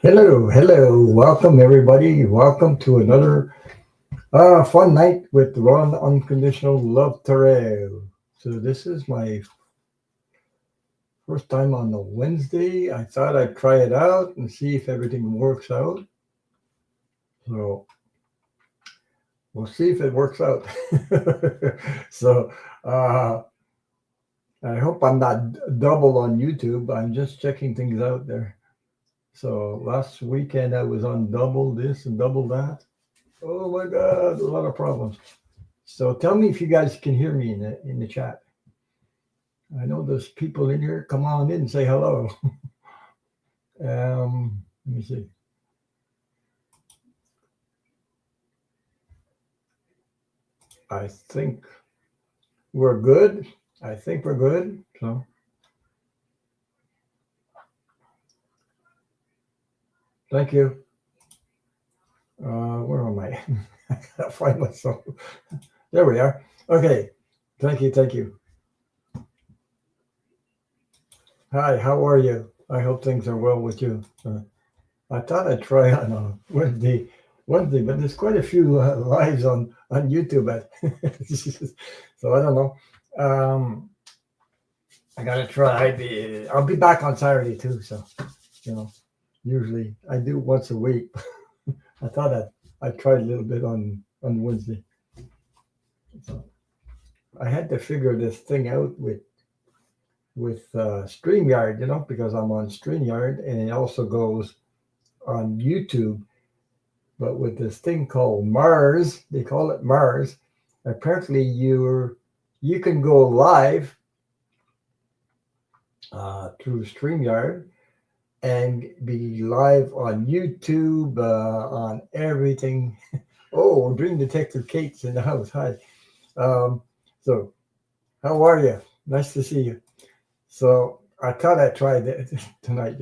Hello. Welcome, everybody. Welcome to another fun night with Ron Unconditional Love Tarot. So, this is my first time on a Wednesday. I thought I'd try it out and see if everything works out. So, we'll see if it works out. so, uh, I hope I'm not double on YouTube. I'm just checking things out there. So, last weekend I was on double this and double that. Oh my God, a lot of problems. So tell me if you guys can hear me in the chat. I know there's people in here. Come on in and say hello. Let me see. I think we're good. I think we're good. So thank you. Where am I? I gotta find myself. There we are. Okay. Thank you. Hi, how are you? I hope things are well with you. I thought I'd try on Wednesday, but there's quite a few lives on YouTube. So I don't know. Um, I gotta try. I'll be back on Saturday too. So you know, usually I do once a week. I thought I tried a little bit on Wednesday. So I had to figure this thing out with StreamYard, because I'm on StreamYard and it also goes on YouTube. But with this thing called Mars, they call it Mars. Apparently, you can go live through StreamYard and be live on YouTube, on everything. Oh, Dream Detective Kate's in the house. Hi. So, how are you? Nice to see you. So, I thought I'd try that tonight,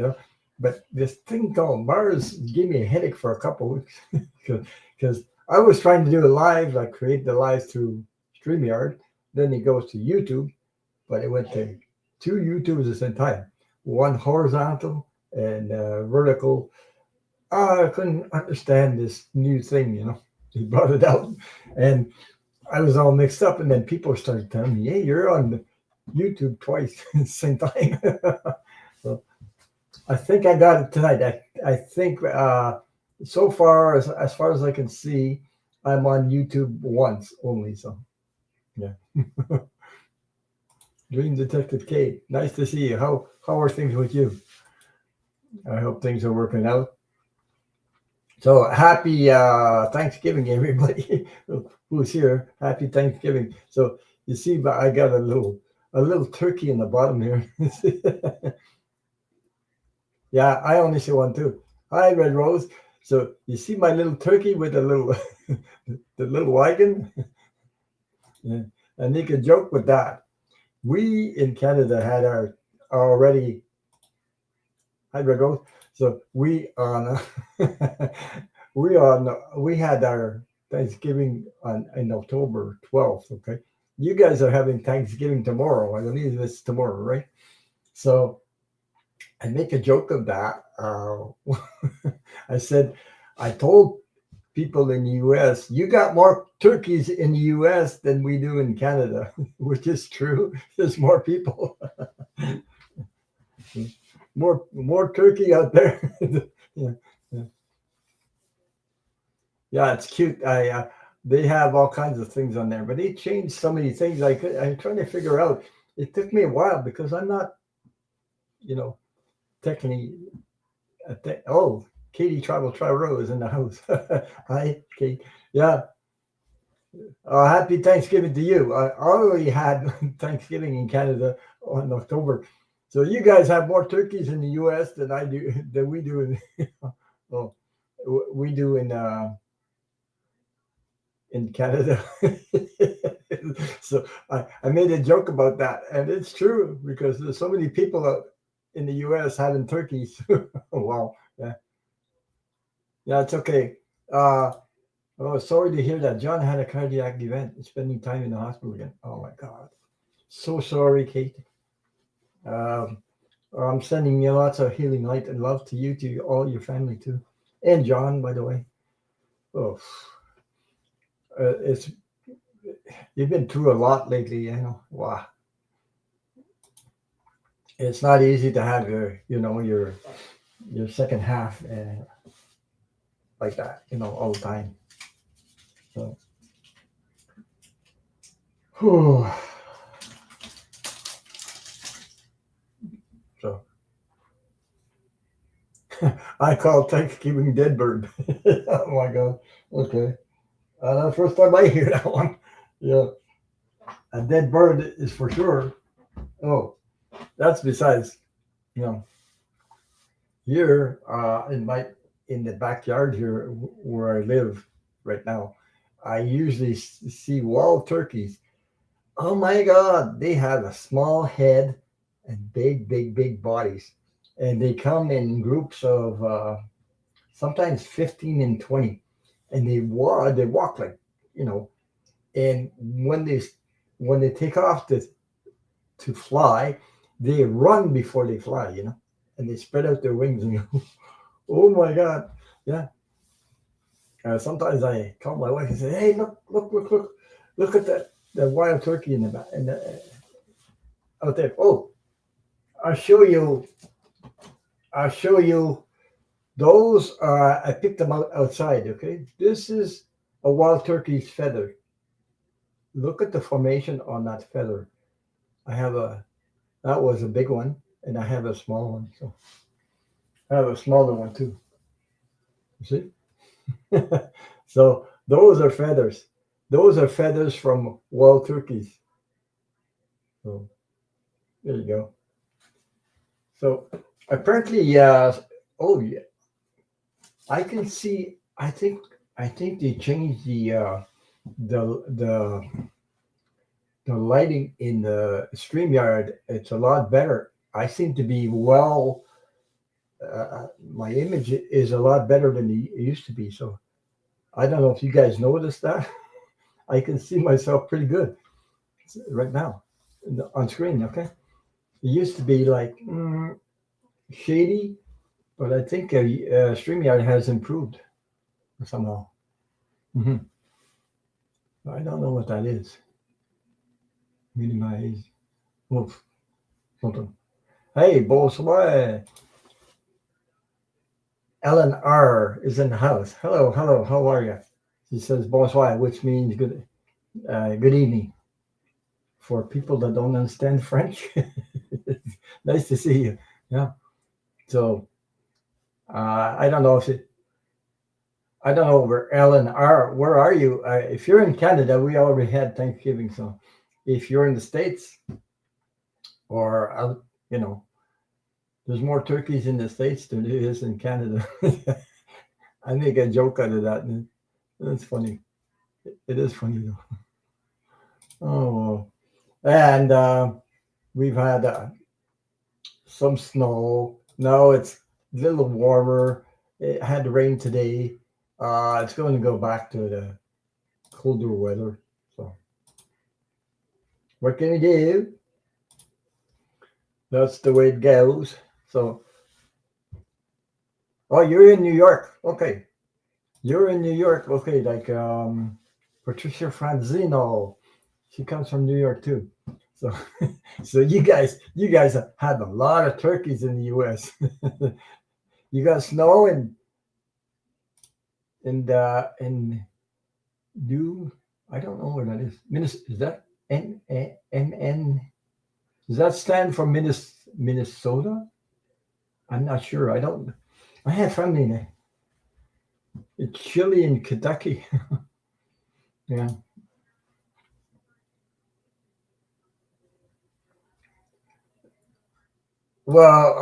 but this thing called Mars gave me a headache for a couple weeks because I was trying to do it live, like create the live through StreamYard. Then it goes to YouTube, but it went to two YouTubes at the same time, one horizontal and vertical. I couldn't understand this new thing, He brought it out, and I was all mixed up. And then people started telling me, "Hey, you're on YouTube twice at the same time." So I think I got it tonight. I think so far, as far as I can see, I'm on YouTube once only. So yeah. Dream Detective Kate, nice to see you. How are things with you? I hope things are working out. So happy Thanksgiving, everybody who's here. Happy Thanksgiving. So you see, but I got a little turkey in the bottom here. Yeah, I only see one too. Hi, Red Rose. So you see my little turkey with the little the little wagon. Yeah. And you could joke with that. We in Canada had our already. Hi, Red Rose. So we had our Thanksgiving on in October 12th. Okay, you guys are having Thanksgiving tomorrow. I believe it's tomorrow, right? So I make a joke of that. I said, I told people in the U.S., you got more turkeys in the U.S. than we do in Canada, which is true. There's more people, more turkey out there. Yeah, yeah. Yeah, it's cute. They have all kinds of things on there, but they changed so many things. I'm trying to figure out. It took me a while because I'm not, you know, technically. Oh, Katie Tribal is in the house. Hi, Kate. Yeah. Happy Thanksgiving to you. I already had Thanksgiving in Canada on October, so you guys have more turkeys in the U.S. than I do than we do in. Well, we do in Canada. So I made a joke about that, and it's true because there's so many people out in the U.S. having turkeys. Wow. Yeah. Yeah, it's okay. Uh, oh, sorry to hear that. John had a cardiac event, spending time in the hospital again. Oh my God. So sorry, Kate. Um, I'm sending you lots of healing light and love to you, to all your family too, and John, by the way. Oh, it's you've been through a lot lately, you know. Wow, it's not easy to have your second half like that, all the time. So, whew. So I call Thanksgiving dead bird. Oh my god. Okay. That's the first time I hear that one. Yeah, a dead bird is for sure. Oh, that's besides. You know, here in the backyard here where I live right now, I usually see wild turkeys. Oh my God, they have a small head and big, big, big bodies, and they come in groups of sometimes 15 and 20, and they walk like you know, and when they take off to fly, they run before they fly, and they spread out their wings and go, oh my God, yeah. Sometimes I call my wife and say, hey, look, look, look, look, look at that wild turkey in the back, out there. Oh, I'll show you. I'll show you. Those are I picked them out outside. Okay, this is a wild turkey's feather. Look at the formation on that feather. I have a that was a big one, and I have a small one. So I have a smaller one too. You see? So those are feathers. Those are feathers from wild turkeys. So there you go. So apparently, oh yeah, I can see. I think they changed the the lighting in the stream yard. It's a lot better. I seem to be well. My image is a lot better than it used to be. So I don't know if you guys noticed that. I can see myself pretty good right now on screen. Okay, it used to be like shady, but I think StreamYard has improved somehow. Hmm. I don't know what that is. Minimize. Oof, something. Hey, bonsoir. Ellen R is in the house. Hello, hello. How are you? She says bonsoir, which means good evening. For people that don't understand French, nice to see you. Yeah. So I don't know if it. I don't know where Ellen are. Where are you? If you're in Canada, we already had Thanksgiving. So if you're in the States or out, you know, there's more turkeys in the States than there is in Canada. I make a joke out of that. And that's funny. It is funny though. Oh, well. And we've had some snow. Now it's a little warmer. It had rain today. It's going to go back to the colder weather. So what can you do? That's the way it goes. So, oh, you're in New York. Okay. You're in New York. Okay. Like Patricia Franzino. She comes from New York too. So, so you guys have a lot of turkeys in the U.S. You got snow and New. I don't know where that is. Is that N? Does that stand for Minnesota? I'm not sure. I don't. I have family in Chile and Kentucky. Yeah. Well,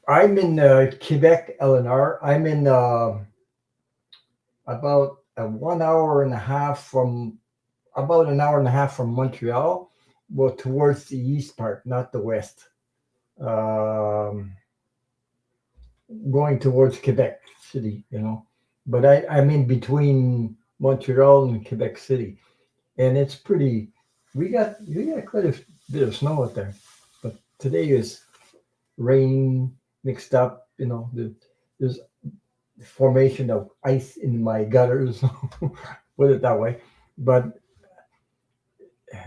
I'm in Quebec, Eleanor. I'm in about a 1 hour and a half from about an hour and a half from Montreal. Well, towards the east part, not the west. Um, Going towards Quebec City, But I'm in between Montreal and Quebec City, and it's pretty. We got quite a bit of snow out there, but today is. rain mixed up. There's formation of ice in my gutters, put it that way. But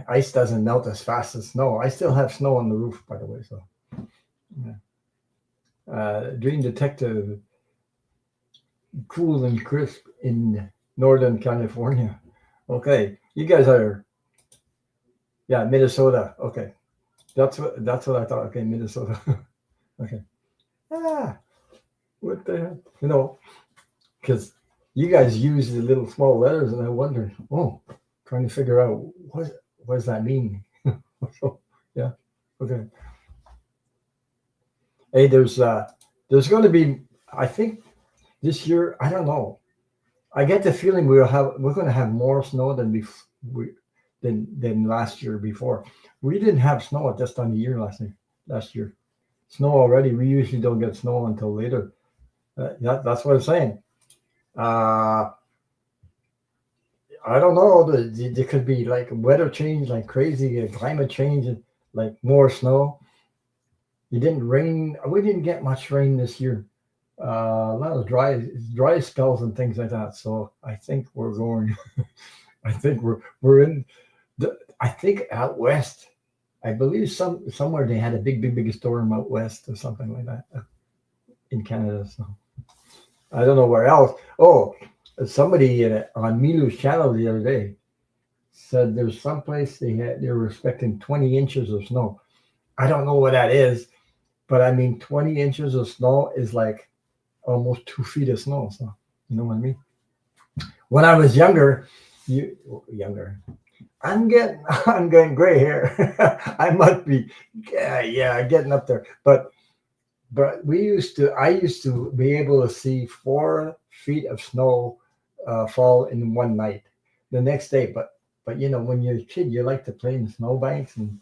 ice doesn't melt as fast as snow. I still have snow on the roof, by the way. So, yeah. Dream Detective, cool and crisp in Northern California. Okay, you guys are, yeah, Minnesota. Okay, that's what I thought. Okay, Minnesota. Okay. Ah, what the heck? Because you guys use the little small letters, and I wonder, trying to figure out what does that mean? So, yeah, okay. Hey, there's going to be, I think this year, I don't know. I get the feeling we're going to have more snow than last year before. We didn't have snow at this time of year last year. Snow already. We usually don't get snow until later. That's what I'm saying. Uh, I don't know. There could be like weather change like crazy, climate change, and like more snow. It didn't rain. We didn't get much rain this year. A lot of dry spells and things like that. So I think we're going. I think we're in. I think out west. I believe somewhere they had a big storm out west or something like that in Canada. So I don't know where else. Oh, somebody on Milu's channel the other day said there's some place they were expecting 20 inches of snow. I don't know what that is, but I mean 20 inches of snow is like almost 2 feet of snow. So you know what I mean? When I was younger, I'm getting I'm getting gray hair. I must be yeah getting up there. But I used to be able to see 4 feet of snow fall in one night. The next day, but when you're a kid, you like to play in snowbanks and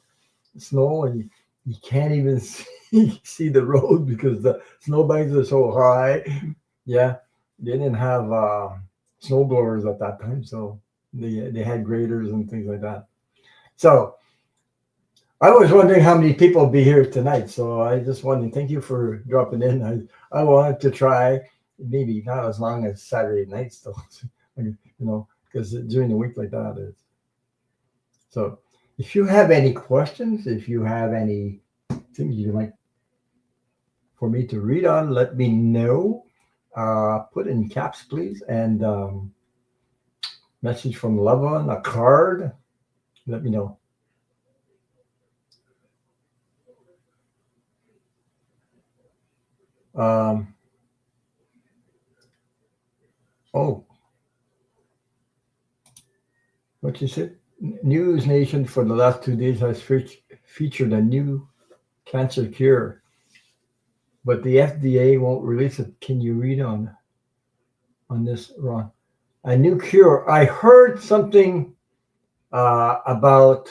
snow, and you can't even see the road because the snowbanks are so high. Yeah, they didn't have snow blowers at that time, so they had graders and things like that. So I was wondering how many people will be here tonight. So I just wanted to thank you for dropping in. I wanted to try, maybe not as long as Saturday nights though, because during the week like that is. So if you have any questions, if you have any things you'd like for me to read on, let me know. Put in caps, please, and message from loved one, a card. Let me know. Um, oh, what you said? News Nation for the last 2 days has featured a new cancer cure, but the FDA won't release it. Can you read on this, Ron? A new cure. I heard something about.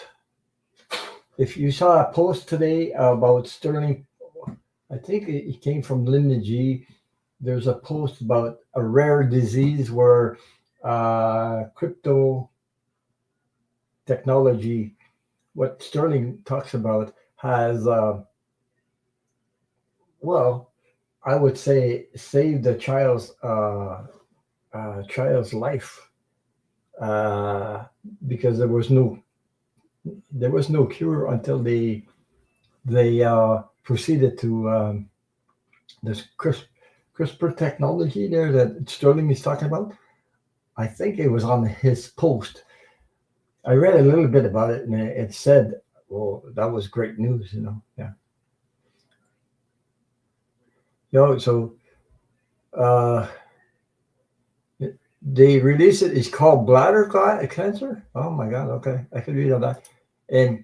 If you saw a post today about Sterling, I think it came from Linda G. There's a post about a rare disease where crypto technology, what Sterling talks about, has well, I would say saved the child's life uh, because there was no cure until they proceeded to this CRISPR technology there that Sterling is talking about. I think it was on his post. I read a little bit about it, and it said, "Well, that was great news," Yeah. So uh, they release it. It's called bladder cancer. Oh my God! Okay, I could read on that. And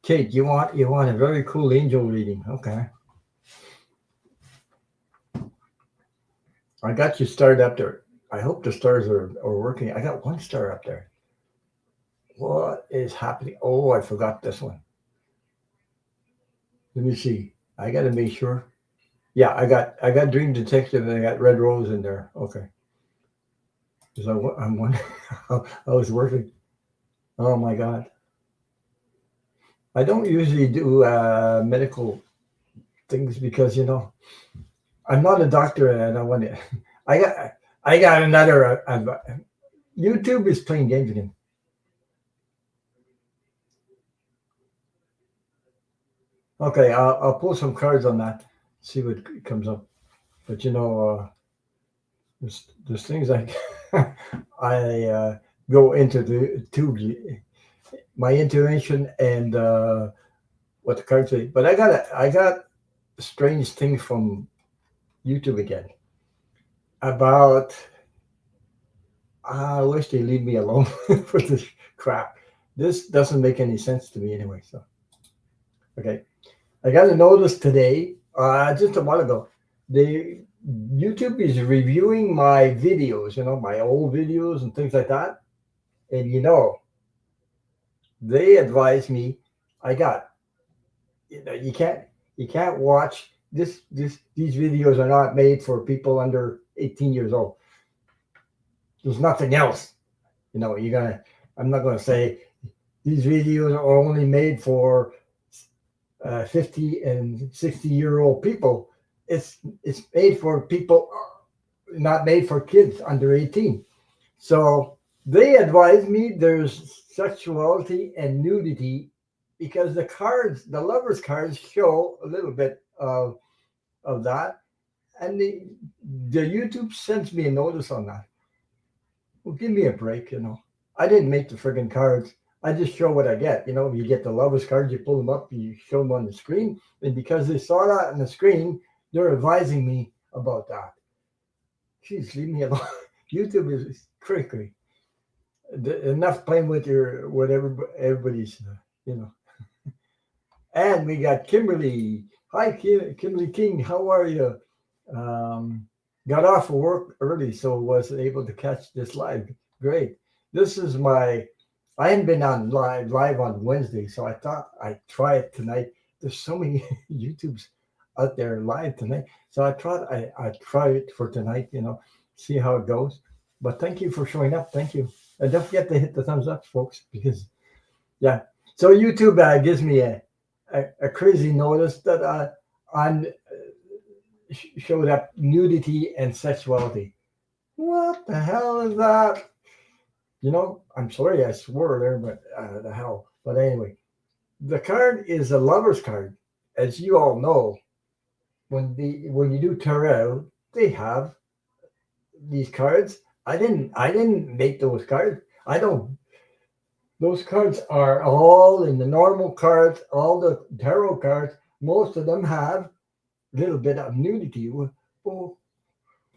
Kate, you want a very cool angel reading? Okay, I got you started up there. I hope the stars are working. I got one star up there. What is happening? Oh, I forgot this one. Let me see. I got to make sure. Yeah, I got Dream Detective and I got Red Rose in there. Okay, because I'm wondering how I was working. Oh my God, I don't usually do medical things because I'm not a doctor and I want to. I got I got another. YouTube is playing games again. Okay, I'll pull some cards on that. See what comes up. But there's things like I go into the to my intuition and what the cards say. But I got strange things from YouTube again about. I wish they leave me alone for this crap. This doesn't make any sense to me anyway. So okay, I got a notice today, just a while ago. The YouTube is reviewing my videos, my old videos and things like that. And they advise me. I got you can't watch this. These videos are not made for people under 18 years old. There's nothing else. You're gonna. I'm not gonna say these videos are only made for 50 and 60-year-old people. It's made for people, not made for kids under 18. So they advise me there's sexuality and nudity because the lovers cards show a little bit of that, and the YouTube sends me a notice on that. Well, give me a break. I didn't make the friggin' cards. I just show what I get. You get the lovers cards, you pull them up, you show them on the screen. And because they saw that on the screen, they're advising me about that. Jeez, leave me alone. YouTube is cray. Enough playing with everybody's, you know. And we got Kimberly. Hi, Kimberly King. How are you? Got off of work early, so was able to catch this live. Great. This is I hadn't been on live on Wednesday, so I thought I'd try it tonight. There's so many YouTubes out there live tonight, so I thought I'd try it for tonight. See how it goes. But thank you for showing up. Thank you, and don't forget to hit the thumbs up, folks, because yeah. So YouTube gives me a crazy notice that on showed up nudity and sexuality. What the hell is that? I'm sorry I swore there, but the hell. But anyway, the card is a lover's card. As you all know, when you do tarot, they have these cards. I didn't make those cards. I don't. Those cards are all in the normal cards, all the tarot cards. Most of them have a little bit of nudity. Well,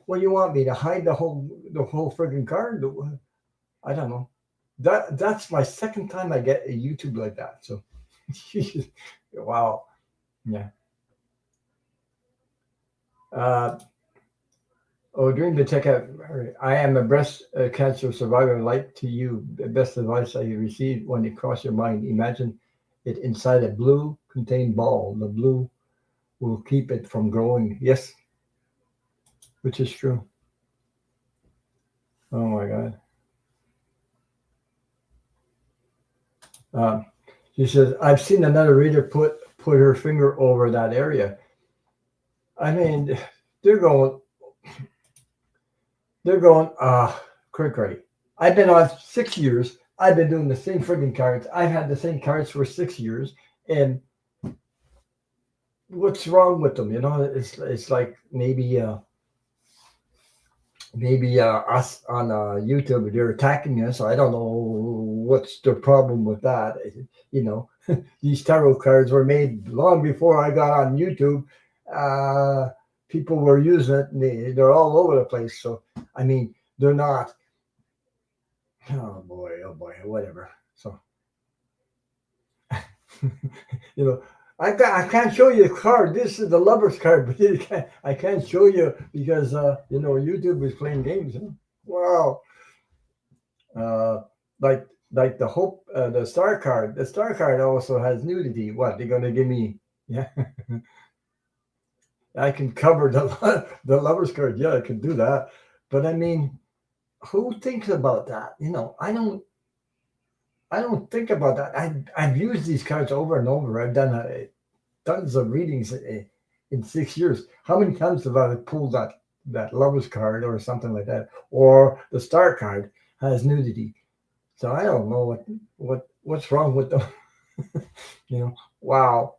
what do you want me to hide the whole friggin' card? I don't know. That's my second time I get a YouTube like that. So, wow, yeah. Uh, during the checkup, I am a breast cancer survivor. Like to you, the best advice I received when it crossed your mind. Imagine it inside a blue contained ball. The blue will keep it from growing. Yes, which is true. Oh my God. Uh, she says, I've seen another reader put her finger over that area. I mean, they're going, cray. I've been on 6 years. I've been doing the same friggin' cards. I've had the same cards for 6 years. And what's wrong with them? It's like maybe us on YouTube, they're attacking us. I don't know what's the problem with that. You know, these tarot cards were made long before I got on YouTube. People were using it, and they're all over the place. So, I mean, they're not. Oh boy, whatever. So, you know, I can't show you the card. This is the lover's card, but I can't show you because YouTube is playing games. Huh? Wow. Uh, like the hope, the star card. The star card also has nudity. What they're gonna give me? Yeah, I can cover the lover's card. Yeah, I can do that. But I mean, who thinks about that? I don't think about that. I've used these cards over and over. I've done tons of readings. in 6 years. How many times have I pulled that lovers card or something like that, or the star card has nudity? So I don't know what's wrong with them. Wow.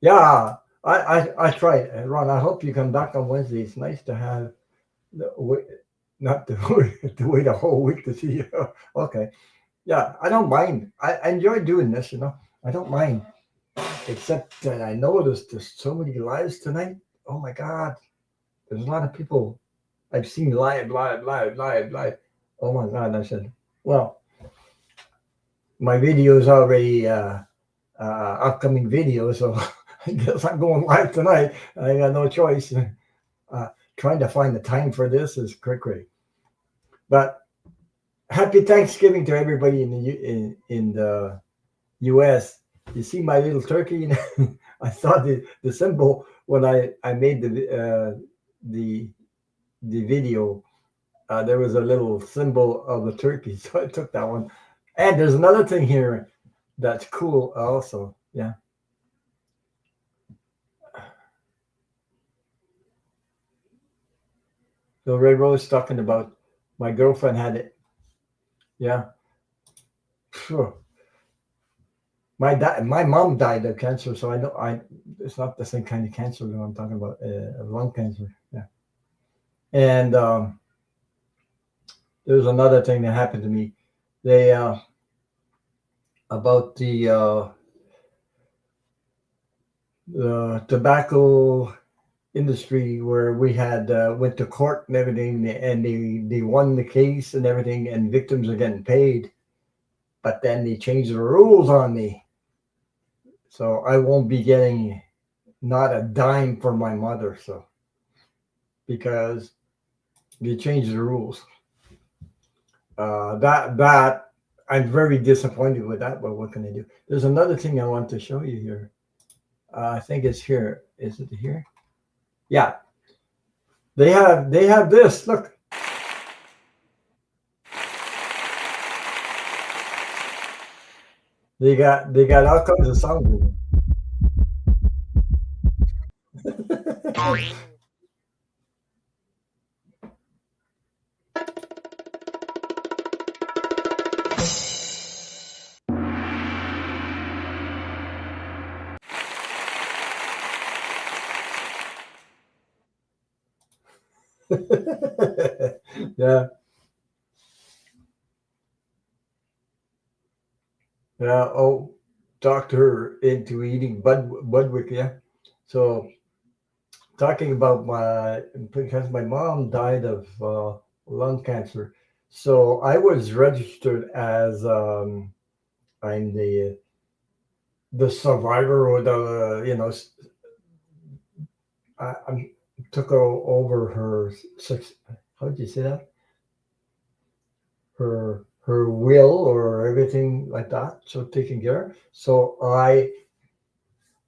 Yeah, I tried, Ron. I hope you come back on Wednesday. It's nice to have not to to wait a whole week to see you. Okay. Yeah, I don't mind. I enjoy doing this. I don't mind. Except that I noticed there's so many lives tonight. Oh my God, there's a lot of people I've seen live, live, live, live, live. Oh my God, I said, well, my video is already upcoming video, so I guess I'm going live tonight. I got no choice. Trying to find the time for this is cray. But happy Thanksgiving to everybody in the U.S. You see my little turkey? I saw the symbol when I made the video. There was a little symbol of a turkey, so I took that one. And there's another thing here that's cool also. Yeah. So Red Rose talking about my girlfriend had it. Yeah. Phew. My mom died of cancer, so I know it's not the same kind of cancer that I'm talking about, lung cancer. Yeah. And there's another thing that happened to me. They about the tobacco industry where we had went to court and everything, and they won the case and everything, and victims are getting paid, but then they changed the rules on me, so I won't be getting not a dime for my mother, so because they changed the rules. That I'm very disappointed with that, but what can I do? There's another thing I want to show you here. I think it's here. Is it here? Yeah. They have this. Look. They got all kinds of songs in it. Yeah. Yeah. Oh, doctor into eating Budwick. Yeah. So talking about because my mom died of lung cancer, so I was registered as I'm the survivor or the I took over her six. How did you say that? Her will or everything like that. So taking care. So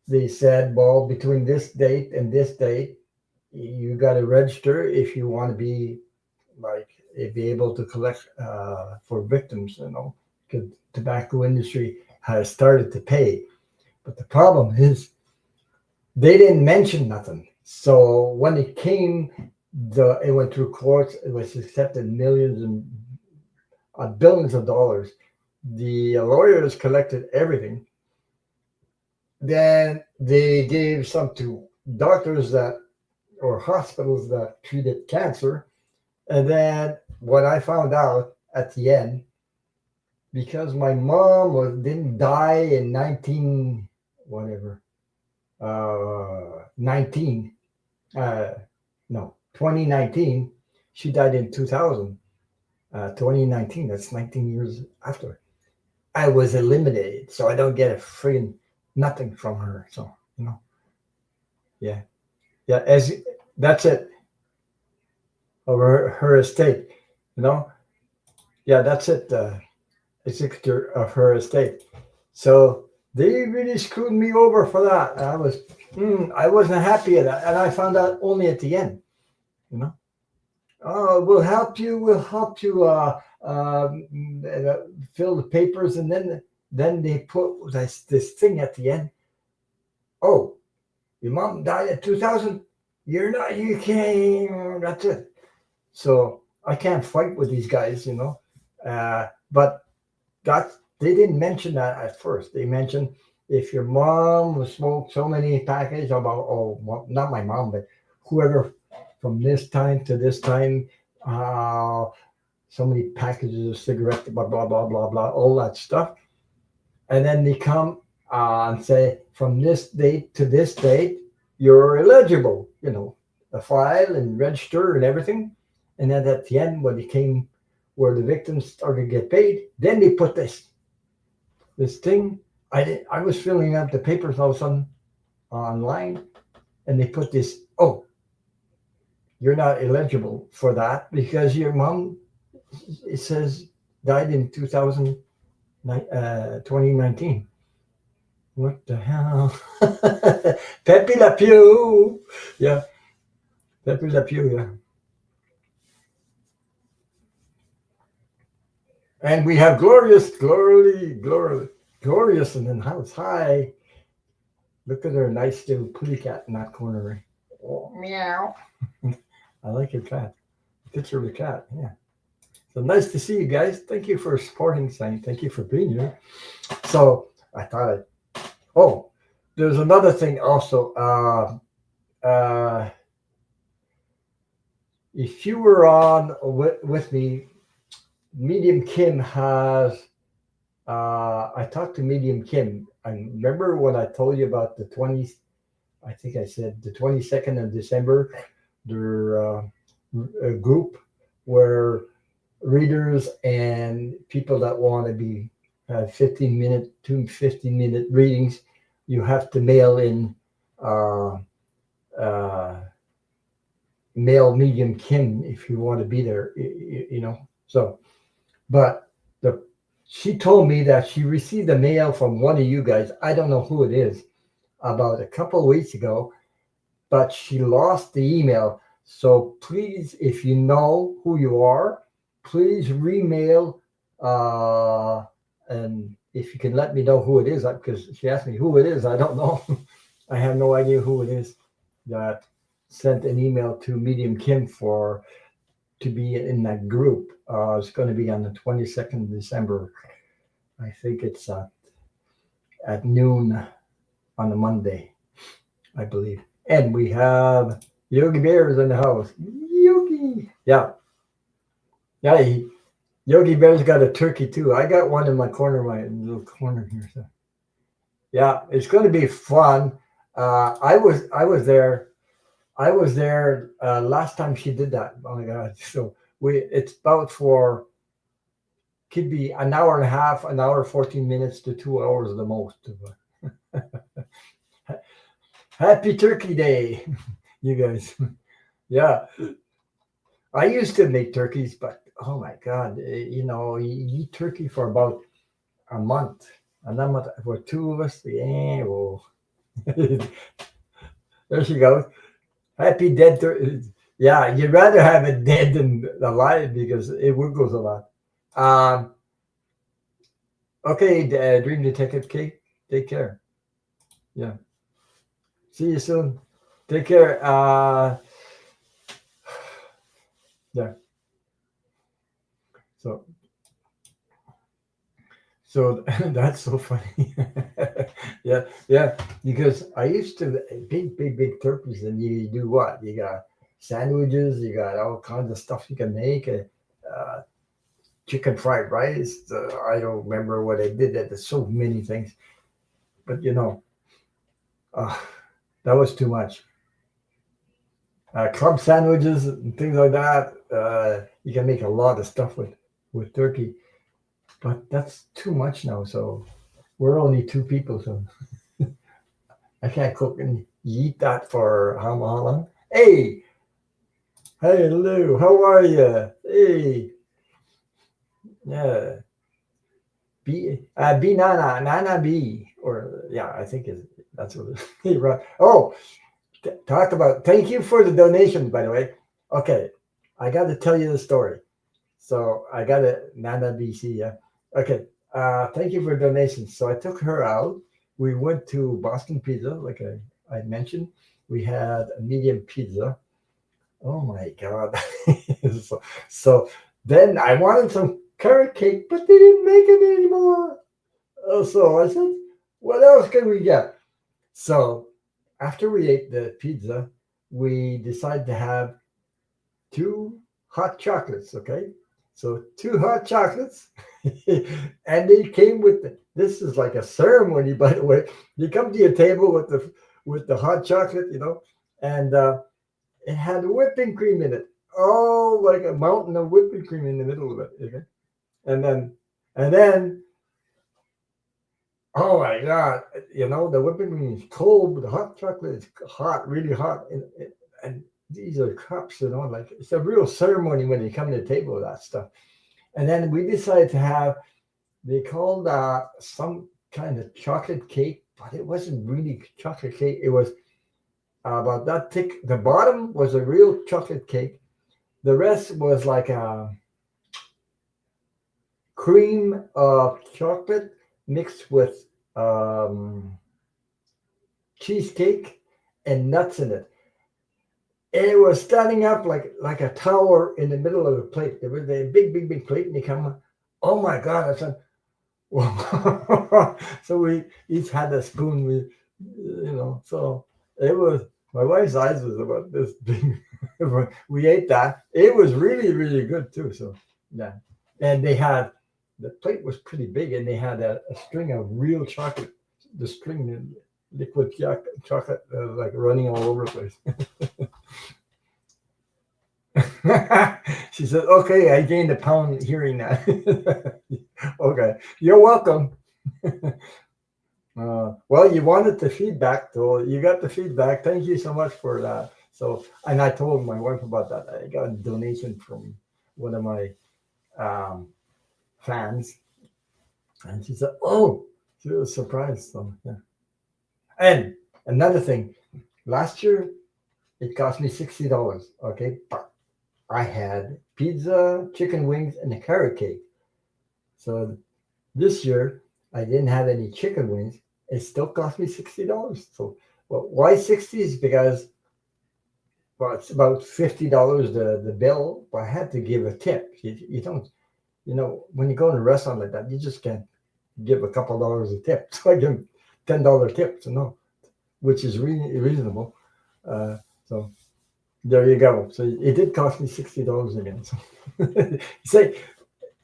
they said, well, between this date and this date, you got to register if you want to be like be able to collect for victims. Because tobacco industry has started to pay, but the problem is they didn't mention nothing. So when it came, it went through courts. It was accepted millions and billions of dollars. The lawyers collected everything. Then they gave some to doctors that or hospitals that treated cancer. And then what I found out at the end, because my mom didn't die in 19 whatever 19 no 2019, she died in 2000. 2019, that's 19 years after I was eliminated, so I don't get a friggin' nothing from her. So yeah, yeah, as that's it over her estate, you know, yeah, that's it. Executor of her estate. So they really screwed me over for that. I wasn't happy at that, and I found out only at the end. You know, oh, we'll help you. We'll help you fill the papers, and then they put this thing at the end. Oh, Your mom died at 2000. You're not. You can't. That's it. So I can't fight with these guys, you know. But that they didn't mention that at first. They mentioned if your mom smoked so many packages about, oh, well, not my mom, but whoever from this time to this time, uh, so many packages of cigarettes, blah blah blah blah blah, all that stuff, and then they come and say from this date to this date you're eligible, you know, a file and register and everything, and then at the end when it came where the victims started to get paid, then they put this thing. I was filling out the papers all of a sudden online, and they put this. Oh, you're not eligible for that because your mom, it says, died in 2019. What the hell? Pepe Le Pew. Yeah, Pepe Le Pew. Yeah. And we have glorious in the house. Hi. Look at her nice little putty cat in that corner. Oh, meow. I like your cat. Picture of the cat. Yeah. So nice to see you guys. Thank you for supporting Saint. Thank you for being here. So I thought oh, there's another thing also. If you were on with me, Medium Kim has. I talked to Medium Kim. I remember when I told you about the 20. I think I said the 22nd of December. Their a group where readers and people that want to be 15-minute to 15-minute readings, you have to mail in uh, uh, mail Medium Kim if you want to be there, you know. So, but the she told me that she received a mail from one of you guys. I don't know who it is, about a couple of weeks ago, but she lost the email. So please, if you know who you are, please remail. And if you can let me know who it is, because she asked me who it is, I don't know. I have no idea who it is that sent an email to Medium Kim for to be in that group. It's going to be on the 22nd of December. I think it's at noon on a Monday, I believe. And we have Yogi Bears in the house. Yogi. Yeah. Yeah. Yogi Bear's got a turkey too. I got one in my corner, my little corner here. So yeah, it's going to be fun. I was there. I was there last time she did that. Oh my God. So it's about for could be an hour and a half, an hour 14 minutes to 2 hours the most. Happy Turkey Day, you guys. Yeah, I used to make turkeys, but oh my God, you know, you eat turkey for about a month, and then for two of us, yeah, well, there she goes. Happy dead turkey. Yeah, you'd rather have it dead than alive because it wiggles a lot. Um, okay, Dream Detective Kate, take care. Yeah, see you soon. Take care. Yeah. So So that's so funny. Yeah, yeah. Because I used to big turkeys, and you do what? You got sandwiches, you got all kinds of stuff you can make. Uh, Chicken fried rice. I don't remember what I did. There's so many things, but uh, that was too much. Club sandwiches and things like that. You can make a lot of stuff with turkey, but that's too much now. So we're only two people, so I can't cook and eat that for how long? Hey, hey, Lou, how are you? Hey, yeah, B Nana B, or yeah, I think that's what it is. Right. Oh, talk about. Thank you for the donation, by the way. Okay, I got to tell you the story. So I got a Nana BC. Yeah. Okay. Thank you for donations. So I took her out. We went to Boston Pizza, like I mentioned, we had a medium pizza. Oh my God. So then I wanted some carrot cake, but they didn't make it anymore. So I said, what else can we get? So after we ate the pizza, we decided to have two hot chocolates. Okay. So two hot chocolates. And they came with this is like a ceremony, by the way. You come to your table with the hot chocolate, and it had whipping cream in it. Oh, like a mountain of whipping cream in the middle of it. Okay. And then, and then, oh my God, the whipping cream is cold, but the hot chocolate is hot, really hot. And these are cups, like it's a real ceremony when you come to the table with that stuff. And then we decided to have, they called some kind of chocolate cake, but it wasn't really chocolate cake. It was about that thick. The bottom was a real chocolate cake. The rest was like a cream of chocolate mixed with cheesecake and nuts in it. And it was standing up like a tower in the middle of the plate. There was a big, big, big plate, and you come, oh my God! I said, well, so we each had a spoon. So it was. My wife's eyes was about this big. We ate that. It was really, really good too. So yeah, and they had the plate was pretty big, and they had a string of real chocolate. The string, liquid chocolate, like running all over the place. She said, "Okay, I gained a pound hearing that." Okay, you're welcome. Well, you wanted the feedback, though. You got the feedback. Thank you so much for that. So, and I told my wife about that. I got a donation from one of my um, fans, and she said, "Oh," she was surprised. So, yeah. And another thing, last year it cost me $60. Okay, but I had pizza, chicken wings, and a carrot cake. So this year I didn't have any chicken wings. It still cost me $60. So, well, why 60 is because, well, it's about $50 the bill, but I had to give a tip. You don't, when you go in a restaurant like that, you just can't give a couple dollars a tip. So I give $10 tip. So no, which is really reasonable. So there you go. So it did cost me $60 again. So say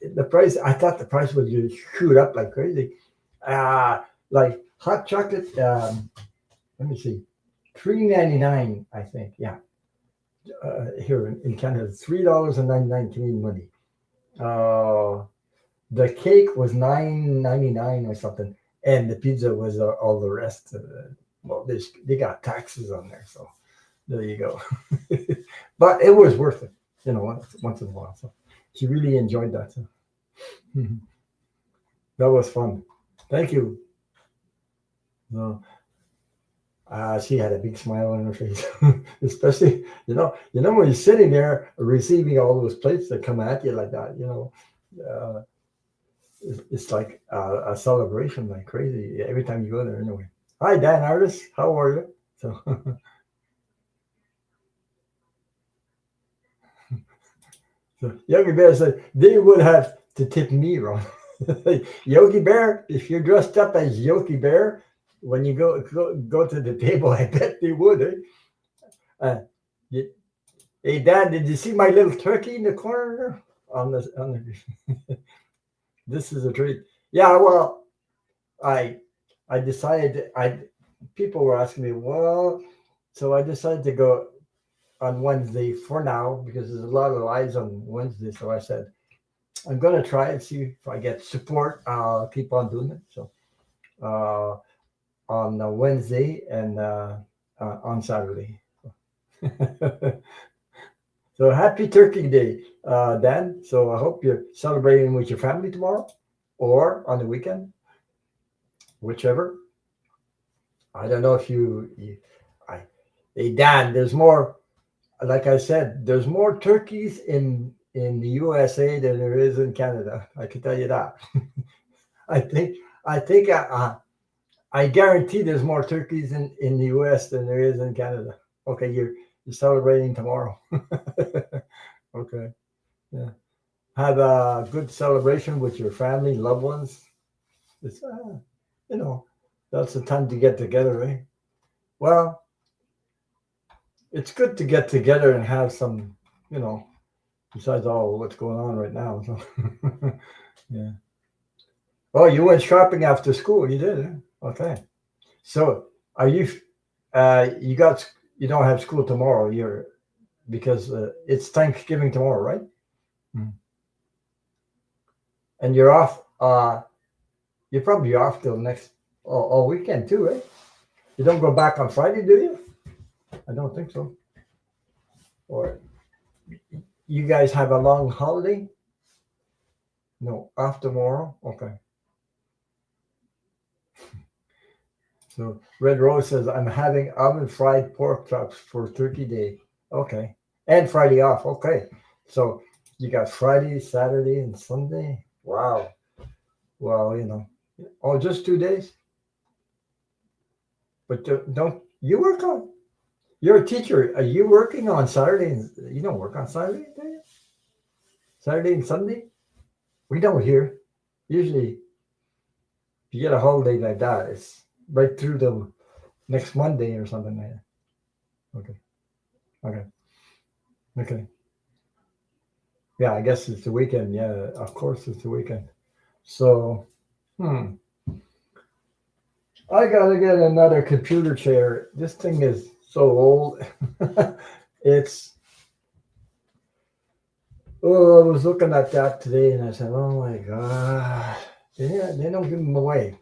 the price. I thought the price would just shoot up like crazy. Like hot chocolate. Let me see, $3.99. I think. Yeah. Here in Canada, $3.99 Canadian money. Uh, the cake was $9.99 or something, and the pizza was all the rest. Well, they got taxes on there, so there you go. But it was worth it, once in a while. So she really enjoyed that. So. That was fun. Thank you. No, she had a big smile on her face, especially when you're sitting there receiving all those plates that come at you like that. Uh, it's like a celebration, like crazy every time you go there. Anyway, hi Dan Artis, how are you? So, so Yogi Bear said they would have to tip me, Ron. Yogi Bear, if you're dressed up as Yogi Bear, when you go to the table, I bet they would. Uh, hey, Dad, did you see my little turkey in the corner? This is a treat. Yeah, well, I I decided I people were asking me, well, so I decided to go on Wednesday for now because there's a lot of lives on Wednesday. So I said I'm gonna try and see if I get support. I'll keep on doing it. So uh, on Wednesday and on Saturday. So happy Turkey Day, Dan. So I hope you're celebrating with your family tomorrow or on the weekend, whichever. I don't know if I, hey Dan, there's more. Like I said, there's more turkeys in the USA than there is in Canada. I can tell you that. I think I think I guarantee there's more turkeys in the U.S. than there is in Canada. Okay, you're celebrating tomorrow. Okay, yeah. Have a good celebration with your family, loved ones. It's you know, that's the time to get together, right? Well, it's good to get together and have some, you know, besides all what's going on right now. So, yeah. Oh, you went shopping after school. You did, eh? Okay. So, are you? You got? You don't have school tomorrow. You're because it's Thanksgiving tomorrow, right? Mm. And you're off. You're probably off till next all weekend too, right? You don't go back on Friday, do you? I don't think so. Or you guys have a long holiday? No, off tomorrow. Okay. So Red Rose says I'm having oven fried pork chops for Turkey Day. Okay, and Friday off. Okay, so you got Friday, Saturday, and Sunday. Wow. Well, oh, just 2 days. But don't you work on? You're a teacher. Are you working on Saturday? You don't work on Saturday, do you? Saturday and Sunday? We don't here. Usually, if you get a holiday like that, it's right through the next Monday or something like that. Okay. Okay. Okay. Yeah, I guess it's the weekend. Yeah, of course it's the weekend. So, hmm, I gotta get another computer chair. This thing is so old. It's. Oh, I was looking at that today, and I said, "Oh my god, they don't give them away."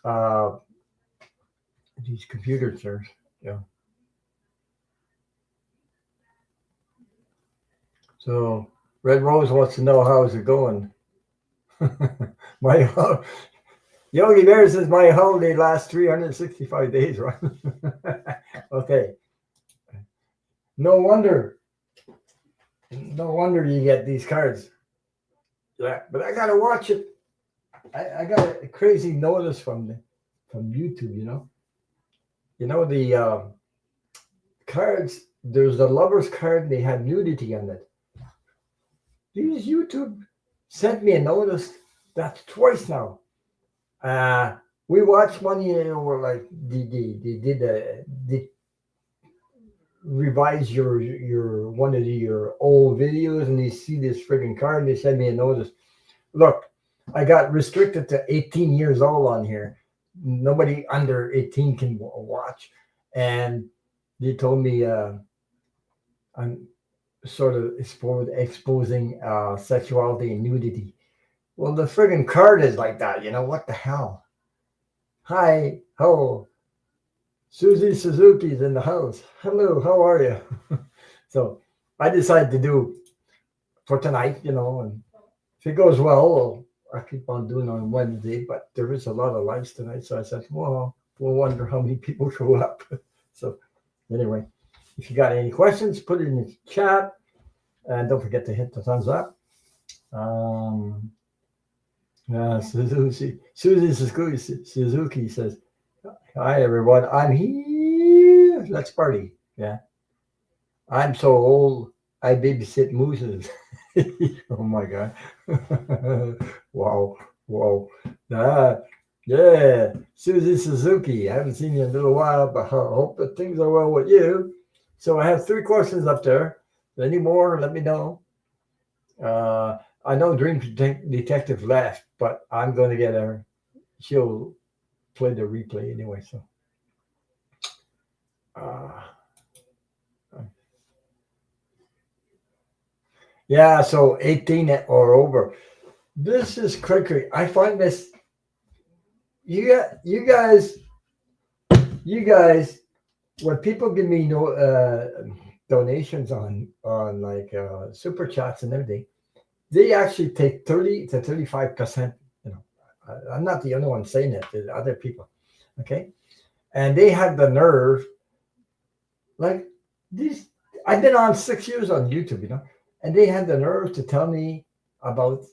Uh, these computer chairs. Yeah. So, Red Rose wants to know how's it going. My Yogi Bear says my holiday lasts 365 days, right? Okay. No wonder. No wonder you get these cards. Yeah, but I gotta watch it. I got a crazy notice from YouTube. The cards. There's the lovers card. And they had nudity on it. These YouTube sent me a notice. That's twice now. Uh, we watched one year where like they revise your one of your old videos and they see this friggin' card and they send me a notice. Look, I got restricted to 18 years old on here. Nobody under 18 can watch. And they told me I'm sort of exposing sexuality and nudity. Well, the friggin' card is like that. What the hell? Hi, ho, Susie Suzuki's in the house. Hello, how are you? So I decided to do for tonight, and if it goes well, I'll keep on doing on Wednesday, but there is a lot of lives tonight. So I said, well, we'll wonder how many people show up. So anyway, if you got any questions, put it in the chat. And don't forget to hit the thumbs up. Susie Suzuki says, hi, everyone. I'm here. Let's party. Yeah. I'm so old. I babysit mooses. Oh my God. Wow. Wow. Yeah. Susie Suzuki. I haven't seen you in a little while, but I hope that things are well with you. So I have 3 questions up there. Any more? Let me know. I know Dream Detective left, but I'm going to get her. She'll play the replay anyway. So, yeah. So 18 or over. This is crazy. I find this. You guys. When people give me donations on like super chats and everything, they actually take 30 to 35%. I'm not the only one saying it. There's other people. Okay. And they had the nerve, like these. I've been on 6 years on YouTube, and they had the nerve to tell me about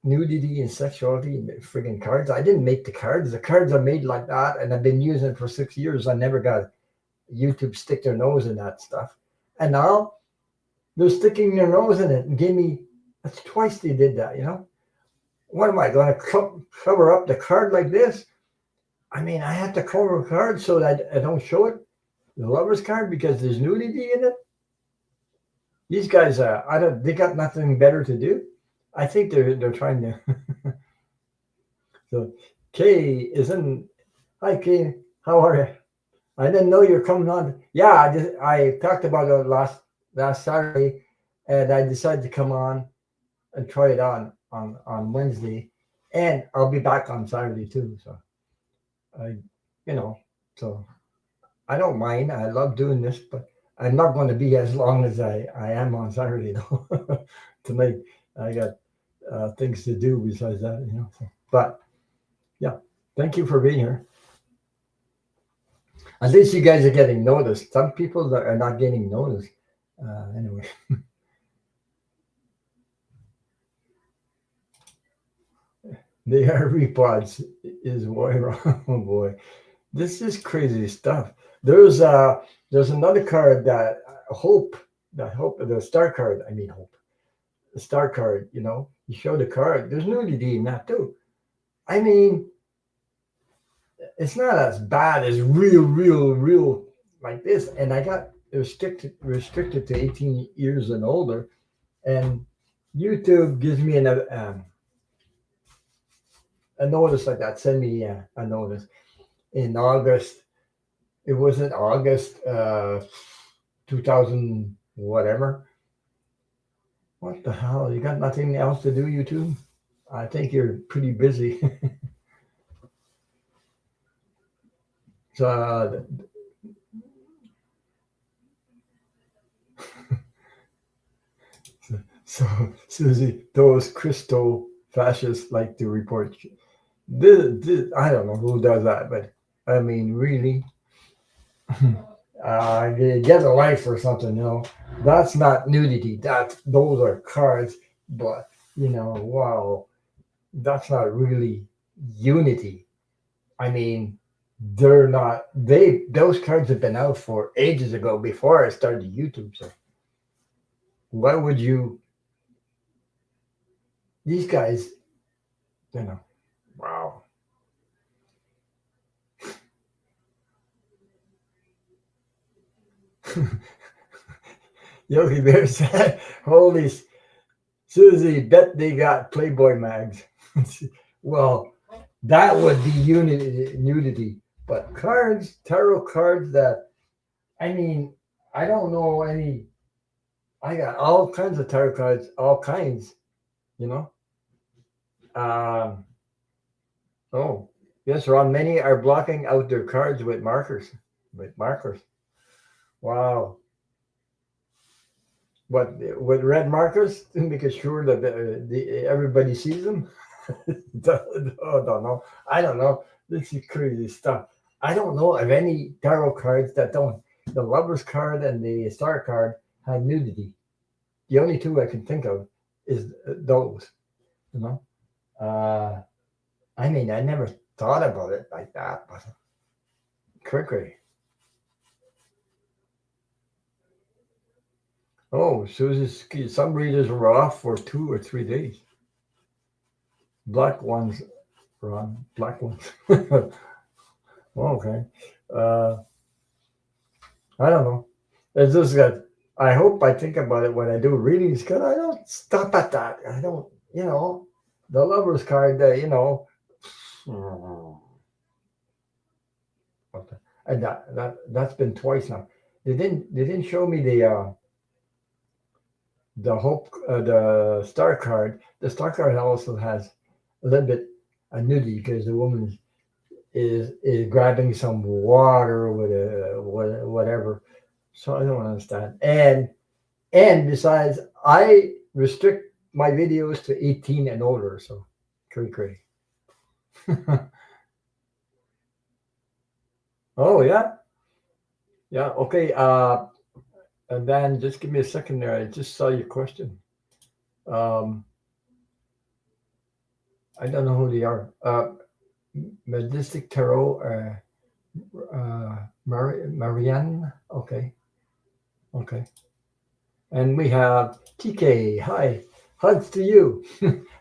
nudity and sexuality and friggin' cards. I didn't make the cards. The cards are made like that, and I've been using it for 6 years. I never got YouTube stick their nose in that stuff. And now they're sticking their nose in it and gave me, that's twice they did that, you know? What am I going to cover up the card like this? I mean, I have to cover a card so that I don't show it, the lover's card, because there's nudity in it. These guys, I don't. They got nothing better to do. I think they're trying to. So, Kay is in. Hi, Kay. How are you? I didn't know you're coming on. Yeah, I talked about it last Saturday, and I decided to come on and try it on Wednesday, and I'll be back on Saturday too. So I, you know, so I don't mind. I love doing this, but I'm not going to be as long as I am on Saturday though. Tonight I got things to do besides that, you know. So, but yeah, thank you for being here. At least you guys are getting noticed. Some people that are not getting noticed. Anyway, the RV pods is way wrong. Oh boy, this is crazy stuff. There's another card that hope the star card. I mean hope the star card. You know, you show the card. There's nudity in that too. I mean, it's not as bad as real like this. And I got restricted to 18 years and older. And YouTube gives me a notice like that. Send me a notice in August. It was in August 2000 whatever. What the hell? You got nothing else to do, YouTube? I think you're pretty busy. So So, Susie, those Christo fascists like to report. I don't know who does that, but I mean, really, get a life or something. You know, that's not nudity. Those are cards, but wow, that's not really unity. I mean, they're not. Those cards have been out for ages ago before I started YouTube. So why would you? These guys, you know, wow. Yogi Bear said, "Holy Susie, bet they got Playboy mags." Well, that would be nudity. But cards, tarot cards that, I mean, I don't know any. I got all kinds of tarot cards, all kinds, you know. Um, oh, yes, Ron. Many are blocking out their cards with markers. With markers. Wow. What with red markers to make sure that everybody sees them? don't know. I don't know. This is crazy stuff. I don't know of any tarot cards that don't. The Lover's card and the Star card have nudity. The only two I can think of is those. You know. Uh, I mean, I never thought about it like that, but quickly. Oh, Susie's some readers were off for 2 or 3 days. Black ones, Ron. Black ones. Okay. Uh, I don't know. It's just that I hope I think about it when I do readings because I don't stop at that. I don't, the lover's card, and that's been twice now. They didn't show me the hope the star card. The star card also has a little bit of nudity because the woman is grabbing some water with a whatever. So I don't understand. And besides, I restrict my videos to 18 and older. So cray. Oh yeah, yeah. Okay. And then just give me a second there. I just saw your question. Um, I don't know who they are. Majestic Tarot, Marianne. Okay, okay. And we have TK. Hi, hugs to you,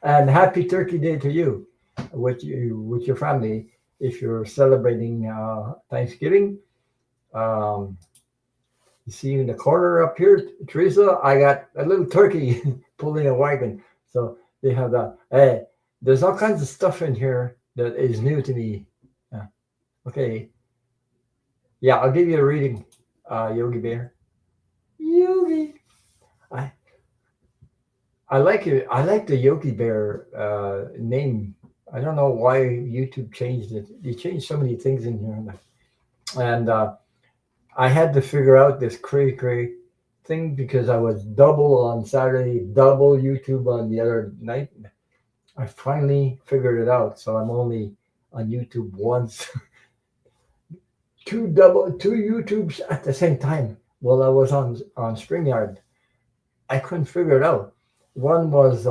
and happy Turkey Day to you, with your family. If you're celebrating Thanksgiving, um, you see in the corner up here, Teresa. I got a little turkey pulling a wagon. So they have that. Hey, there's all kinds of stuff in here that is new to me. Yeah. Okay. Yeah, I'll give you a reading, Yogi Bear. Yogi. I I like it. I like the Yogi Bear name. I don't know why YouTube changed it. They changed so many things in here, and I had to figure out this cray thing because I was double on Saturday, double YouTube on the other night. I finally figured it out, so I'm only on YouTube once. Two YouTubes at the same time while I was on StreamYard. I couldn't figure it out. One was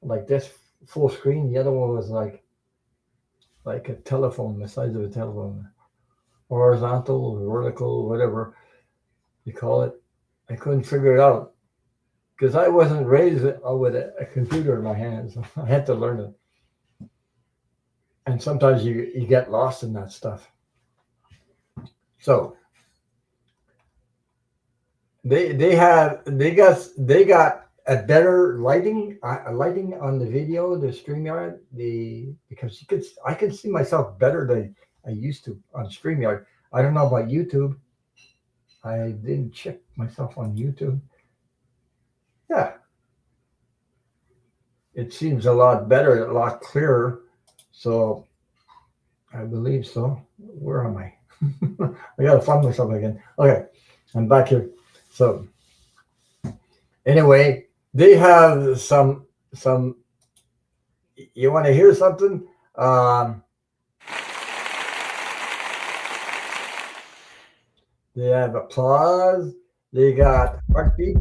like this full screen. The other one was like a telephone, the size of a telephone, horizontal, vertical, whatever you call it. I couldn't figure it out because I wasn't raised with a computer in my hands. I had to learn it, and sometimes you get lost in that stuff. So they got a better lighting on the video, the StreamYard, the because I can see myself better than I used to on StreamYard. I don't know about YouTube. I didn't check myself on YouTube. Yeah, it seems a lot better, a lot clearer. So I believe so. Where am I? I gotta find myself again. Okay, I'm back here. So anyway, they have some. You want to hear something? Um, they have applause. They got heartbeat.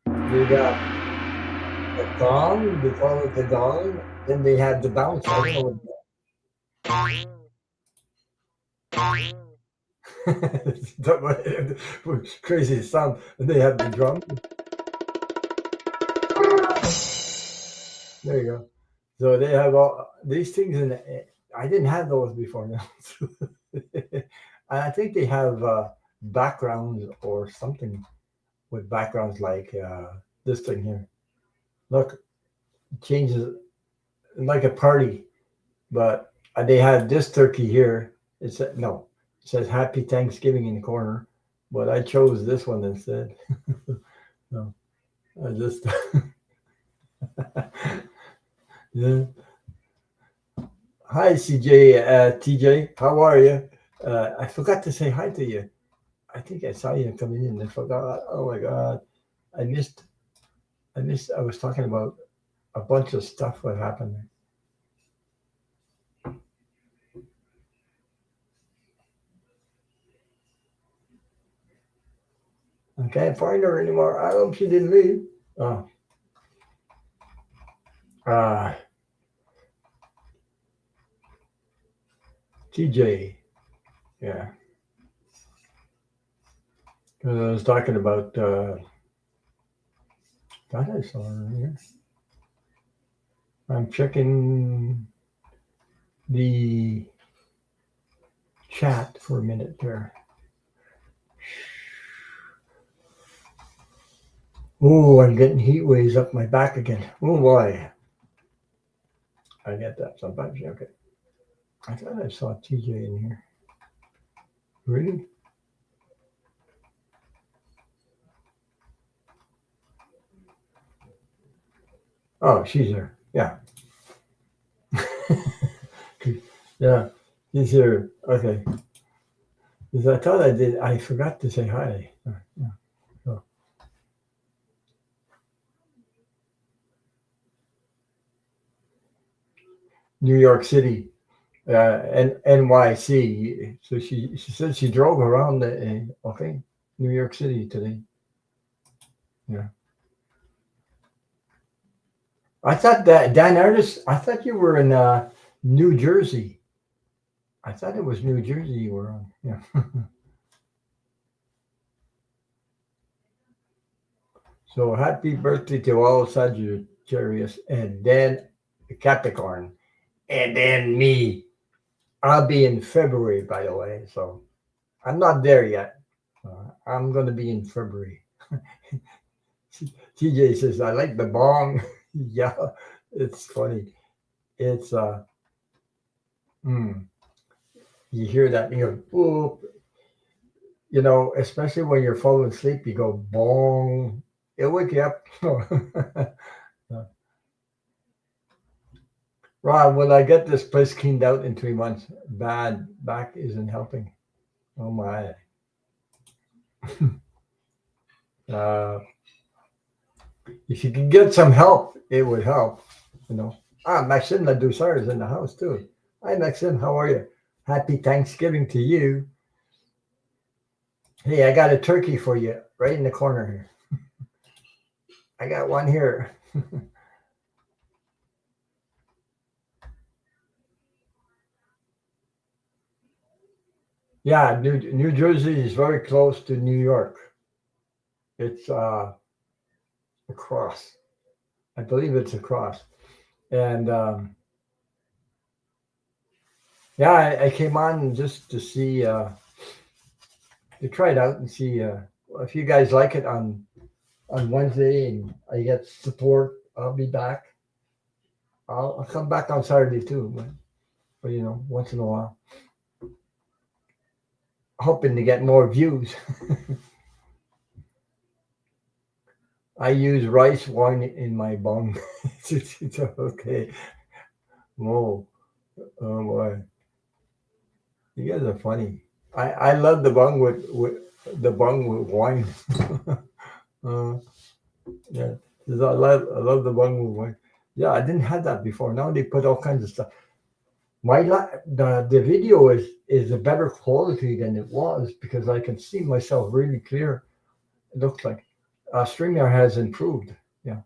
They got the gong. They call it the gong. Then they have the bounce. I don't know what crazy sound. And they have the drum. There you go. So they have all these things, and I didn't have those before now. I think they have backgrounds or something with backgrounds like this thing here. Look, it changes like a party, but they have this turkey here. No, it says Happy Thanksgiving in the corner, but I chose this one instead. No, I just yeah. Hi, CJ, TJ, how are you? I forgot to say hi to you. I think I saw you coming in. I forgot. Oh my God, I missed. I missed. I was talking about a bunch of stuff. What happened? I can't find her anymore. I hope she didn't leave. Oh, uh, TJ. Yeah, because I was talking about. Thought I saw her here. I'm checking the chat for a minute there. Oh, I'm getting heat waves up my back again. Oh boy, I get that sometimes. Yeah, okay, I thought I saw TJ in here. Really? Oh, she's there. Yeah. Yeah, she's here. Okay. Because I thought I did. I forgot to say hi. Yeah. So, New York City, and NYC. So she said she drove around the okay New York City today. Yeah. I thought that Dan Artis. I thought you were in New Jersey. I thought it was New Jersey you were on. Yeah. So happy birthday to all Sagittarius, and then Capricorn, and then me. I'll be in February, by the way. So I'm not there yet. I'm going to be in February. TJ says, I like the bong. Yeah, it's funny. It's, mm, you hear that, you go, ooh, especially when you're falling asleep, you go bong. It'll wake you up. Ron, when I get this place cleaned out in 3 months, bad back isn't helping. Oh my. Uh, if you can get some help, it would help. You know. Maxime Ladouceur is in the house too. Hi, Maxime. How are you? Happy Thanksgiving to you. Hey, I got a turkey for you right in the corner here. I got one here. Yeah, New Jersey is very close to New York. It's across. I believe it's across. And yeah, I came on just to see, to try it out and see if you guys like it on Wednesday and I get support. I'll be back. I'll come back on Saturday too, but once in a while, hoping to get more views. I use rice wine in my bong. It's okay. Whoa, oh boy, you guys are funny. I love the bung with the bung with wine. uh, yeah, I love the bung with wine. Yeah, I didn't have that before. Now they put all kinds of stuff. The video is a better quality than it was because I can see myself really clear. It looks like StreamYard has improved. Yeah.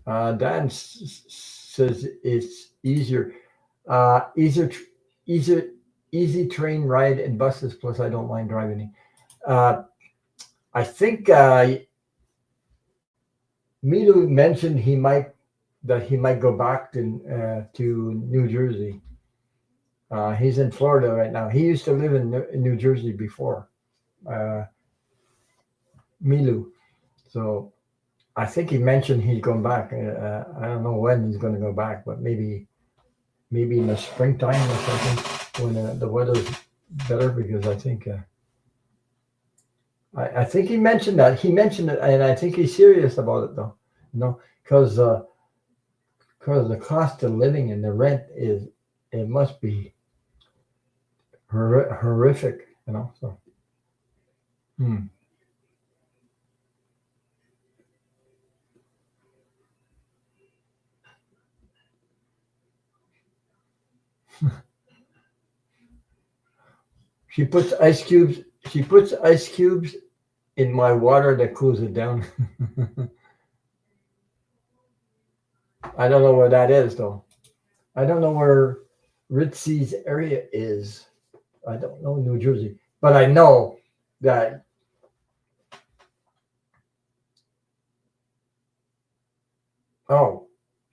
Dan says it's easier, easier, easier, easy train ride and buses. Plus, I don't mind driving. I think Milu mentioned he might go back to New Jersey. He's in Florida right now. He used to live in New Jersey before, uh, Milu. So I think he mentioned he's going back. I don't know when he's going to go back, but maybe in the springtime or something when the weather's better. Because I think he mentioned that. He mentioned it, and I think he's serious about it though. Because the cost of living and the rent it must be horrific. So. Hmm. She puts ice cubes. She puts ice cubes in my water that cools it down. I don't know where that is though. I don't know where Ritzy's area is. I don't know New Jersey, but I know that. Oh,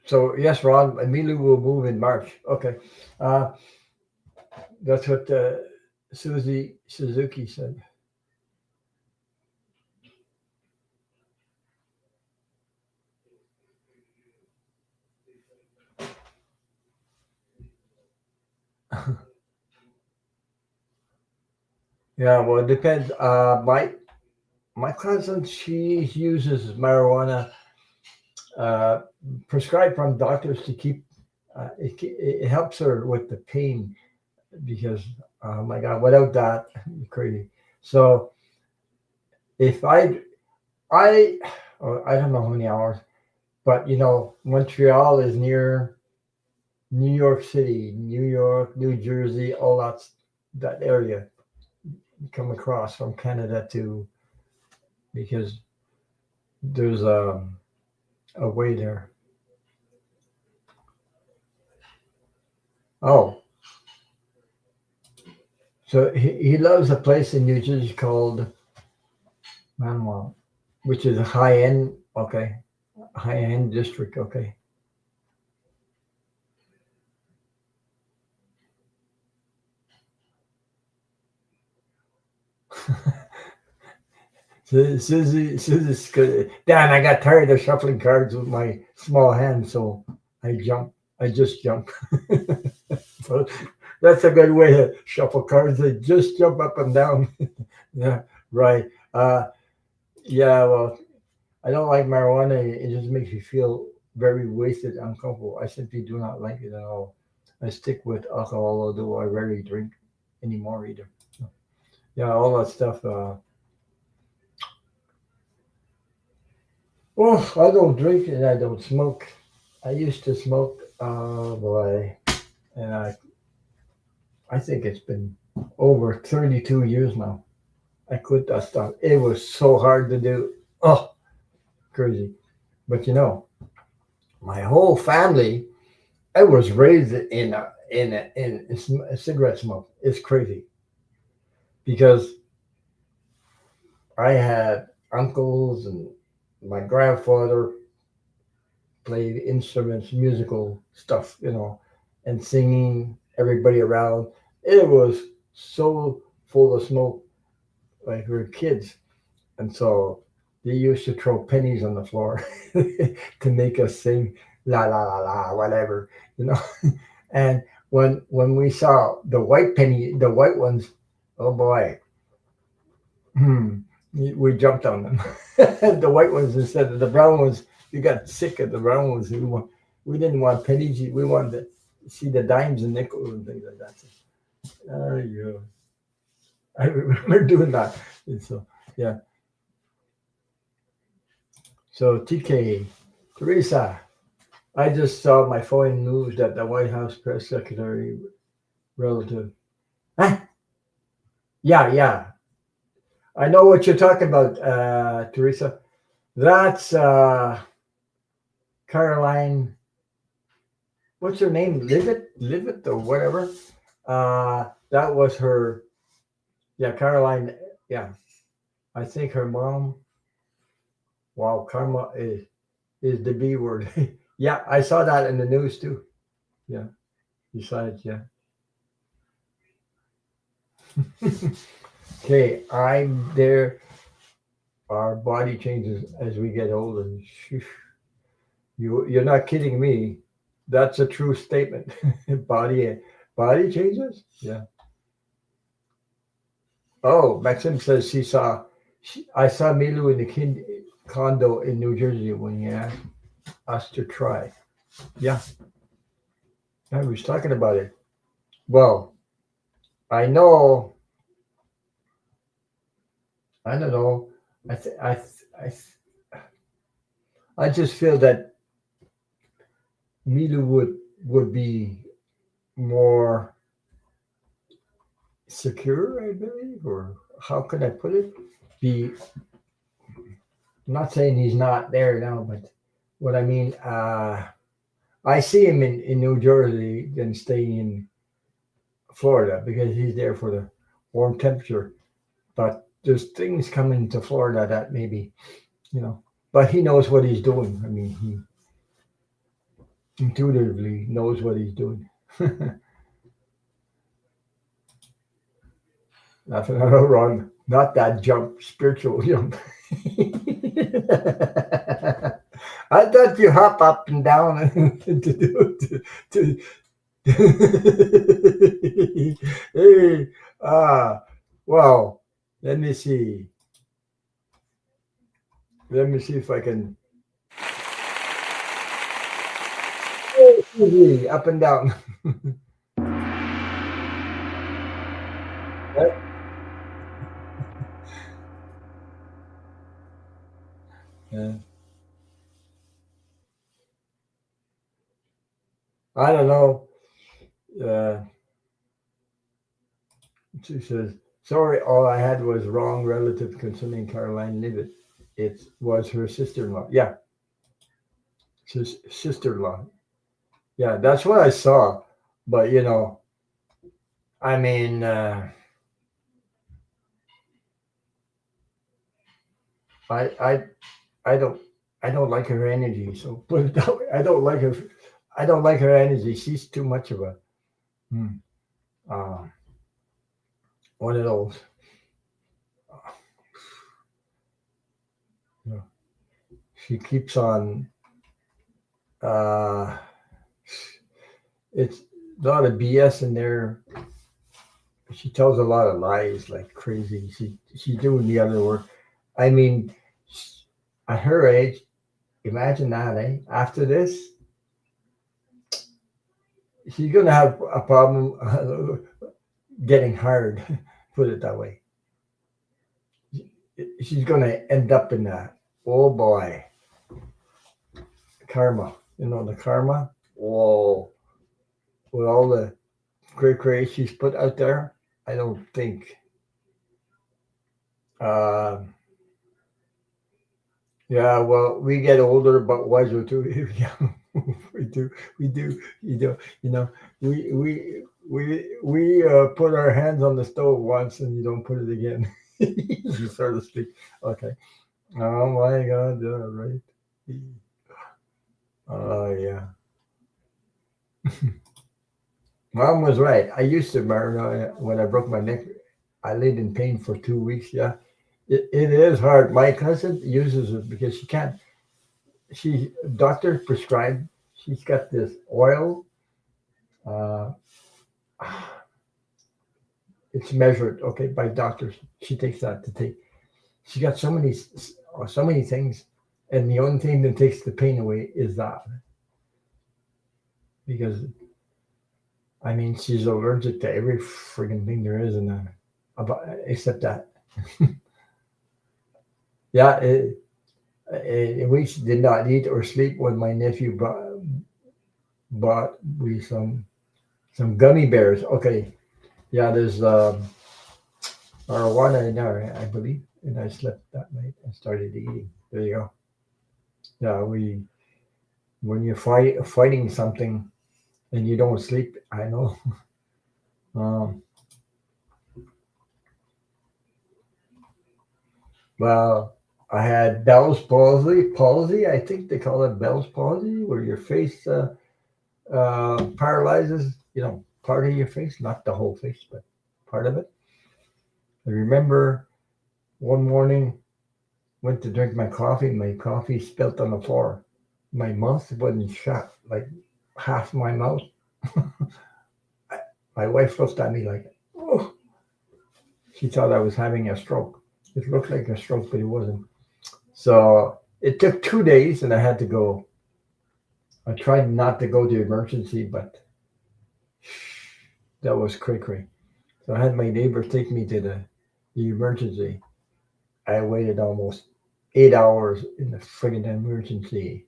so yes, Ron, Emilio will move in March. Okay, uh, that's what Susie Suzuki said. Yeah, well, it depends. My cousin, she uses marijuana uh, prescribed from doctors to keep. It helps her with the pain because, oh my God, without that, you're crazy. So if I, oh, I don't know how many hours, but Montreal is near New York City, New York, New Jersey, all that area. You come across from Canada to because there's away there. Oh, so he loves a place in New Jersey called Manuel, which is a high end. Okay, high end district. Okay. Susie's good. Dan, I got tired of shuffling cards with my small hand, so I jumped. I just jumped. So that's a good way to shuffle cards. They just jump up and down. Yeah, right. Yeah, well, I don't like marijuana. It just makes me feel very wasted, uncomfortable. I simply do not like it at all. I stick with alcohol, although I rarely drink anymore either. So, yeah, all that stuff. Well, I don't drink and I don't smoke. I used to smoke, boy, and I think it's been over 32 years now. I quit that stuff. It was so hard to do. Oh, crazy. But my whole family, I was raised in a cigarette smoke. It's crazy because I had uncles and my grandfather played instruments, musical stuff, and singing, everybody around. It was so full of smoke, like we were kids. And so they used to throw pennies on the floor to make us sing la la la la, whatever, you know. And when we saw the white ones, oh boy, hmm, we jumped on them. The white ones instead of the brown ones. We got sick of the brown ones. We didn't want pennies. We wanted to see the dimes and nickels and things like that. Oh, yeah. I remember doing that. And so, yeah. So, TK, Teresa, I just saw my phone news that the White House press secretary relative. Huh? Yeah, yeah. I know what you're talking about, Teresa. That's Caroline. What's her name? Livet or whatever. That was her. Yeah, Caroline. Yeah, I think her mom. Wow, karma is the B word. Yeah, I saw that in the news too. Yeah. Besides, yeah. Okay, I'm there. Our body changes as we get older. Phew. You're not kidding me. That's a true statement. body body changes. Yeah. Oh, Maxim says I saw Milu in the condo in New Jersey when he asked us to try. Yeah, I was talking about it. Well, I know, I don't know. I, th- I, th- I, th- I just feel that Milu would be more secure, I believe, or how could I put it? Be I'm not saying he's not there now, but what I mean, I see him in New Jersey than staying in Florida because he's there for the warm temperature. But there's things coming to Florida that maybe, you know, but he knows what he's doing. I mean, he intuitively knows what he's doing. Nothing wrong. Not that jump, spiritual jump. I thought you hop up and down to do to hey, well, let me see. Let me see if I can up and down. Yeah. I don't know. Uh, she says, sorry, all I had was wrong relative concerning Caroline Levitt. It was her sister in law. Yeah, sister-in-law. Yeah, that's what I saw. But I mean, I I I don't I don't like her energy. So put it that way. I don't like her. I don't like her energy. She's too much of a hmm, uh, one of those. You know, she keeps on. Uh, it's a lot of BS in there. She tells a lot of lies like crazy. She's doing the other work. I mean, at her age, imagine that, eh? After this, she's gonna have a problem getting hired. Put it that way. She's gonna end up in that. Oh boy, karma. You know the karma. Whoa, with all the cray she's put out there, I don't think. Uh, yeah, well, we get older but wiser too. Yeah, we do, we do. You know, we put our hands on the stove once and you don't put it again. So to speak. Okay. Oh my God, yeah, right. Oh yeah. Mom was right. I used to, Marina, when I broke my neck, I laid in pain for 2 weeks. Yeah, it is hard. My cousin uses it because she can't. She doctor prescribed. She's got this oil. Uh, it's measured, okay, by doctors. She takes that to take. She got so many things, and the only thing that takes the pain away is that because I mean she's allergic to every friggin' thing there is in there, about except that. Yeah, we did not eat or sleep when my nephew bought we some gummy bears. Okay, yeah, there's marijuana in there, I believe, and I slept that night and started eating. There you go. Yeah, we when you're fighting something and you don't sleep, I know. Um, well, I had Bell's palsy. I think they call it Bell's palsy, where your face paralyzes. Part of your face, not the whole face, but part of it. I remember one morning went to drink my coffee. My coffee spilt on the floor. My mouth wasn't shut, like half my mouth. My wife looked at me like, oh, she thought I was having a stroke. It looked like a stroke, but it wasn't. So it took 2 days and I had to go. I tried not to go to emergency, but that was cray cray. So I had my neighbor take me to the emergency. I waited almost 8 hours in the friggin' emergency.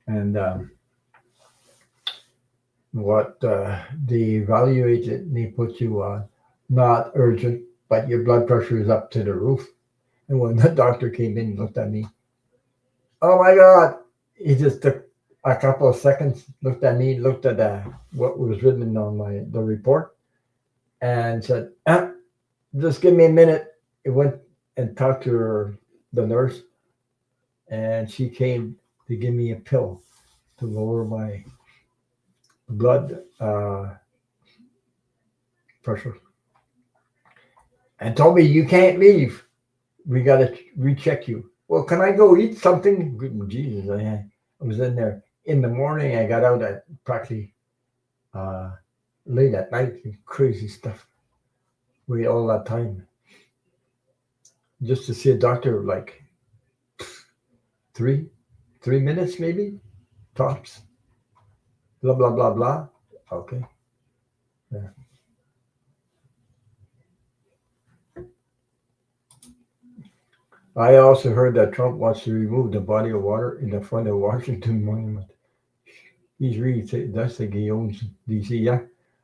And what they evaluate it and they put you on not urgent, but your blood pressure is up to the roof. And when the doctor came in and looked at me, oh my God, he just took a couple of seconds, looked at me, looked at what was written on the report, and said, just give me a minute. He went and talked to the nurse, and she came to give me a pill to lower my blood pressure and told me, you can't leave. We got to recheck you. Well, can I go eat something? Good Jesus, I was in there in the morning. I got out at practically uh, late at night. Crazy stuff. Wait all that time just to see a doctor, like three, 3 minutes maybe tops. Blah blah blah blah. Okay. Yeah. I also heard that Trump wants to remove the body of water in the front of Washington Monument. He's really that's the he owns DC. Yeah.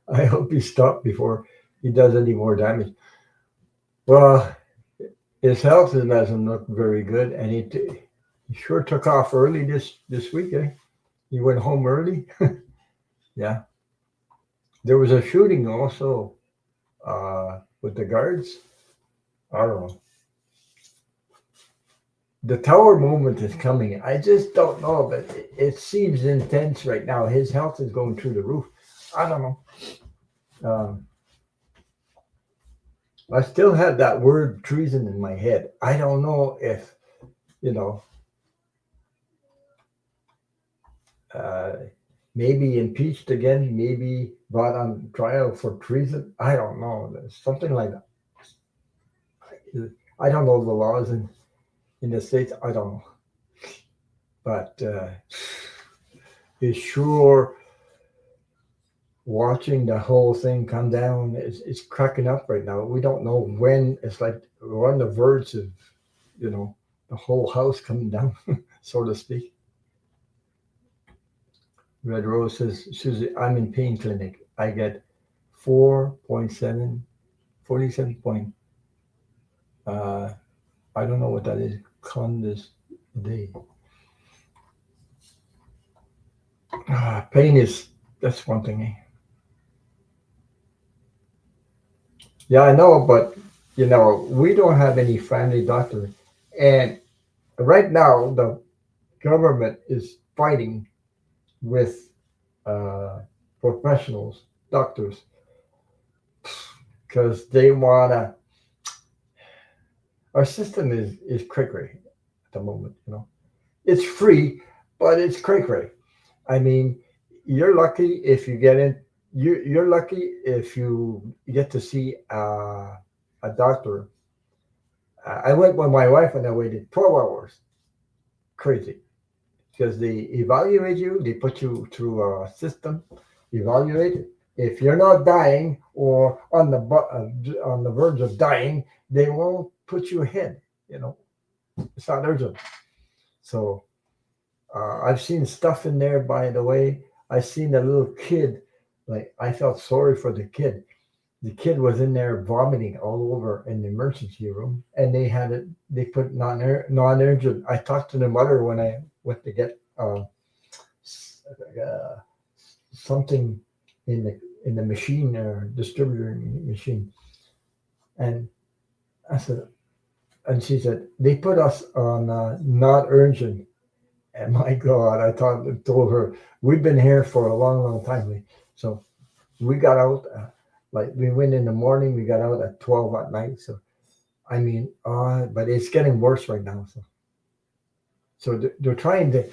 I hope he stopped before he does any more damage. Well, his health doesn't look very good, and He sure took off early this week, eh? He went home early. Yeah. There was a shooting also with the guards. I don't know. The tower movement is coming. I just don't know, but it seems intense right now. His health is going through the roof. I don't know. Um, I still have that word treason in my head. I don't know if, you know, uh, maybe impeached again, maybe brought on trial for treason. I don't know. Something like that. I don't know the laws in the States. I don't know. But it's sure watching the whole thing come down. It's cracking up right now. We don't know when. It's like we're on the verge of, you know, the whole house coming down, so to speak. Red Rose says, Susie, I'm in pain clinic. I get 4.7, 47 point, uh, I don't know what that is, condes a day. Pain is, that's one thing. Eh? Yeah, I know, but, we don't have any family doctor. And right now, the government is fighting with uh, professionals, doctors, because they want to, our system is cray cray at the moment. It's free, but it's cray cray. I mean, you're lucky if you get in. You're lucky if you get to see a doctor. I went with my wife and I waited 12 hours. Crazy. Because they evaluate you, they put you through a system, evaluate it. If you're not dying or on the verge of dying, they won't put you ahead. You know, it's not urgent. So I've seen stuff in there. By the way, I seen a little kid. Like I felt sorry for the kid. The kid was in there vomiting all over in the emergency room, and they had it. They put non-urgent. I talked to the mother when I went to get uh, something in the machine or distributor machine, and I said, and she said they put us on not urgent. And my God, told her we've been here for a long, long time. So we got out. Like we went in the morning, we got out at 12 at night. So I mean, but it's getting worse right now. So they're trying to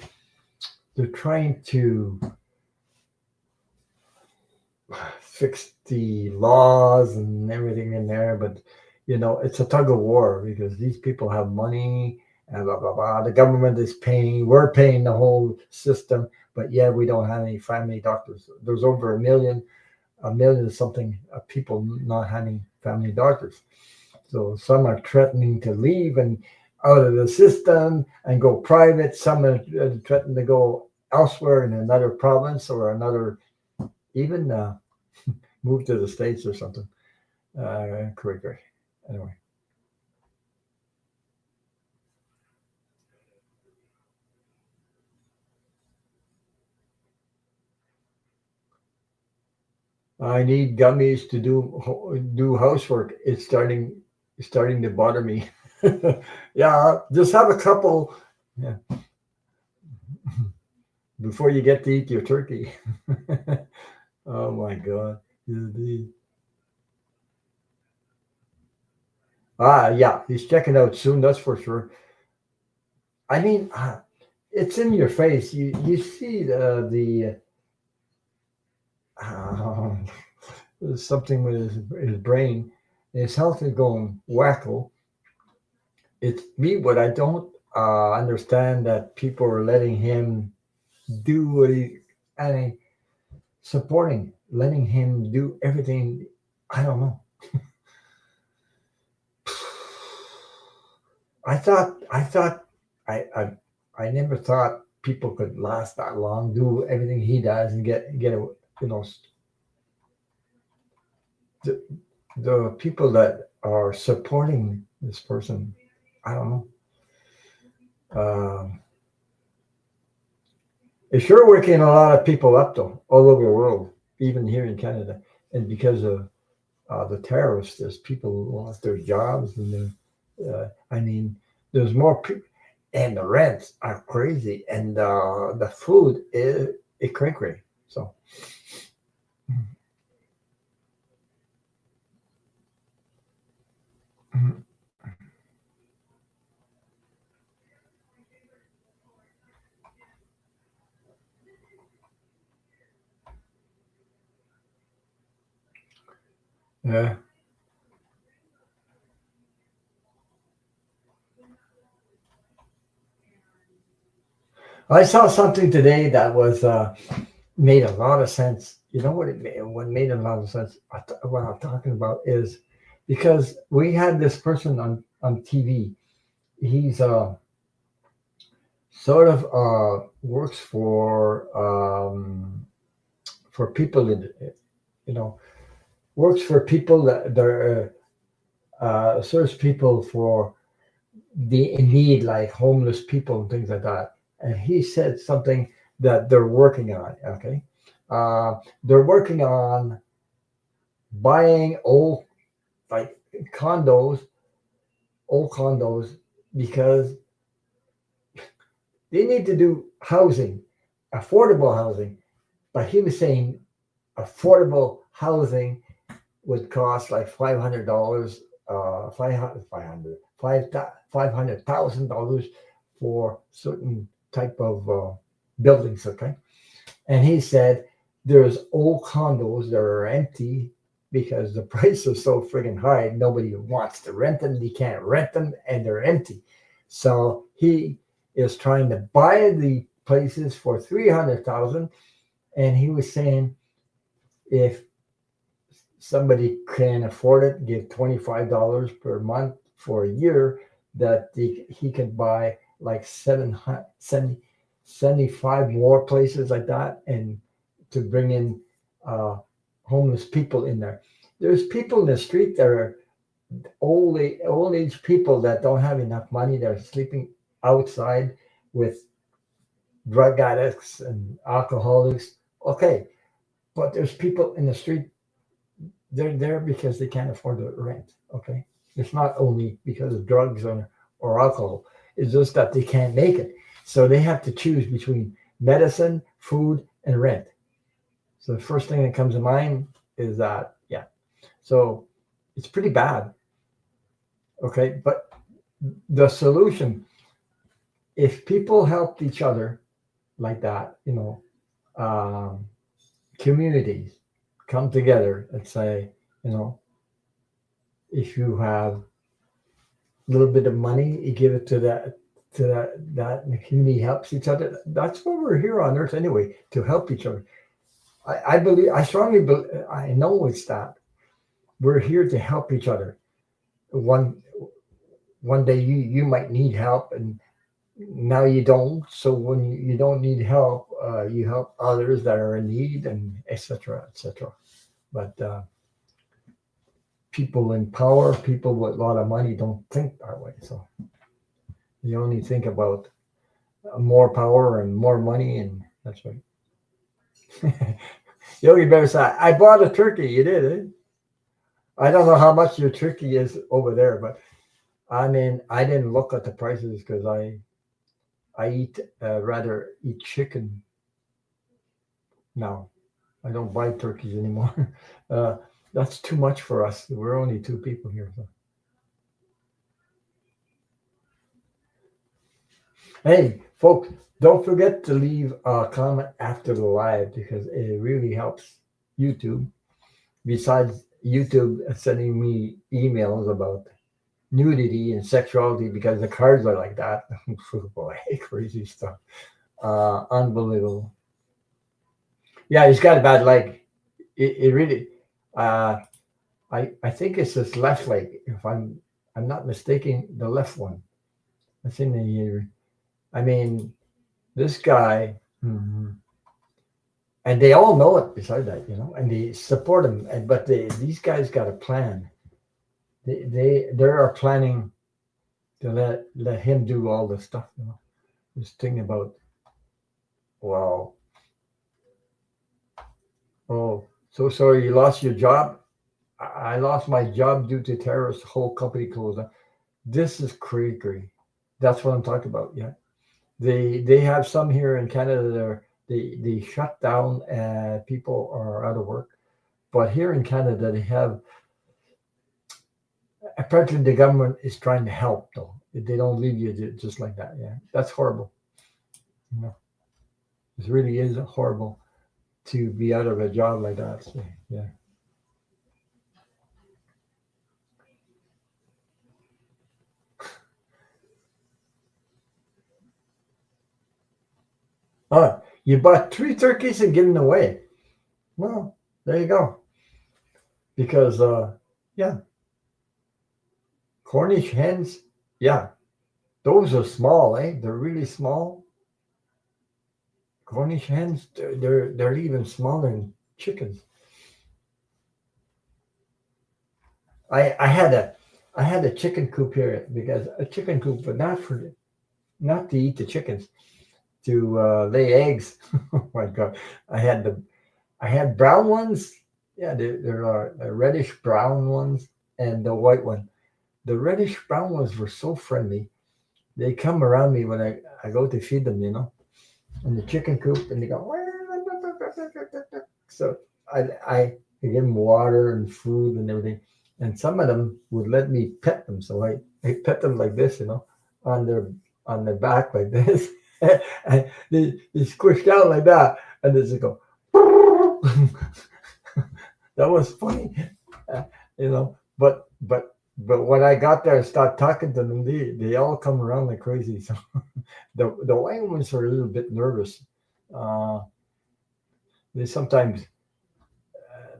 fix the laws and everything in there, but it's a tug of war because these people have money and blah blah blah. The government is paying, we're paying the whole system, but yeah, we don't have any family doctors. There's over a million something people not having family doctors. So some are threatening to leave and out of the system and go private. Some are threatening to go elsewhere in another province or another, even move to the States or something. Great. Anyway, I need gummies to do housework. It's starting to bother me. Yeah, just have a couple. Yeah, before you get to eat your turkey. Oh my God. Yeah, he's checking out soon. That's for sure. I mean, it's in your face. You see the uh, something with his brain. His health is going wacko. It's me, but I don't understand that people are letting him do what and supporting, letting him do everything. I don't know. I thought, I never thought people could last that long, do everything he does, and get a, you know, the, the people that are supporting this person. I don't know. It's sure waking a lot of people up though, all over the world, even here in Canada, and because of the terrorists, there's people who lost their jobs, and I mean, there's more people, and the rents are crazy, and the food is it cray. So yeah, I saw something today that was made a lot of sense. You know what it made? What made a lot of sense? What I'm talking about is because we had this person on TV. He's sort of works for people in you know works for people that they're serves people for the in need, like homeless people and things like that. And he said something that they're working on. Okay, they're working on buying like condos, old condos, because they need to do housing, affordable housing. But he was saying affordable housing would cost like $500, $500,000 for certain type of buildings. Okay, and he said there's old condos that are empty because the price is so friggin' high. Nobody wants to rent them. You can't rent them, and they're empty. So he is trying to buy the places for 300,000, and he was saying if somebody can afford it, give $25 per month for a year, that he could buy like 75 more places like that, and to bring in uh, homeless people in there. There's people in the street that are old age people that don't have enough money. They're sleeping outside with drug addicts and alcoholics. Okay, but there's people in the street. They're there because they can't afford the rent. Okay, it's not only because of drugs or alcohol. It's just that they can't make it, so they have to choose between medicine, food, and rent. So the first thing that comes to mind is that, yeah. So it's pretty bad. Okay, but the solution, if people helped each other like that, um, communities come together and say, you know, if you have a little bit of money, you give it to that and the community helps each other. That's what we're here on earth anyway, to help each other. I believe, I strongly believe, I know it's that we're here to help each other. One one day you might need help, and now you don't. So when you don't need help, you help others that are in need, and etc. etc. But people in power, people with a lot of money, don't think that way. So you only think about more power and more money, and that's right. Yogi Bear said, "I bought a turkey." You did, eh? I don't know how much your turkey is over there, but I mean, I didn't look at the prices because I eat rather eat chicken now. I don't buy turkeys anymore. Uh, that's too much for us. We're only two people here. So. Hey, folks, don't forget to leave a comment after the live because it really helps YouTube. Besides YouTube sending me emails about nudity and sexuality because the cards are like that. Boy, crazy stuff. Unbelievable. Yeah, he's got a bad leg. It really. Uh, I think it's his left leg. If I'm not mistaken, the left one. I think the. I mean, this guy. Mhm. And they all know it. Besides that, and they support him. But these guys got a plan. They are planning to let him do all the stuff. This thing about Wow. Oh, so sorry you lost your job. I lost my job due to terrorists. The whole company closed down. This is crazy. That's what I'm talking about. Yeah, they have some here in Canada. They shut down and people are out of work. But here in Canada, they have apparently the government is trying to help though. They don't leave you just like that. Yeah, that's horrible. You know, it really is horrible to be out of a job like that. So, yeah. Oh, you bought three turkeys and given away. Well, there you go. Because yeah, Cornish hens. Yeah, those are small, eh? They're really small. Cornish hens. They're even smaller than chickens. I had a chicken coop here because a chicken coop, but not to eat the chickens, to lay eggs. Oh my god! I had the I had brown ones. Yeah, there are reddish brown ones and the white one. The reddish brown ones were so friendly. They come around me when I go to feed them, in the chicken coop, and they go. So I give them water and food and everything, and some of them would let me pet them. So I pet them like this, on their back like this, and they squished out like that, and they just go. That was funny, But when I got there and start talking to them, they all come around like crazy. So the white ones are a little bit nervous. Uh, they sometimes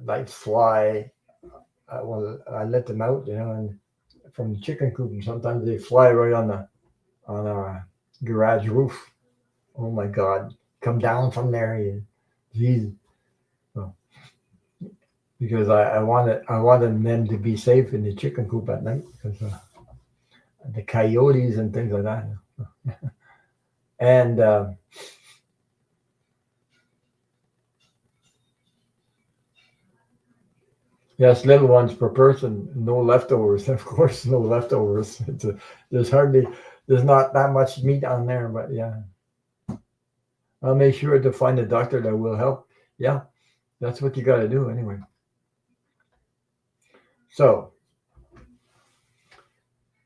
like fly. Well, I let them out, and from the chicken coop, and sometimes they fly right on a garage roof. Oh my God! Come down from there, geez. So, because I wanted them to be safe in the chicken coop at night because the coyotes and things like that. And yes, little ones per person, no leftovers. Of course, no leftovers. There's hardly, there's not that much meat on there, but yeah, I'll make sure to find a doctor that will help. Yeah, that's what you got to do anyway. So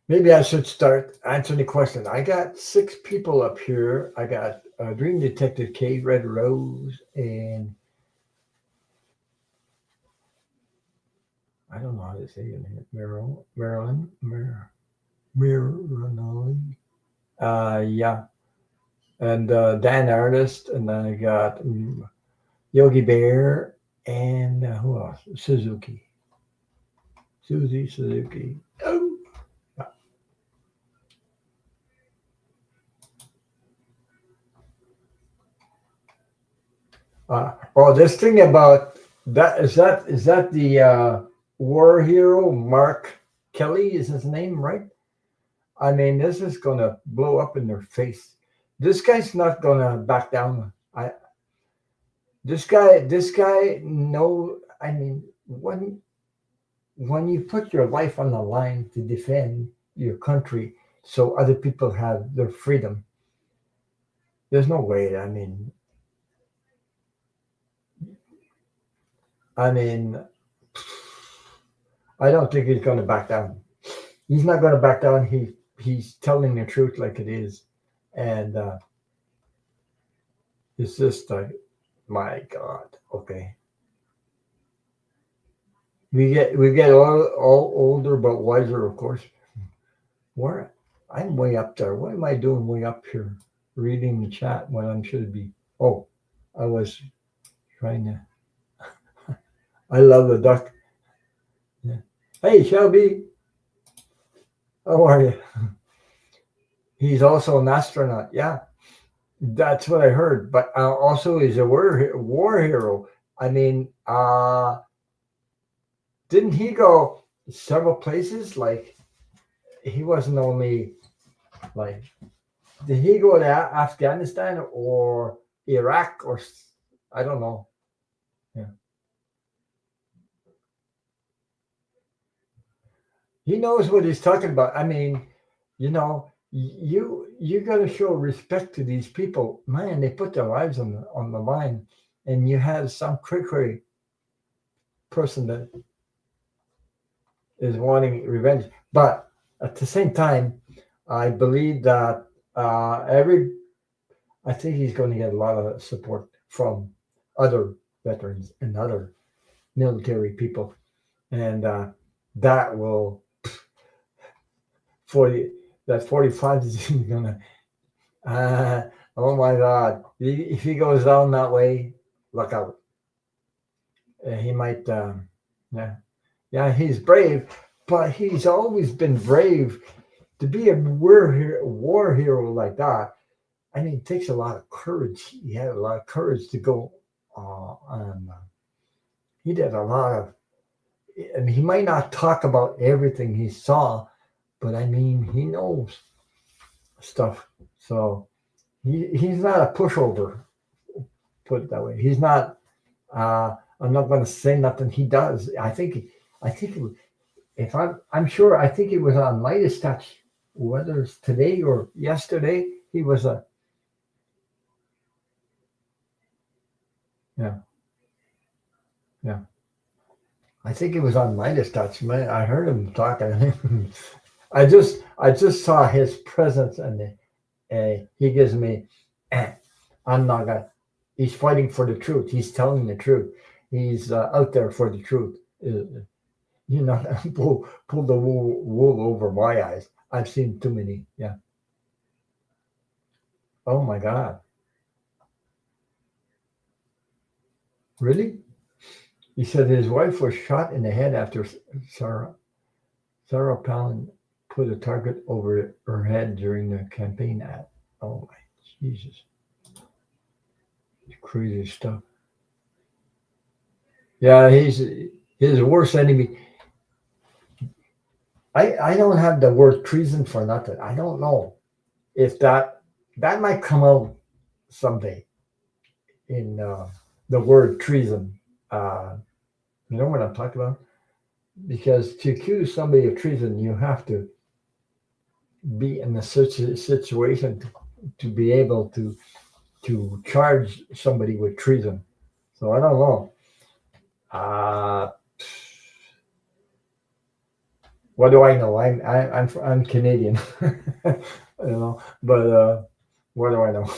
maybe I should start answering the question. I got six people up here. I got Dream Detective Kate, Red Rose, and I don't know how to say it. Marilyn. Yeah, and Dan Artist, and then I got Yogi Bear, and who else? Susie Suzuki. Oh, this thing about that the war hero Mark Kelly is his name, right? I mean, this is gonna blow up in their face. This guy's not gonna back down. This guy, no. I mean, when you put your life on the line to defend your country, so other people have their freedom, there's no way. I mean, I don't think he's gonna back down. He's not gonna back down. He's telling the truth like it is, and it's just like, my God. Okay, we get all older but wiser, of course. Where I'm way up there. What am I doing way up here, reading the chat when I should be? Oh, I was trying to. I love the duck. Yeah. Hey, Shelby, how are you? He's also an astronaut. Yeah, that's what I heard. But also, he's a war hero. I mean, didn't he go several places? Like, he wasn't only like, did he go to Afghanistan, or Iraq or I don't know. Yeah. He knows what he's talking about. I mean, you got to show respect to these people. Man, they put their lives on the line, and you have some cray person that is wanting revenge. But at the same time, I believe that every I think he's going to get a lot of support from other veterans and other military people, and that will 40 that 45 is gonna. Oh my God! If he goes down that way, look out. He might. Yeah, yeah. He's brave, but he's always been brave to be a war hero like that. I mean, it takes a lot of courage. He had a lot of courage to go. And he did a lot of. I mean, he might not talk about everything he saw, but I mean, he knows stuff. So he's not a pushover. Put it that way. He's not. I'm not going to say nothing. He does. I think. If I'm sure. I think it was on Midas Touch, whether it's today or yesterday. He was a. Yeah, yeah. I think it was on Midas Touch. Man, I heard him talking. I just saw his presence, and he gives me. Eh, I'm not gonna. He's fighting for the truth. He's telling the truth. He's out there for the truth. You know, pull the wool over my eyes. I've seen too many. Yeah. Oh my God. Really? He said his wife was shot in the head after Sarah Palin put a target over her head during the campaign ad. Oh my Jesus. Crazy stuff. Yeah, he's his worst enemy. I don't have the word treason for nothing. I don't know if that might come out someday in the word treason. Uh, you know what I'm talking about? Because to accuse somebody of treason, you have to be in a such a situation to be able to charge somebody with treason. So I don't know. Uh, what do I know? I'm Canadian, But what do I know?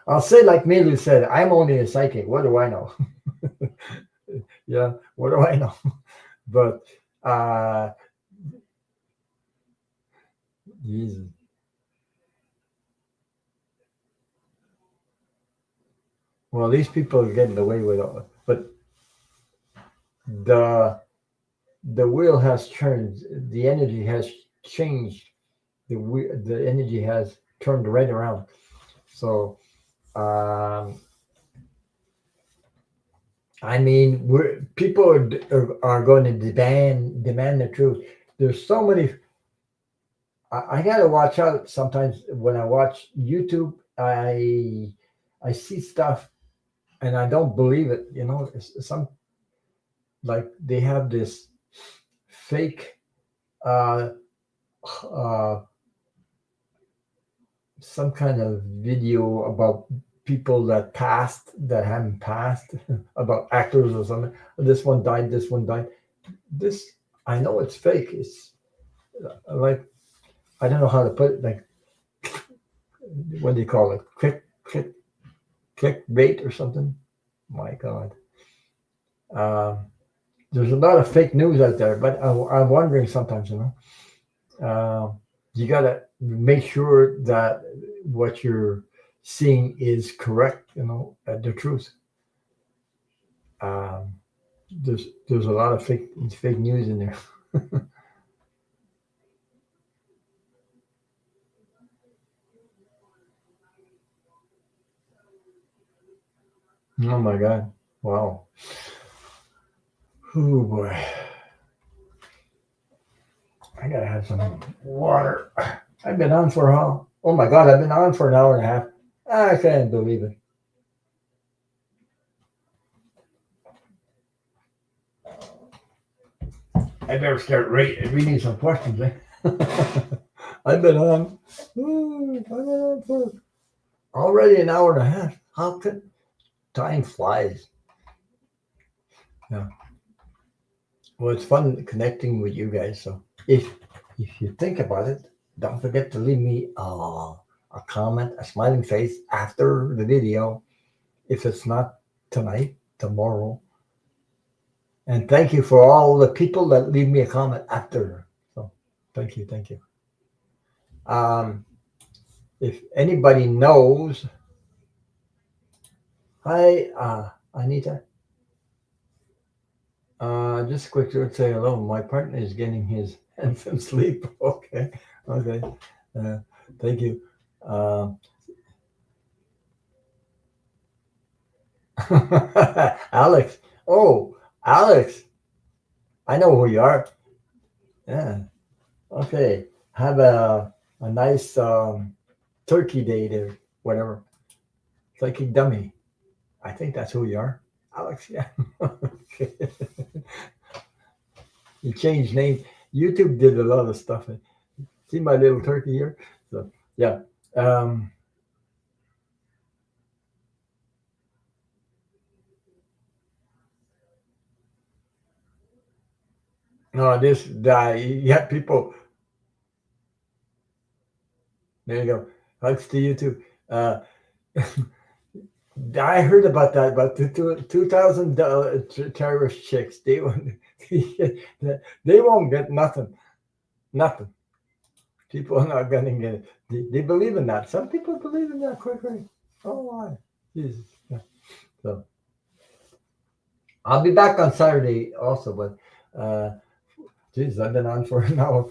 I'll say like Milu said, I'm only a psychic. What do I know? Yeah, what do I know? But uh, Jesus. Well, these people are getting away with it, but the the wheel has turned. The energy has changed. The energy has turned right around. So um, I mean, people are going to demand the truth. There's so many. I got to watch out sometimes when I watch YouTube. I see stuff and I don't believe it. Some like they have this fake uh, uh, some kind of video about people that haven't passed about actors or something. This one died. This one died. This I know it's fake. It's like I don't know how to put it. Like what do you call it? Click bait or something. My God. Um, there's a lot of fake news out there, but I'm wondering sometimes. You gotta make sure that what you're seeing is correct. The truth. Um, there's a lot of fake news in there. Oh my God! Wow. Oh boy. I gotta have some water. I've been on for how? Oh my God! I've been on for an hour and a half. I can't believe it. I better start reading some questions. Eh? I've been on. I've been on for already an hour and a half. How could time flies? Yeah. Well, it's fun connecting with you guys. So if you think about it, don't forget to leave me a comment, a smiling face after the video. If it's not tonight, tomorrow. And thank you for all the people that leave me a comment after. So thank you. Um, if anybody knows, hi, Anita. Just quick to say hello. My partner is getting his some sleep. Okay, okay. Uh, thank you. Alex. Oh, Alex. I know who you are. Yeah. Okay. Have a nice turkey day there. Whatever. Turkey dummy. I think that's who you are, Alex. Yeah. Okay. You changed names. YouTube did a lot of stuff. See my little turkey here. So yeah. Um, no, this guy. Yeah, people. There you go. Hugs to you too. I heard about that. About the 2,000 terrorist chicks. They won't get nothing. Nothing. People are not going to get it. They believe in that. Some people believe in that quickly. Oh, why? Jesus. Yeah. So I'll be back on Saturday also, but geez, I've been on for an hour.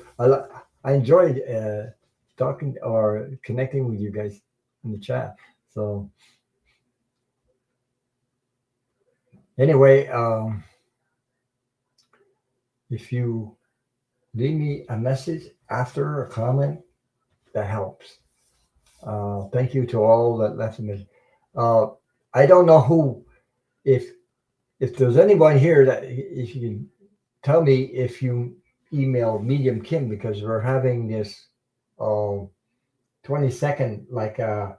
I enjoyed talking or connecting with you guys in the chat. So anyway, if you leave me a message after a comment, that helps. Thank you to all that left a message. Uh, I don't know who, if there's anyone here that if you can tell me if you email Medium Kim because we're having this 22nd like a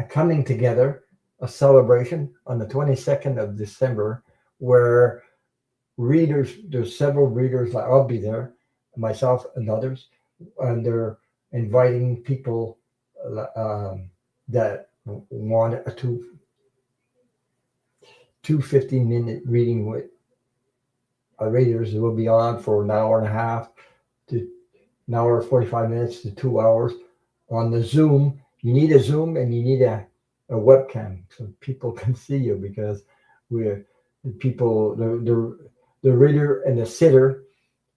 coming together, a celebration on the 22nd of December where readers, there's several readers, like I'll be there, myself and others, and they're inviting people that want a 2 15-minute reading with readers. It will be on for an hour and a half to an hour 45 minutes to 2 hours on the Zoom. You need a Zoom and you need a webcam so people can see you because we're people the reader and the sitter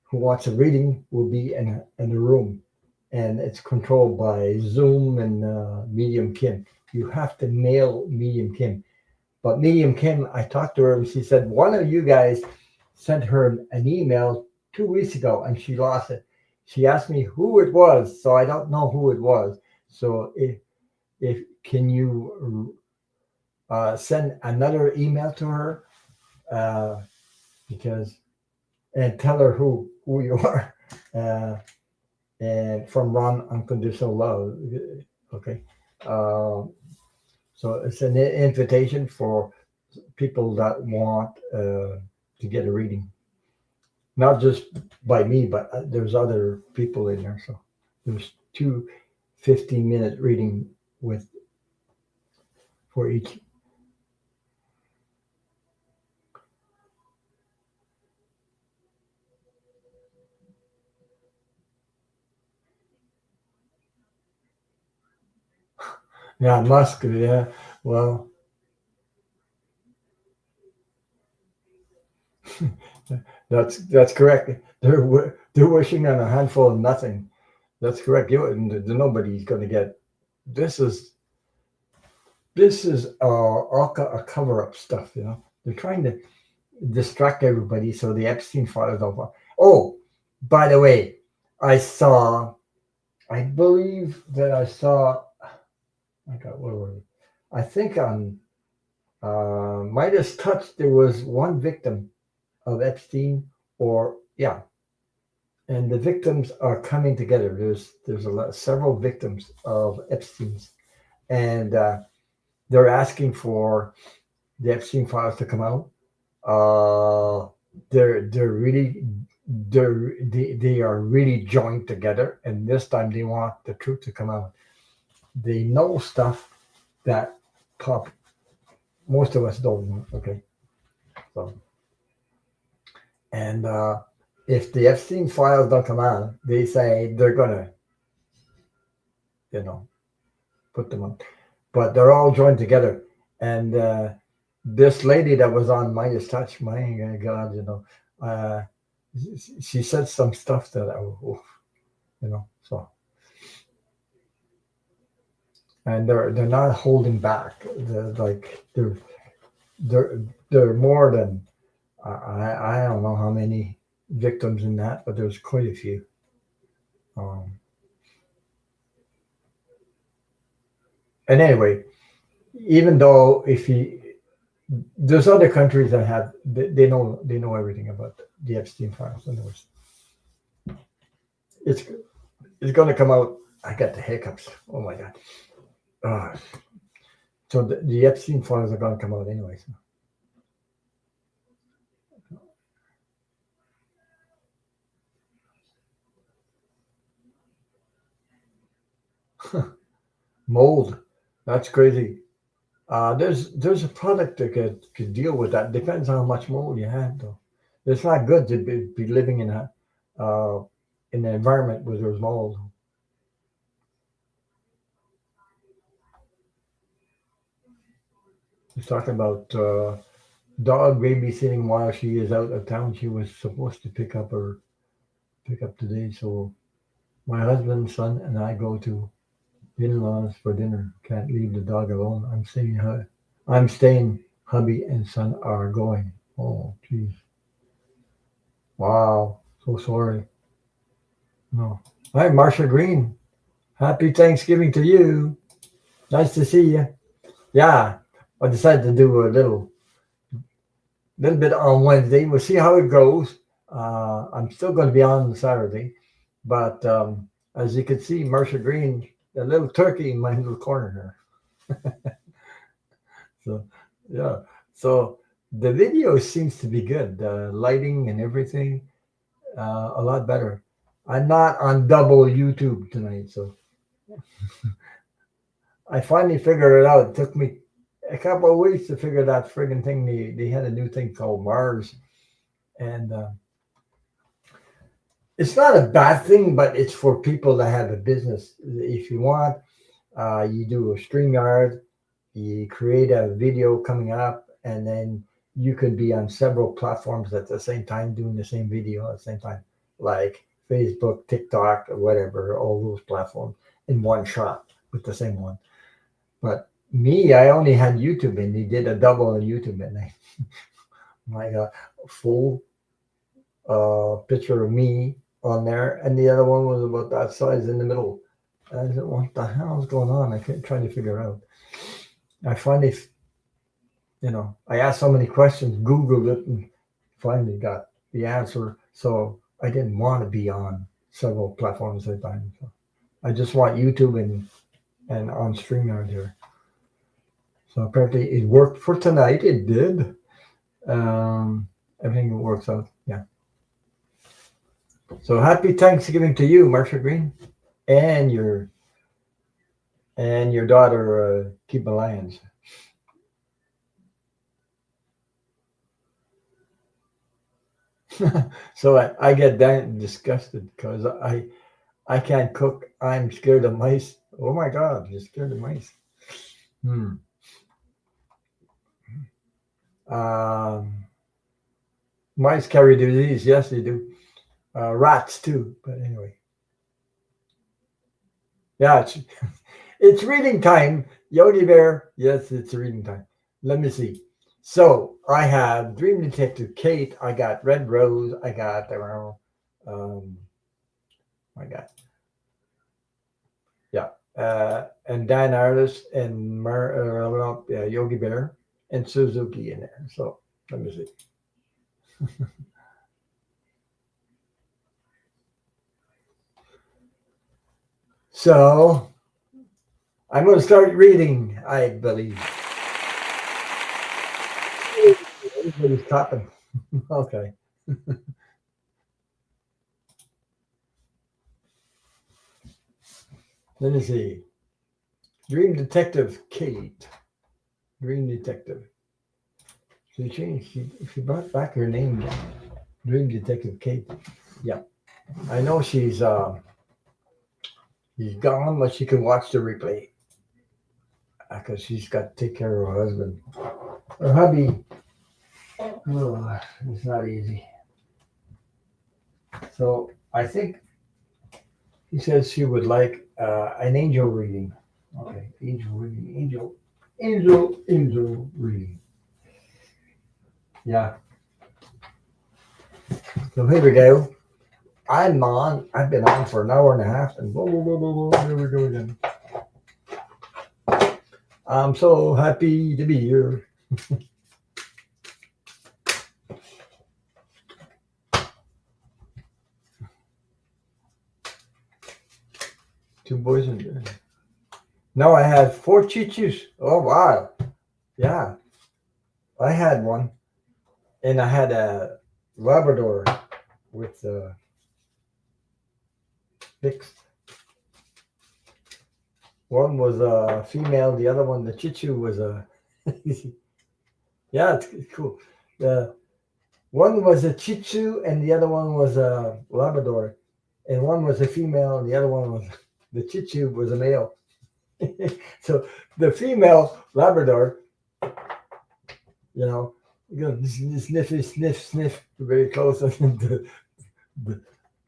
who wants a reading will be in a room, and it's controlled by Zoom and Medium Kim. You have to mail Medium Kim. But Medium Kim, I talked to her and she said one of you guys sent her an email 2 weeks ago and she lost it. She asked me who it was, so I don't know who it was. So if can you send another email to her because and tell her who you are and from Ron Unconditional Love. Okay. So it's an invitation for people that want to get a reading, not just by me, but there's other people in there. So there's 2 15-minute reading with for each. Yeah, Musk. Yeah, well, that's correct. They're wishing on a handful of nothing. That's correct. Nobody's going to get. This is all a cover up stuff. They're trying to distract everybody so the Epstein files don't. Oh, by the way, I believe that I saw I got where were we? I think on Midas Touch there was one victim of Epstein, or yeah, and the victims are coming together. There's several victims of Epstein's, and they're asking for the Epstein files to come out. Uh, they're really they are really joined together, and this time they want the truth to come out. They know stuff that pop most of us don't know. Okay, so and if the Epstein files don't come out, they say they're gonna, you know, put them on. But they're all joined together, and this lady that was on Midas Touch, my God, uh, she said some stuff that so and they're not holding back. They're like they're more than I don't know how many victims in that, but there's quite a few. Um, and anyway, even though if you there's other countries that have they know everything about the Epstein files. In other words, it's it's going to come out. I got the hiccups. Oh my god. Uh, so the Epstein files are going to come out anyway. So. Mold. That's crazy. There's a product that could deal with that. Depends on how much mold you have, though. It's not good to be living uh, in an environment where there's mold. He's talking about dog babysitting while she is out of town. She was supposed to pick up today, so my husband, son, and I go to in-laws for dinner. Can't leave the dog alone. I'm staying. Hubby and son are going. Oh, geez. Wow. So sorry. No. Hi, Marsha Green. Happy Thanksgiving to you. Nice to see you. Yeah, I decided to do a little bit on Wednesday. We'll see how it goes. I'm still going to be on Saturday, but as you can see, Marsha Green, a little turkey in my little corner here. So yeah, so the video seems to be good. The lighting and everything, a lot better. I'm not on double YouTube tonight, so I finally figured it out. It took me a couple of weeks to figure that friggin' thing. They had a new thing called Mars, and it's not a bad thing, but it's for people that have a business. If you want, you do a StreamYard, you create a video coming up, and then you could be on several platforms at the same time doing the same video at the same time, like Facebook, TikTok, or whatever, all those platforms in one shot with the same one. But me, I only had YouTube, and they did a double on YouTube, and I my full picture of me on there, and the other one was about that size in the middle. I said, "What the hell is going on?" I kept trying to figure out. I finally, I asked so many questions, Googled it, and finally got the answer. So I didn't want to be on several platforms at a time. So I just want YouTube and on StreamYard here. So apparently it worked for tonight. It did. Everything works out. Yeah. So happy Thanksgiving to you, Marsha Green, and your daughter, Kiba Lyons. So I get disgusted because I can't cook. I'm scared of mice. Oh my God, you're scared of mice. Hmm. Um, Mice carry disease. Yes, they do. Rats too. But anyway, yeah, it's reading time. Yogi Bear. Yes, it's reading time. Let me see. So I have Dream Detective Kate. I got Red Rose. I got um, I got yeah, and Dan Artist and Yogi Bear and Suzuki in there. So let me see. So I'm going to start reading, I believe. Everybody's clapping. Okay. Let me see. Dream Detective Kate. Dream Detective. She changed. She brought back her name. Dream Detective Kate. Yeah. I know she's gone, but she can watch the replay because she's got to take care of her husband. Her hubby. Oh, it's not easy. So I think he says she would like an angel reading. Okay, angel reading, angel reading. Yeah. So here we go. I'm on. I've been on for an hour and a half, and whoa, whoa, whoa, whoa, whoa. Here we go again. I'm so happy to be here. Two boys and girls. No, I had four chichus. Oh wow. Yeah, I had one, and I had a Labrador with mixed. One was a female, the other one, the chichu, was a. Yeah, it's cool. The one was a chichu, and the other one was a Labrador, and one was a female, and the other one was the chichu was a male. So the female Labrador, you know, sniff, sniff, sniff, very close, and the,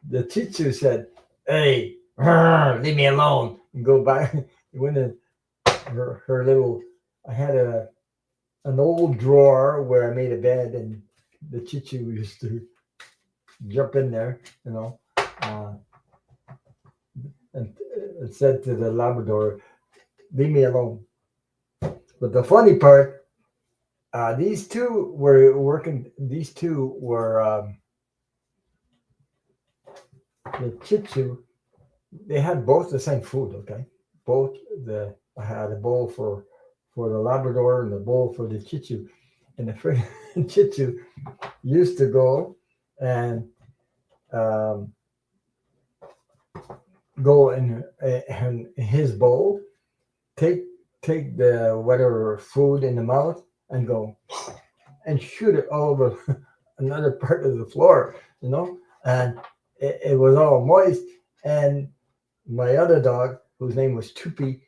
the chichu said, "Hey, leave me alone," and go back. Went in her little. I had an old drawer where I made a bed, and the chichu used to jump in there, you know, and it said to the Labrador, "Leave me alone." But the funny part, these two were working. These two were the chichu. They had both the same food. Okay, both the I had a bowl for the Labrador and a bowl for the chichu, and the chichu used to go and um, go in his bowl, take take the whatever food in the mouth, and go and shoot it all over another part of the floor, you know, and it was all moist. And my other dog, whose name was Tupi,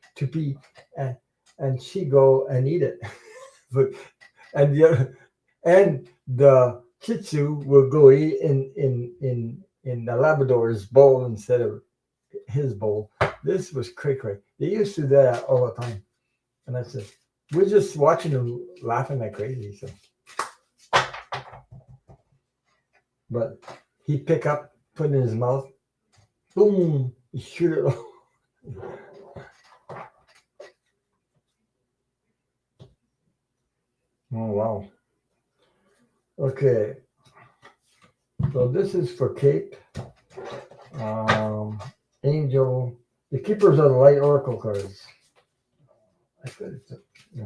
and she go and eat it, but and the other, and the Kitsu will go eat in the Labrador's bowl instead of his bowl. This was cray cray. They used to do that all the time, and I said, we're just watching them laughing like crazy. So, but he'd pick up, put it in his mouth, boom, he shoot it off. Oh wow. Okay. So this is for Kate. Angel. The keepers of the light oracle cards. I could, yeah.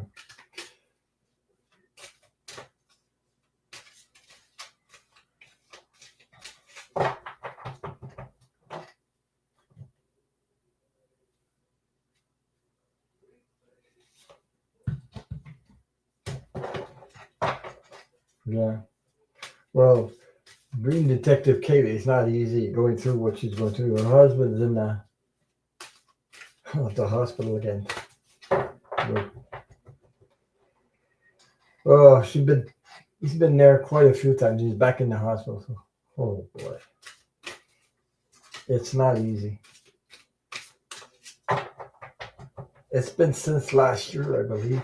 Yeah. Well, being Detective Kate is not easy going through what she's going through. Her husband's in the hospital again. But, oh, he's been there quite a few times. He's back in the hospital. So, oh boy. It's not easy. It's been since last year, I believe.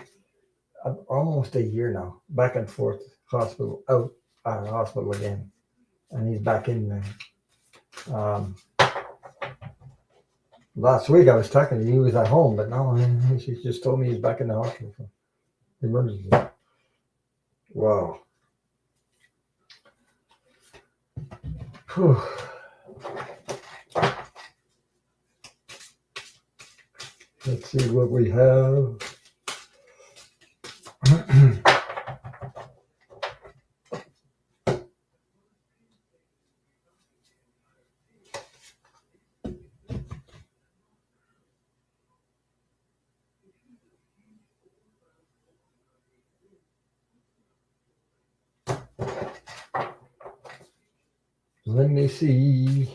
Almost a year now. Back and forth. Hospital, out, hospital again. And he's back in there. Um, Last week I was talking to you, he was at home, but now she just told me he's back in the hospital for emergency. Wow. Whew. Let's see what we have. Let me see.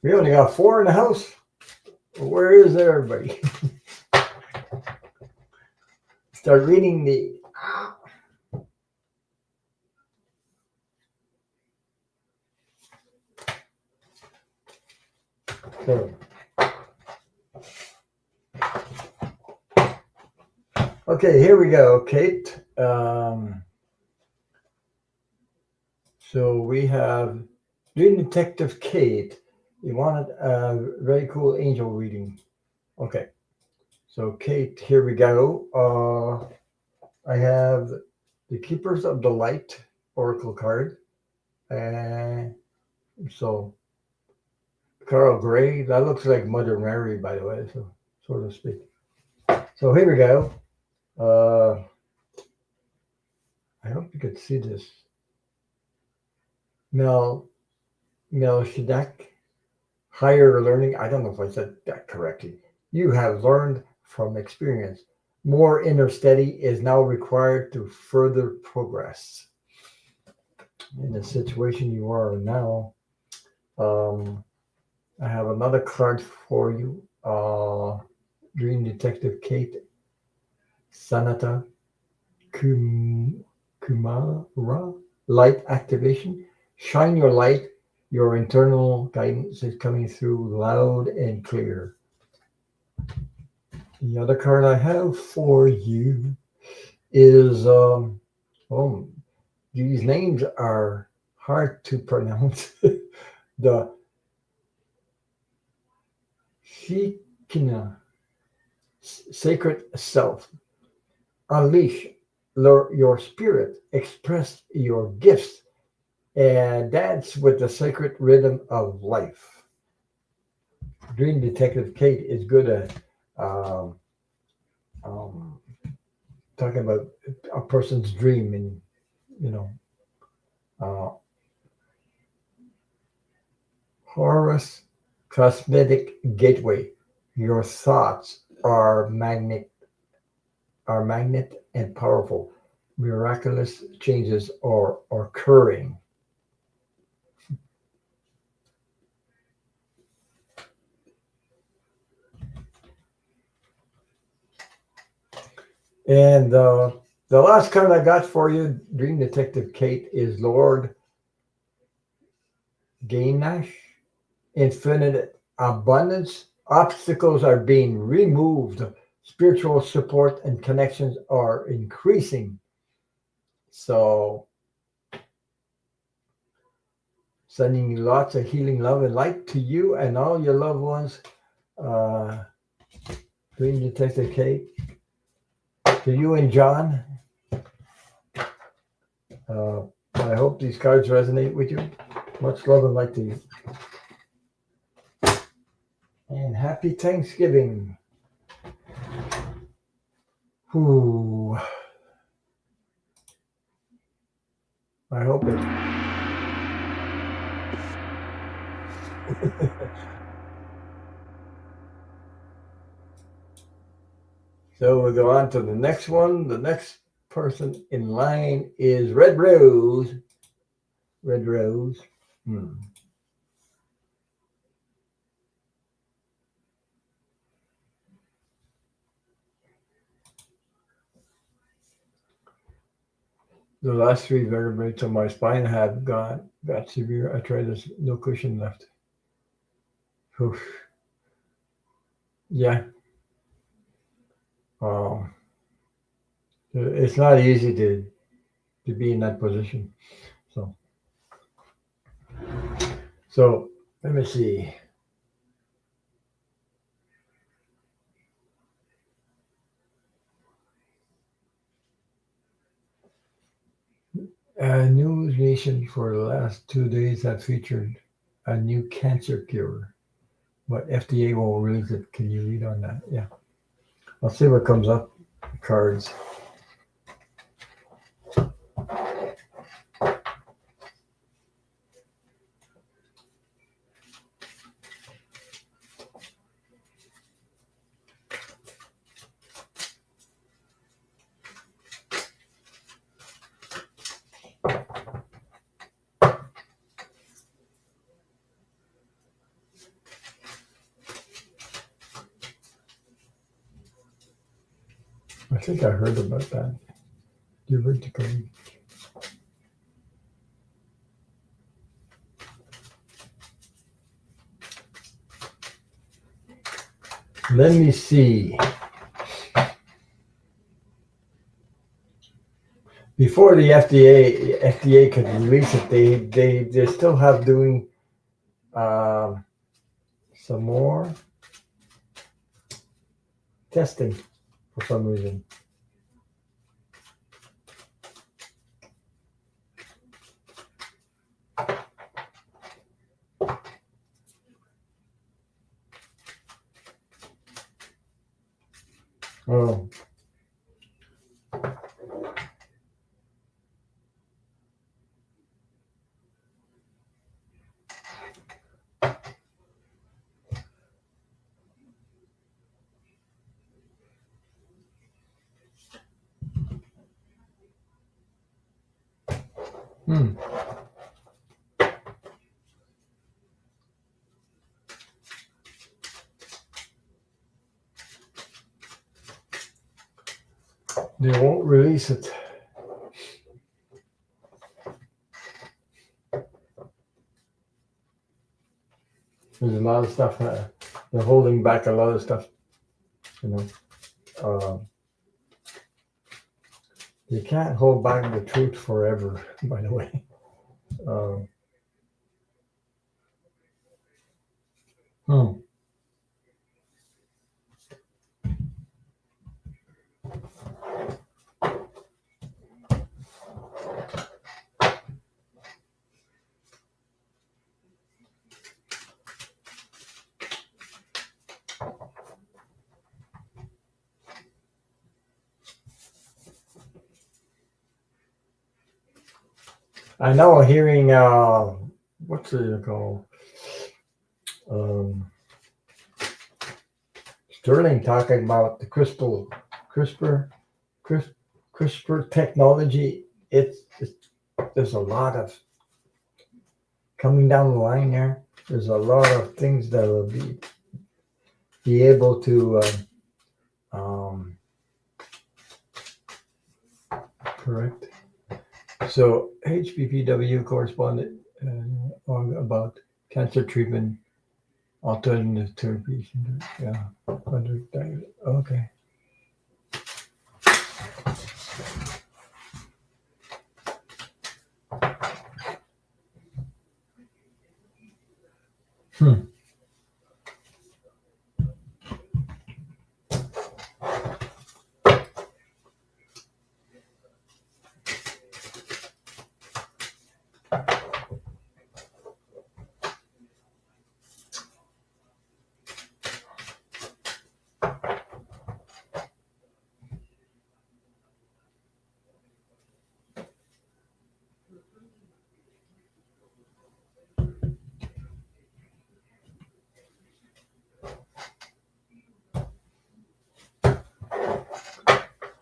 We only got 4 in the house. Where is everybody? Start reading the. So, okay, here we go, Kate. So we have Dream Detective Kate. You wanted a very cool angel reading. Okay, so Kate, here we go. I have the Keepers of the Light Oracle card. And so Carl Gray, that looks like Mother Mary, by the way, so to speak. So here we go. I hope you could see this. Melchizedek, higher learning. I don't know if I said that correctly. You have learned from experience. More inner study is now required to further progress. In the situation you are now, I have another card for you. Dream Detective Kate Sanata Kumara. Light activation. Shine your light. Your internal guidance is coming through loud and clear. The other card I have for you is these names are hard to pronounce. The Shekinah, sacred self. Unleash your spirit, express your gifts, and dance with the sacred rhythm of life. Dream Detective Kate is good at um, um, talking about a person's dream, and you know, uh, Horus Cosmetic Gateway. Your thoughts are magnet and powerful. Miraculous changes are occurring. And the last card I got for you, Dream Detective Kate, is Lord Gainash. Infinite abundance. Obstacles are being removed. Spiritual support and connections are increasing. So, sending lots of healing love and light to you and all your loved ones. Uh, Dream Detective Kate, to you and John. I hope these cards resonate with you. Much love and light to you. And happy Thanksgiving. Ooh. I hope it. So we'll go on to the next one. The next person in line is Red Rose. Red Rose. The last 3 vertebrae of my spine have got severe arthritis, no cushion left. Oof. Yeah. Um, it's not easy to be in that position. So let me see. News Nation for the last 2 days have featured a new cancer cure, but FDA won't release it. Can you read on that? Yeah. I'll see what comes up. Cards. I think I heard about that. Theoretically. Let me see. Before the FDA could release it, they still have doing some more testing for some reason. Oh, hmm. They won't release it. There's a lot of stuff. They're holding back a lot of stuff. You know, you can't hold back the truth forever. By the way. Uh, hmm. I know. Hearing what's it called? Um, Sterling talking about the CRISPR, CRISPR, CRISPR technology. It's there's a lot of coming down the line there. There's a lot of things that will be able to um, correct. So HPPW correspondent about cancer treatment alternative therapies. Yeah. Okay. Hmm.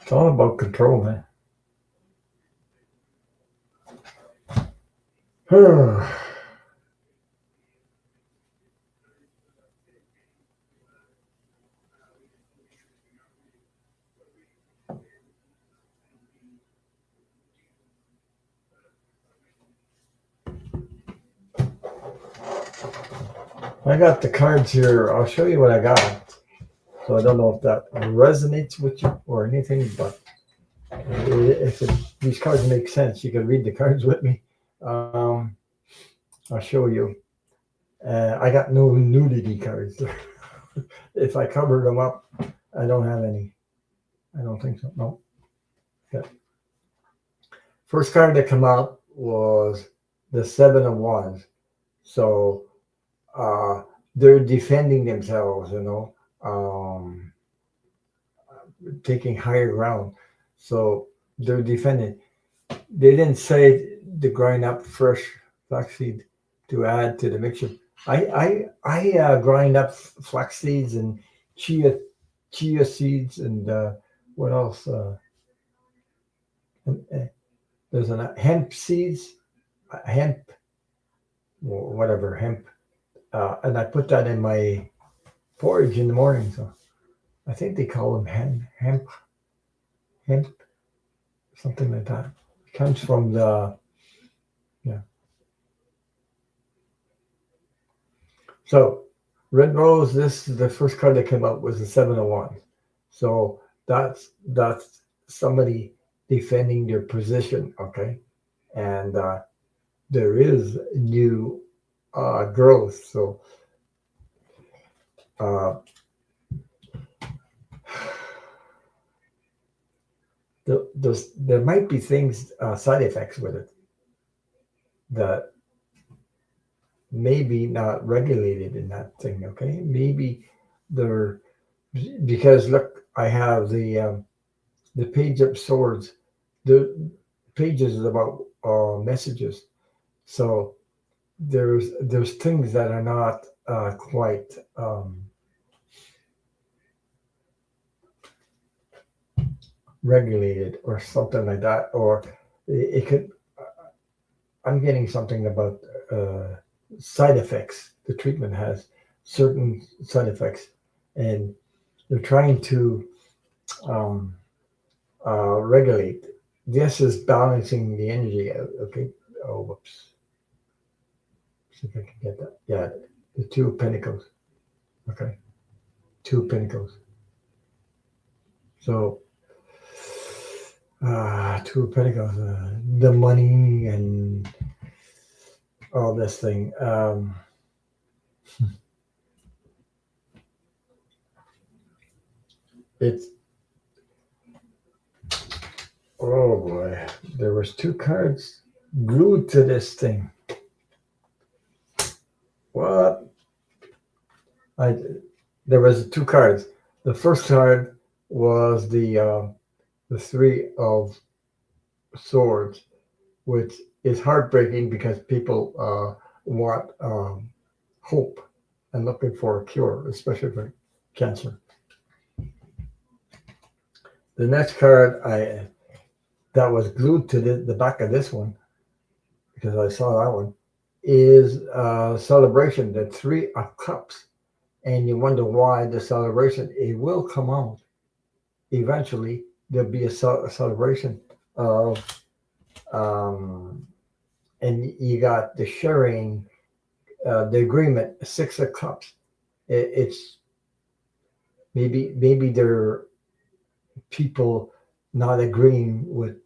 It's all about control, man. I got the cards here. I'll show you what I got. So I don't know if that resonates with you or anything, but these cards make sense, you can read the cards with me. Um, I'll show you. I got no nudity cards. If I cover them up, I don't have any. I don't think so. No. Okay. First card that came out was the Seven of Wands. So uh, they're defending themselves, taking higher ground. So they're defending. They didn't say to grind up fresh flaxseed to add to the mixture. I grind up flax seeds and chia seeds and what else? There's an hemp seeds, hemp whatever hemp, and I put that in my porridge in the morning. So I think they call them hemp, something like that. It comes from the yeah. So red rose. This is the first card that came up was the Seven of Wands. So that's somebody defending their position. Okay, and there is new growth. So uh, there might be things, side effects with it that maybe not regulated in that thing. Okay, maybe there because look, I have the page of swords. The pages is about messages. So there's things that are not quite regulated or something like that, or it could. I'm getting something about side effects. The treatment has certain side effects, and they're trying to um, regulate. This is balancing the energy out. Okay. Oh, whoops. See if I can get that. Yeah, the Two of Pentacles. Okay, Two of Pentacles. So, Two of Pentacles, the money and all this thing. It's oh boy, there was two cards glued to this thing. What? I there was two cards. The first card was the Three of Swords, which is heartbreaking because people want hope and looking for a cure, especially for cancer. The next card that was glued to the back of this one, because I saw that one, is celebration, the Three of Cups. And you wonder why the celebration, it will come out. Eventually, there'll be a celebration of, and you got the sharing, the agreement, Six of Cups. It's maybe there are people not agreeing with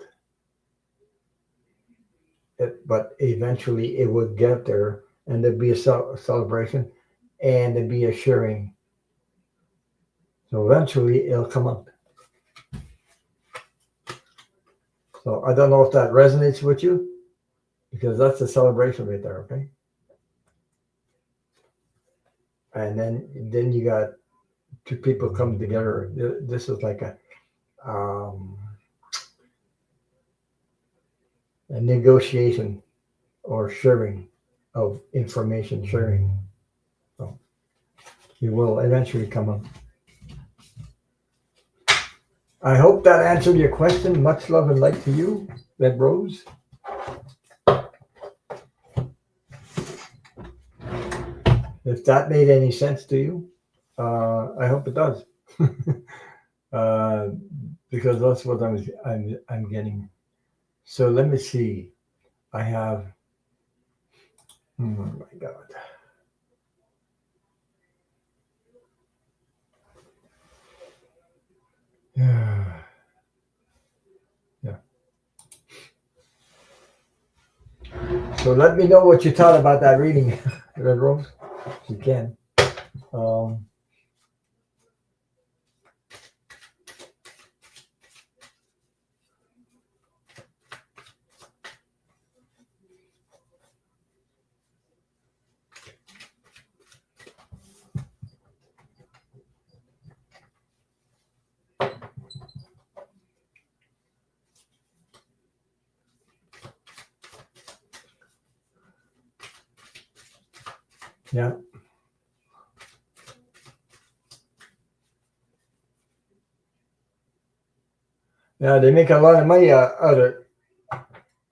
it, but eventually it would get there, and there'd be a celebration, and there'd be a sharing. So eventually it'll come up. So I don't know if that resonates with you, because that's a celebration right there, okay? And then you got two people come together. This is like a negotiation or sharing of information sharing. So it will eventually come up. I hope that answered your question. Much love and light to you, Red Rose. If that made any sense to you, I hope it does, because that's what I'm getting. So let me see. I have. Oh my God. Yeah. Yeah. So let me know what you thought about that reading, Red Rose, if you can. Yeah. Yeah, they make a lot of money out of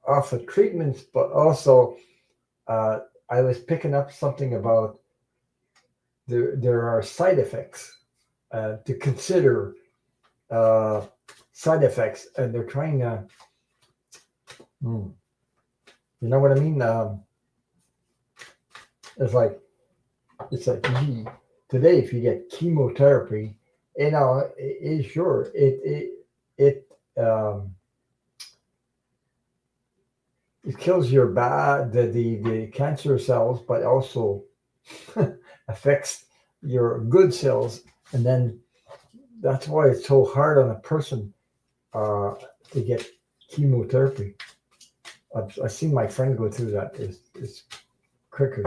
off of treatments, but also uh, I was picking up something about there are side effects to consider, uh, side effects, and they're trying to, hmm, you know what I mean? It's like gee, today if you get chemotherapy, sure it kills your the cancer cells, but also affects your good cells, and then that's why it's so hard on a person uh, to get chemotherapy. I've seen my friend go through that. It's quicker.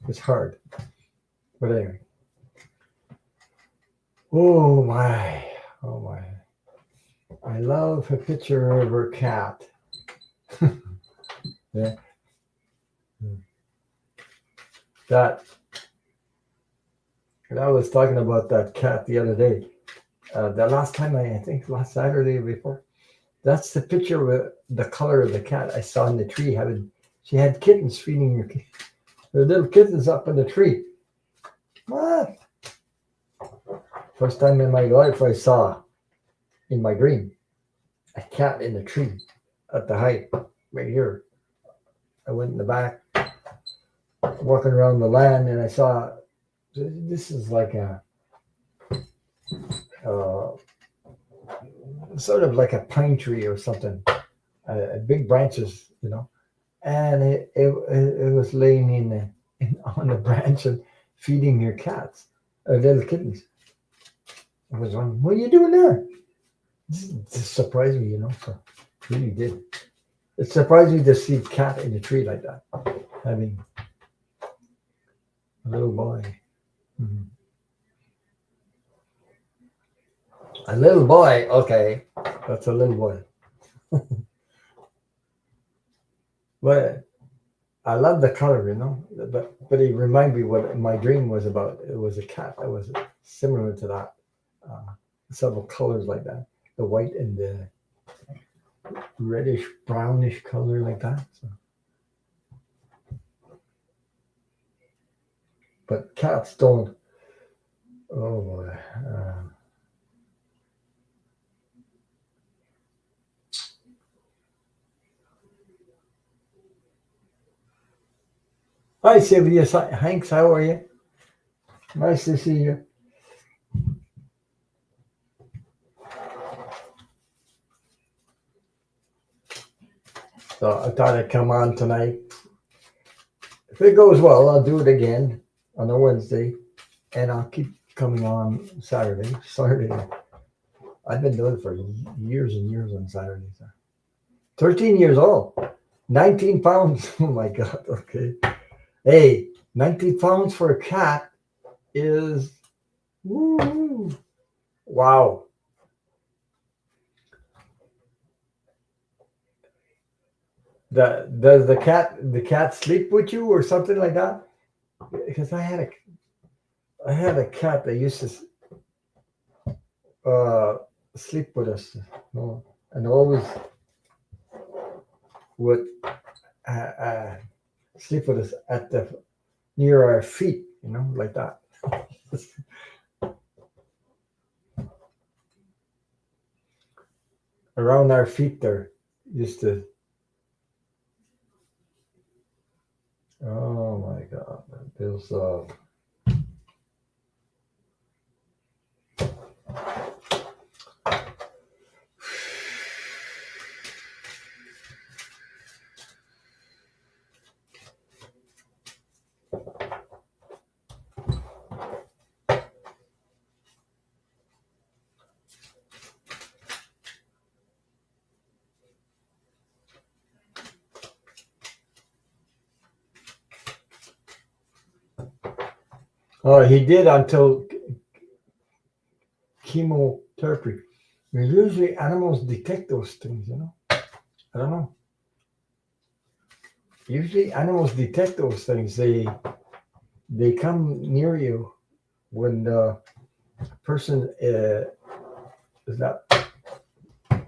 It's hard. But anyway. Oh my. Oh my. I love a picture of her cat. Yeah. That. And I was talking about that cat the other day. The last time I think last Saturday before. That's the picture with the color of the cat I saw in the tree. She had kittens feeding her little kittens up in the tree. What? First time in my life I saw in my dream a cat in a tree at the height right here. I went in the back, walking around the land, and I saw this is like uh, sort of like a pine tree or something, big branches, and it was laying on the branch and feeding your cats, little kittens. I was wondering, what are you doing there? This surprised me, so it really did. It surprised me to see a cat in a tree like that, having a little boy. Mhm. A little boy, okay, that's a little boy. But I love the color, but it reminded me what my dream was about. It was a cat that was similar to that, uh, several colors like that, the white and the reddish brownish color like that. So. But cats don't. Oh boy. Hi Sylvia Hanks, how are you? Nice to see you. So I thought I'd come on tonight. If it goes well, I'll do it again on a Wednesday, and I'll keep coming on Saturday. I've been doing it for years and years on Saturdays. 13 years old, 19 pounds. Oh my God. Okay. Hey, 19 pounds for a cat is woo, wow. Does the cat sleep with you or something like that? Because I had a cat that used to sleep with us, and always would uh, uh, sleep with us at the near our feet, like that. Around our feet there used to. Oh my God, there's oh, he did until chemotherapy. Usually animals detect those things. I don't know. Usually animals detect those things. they come near you when the person is not. I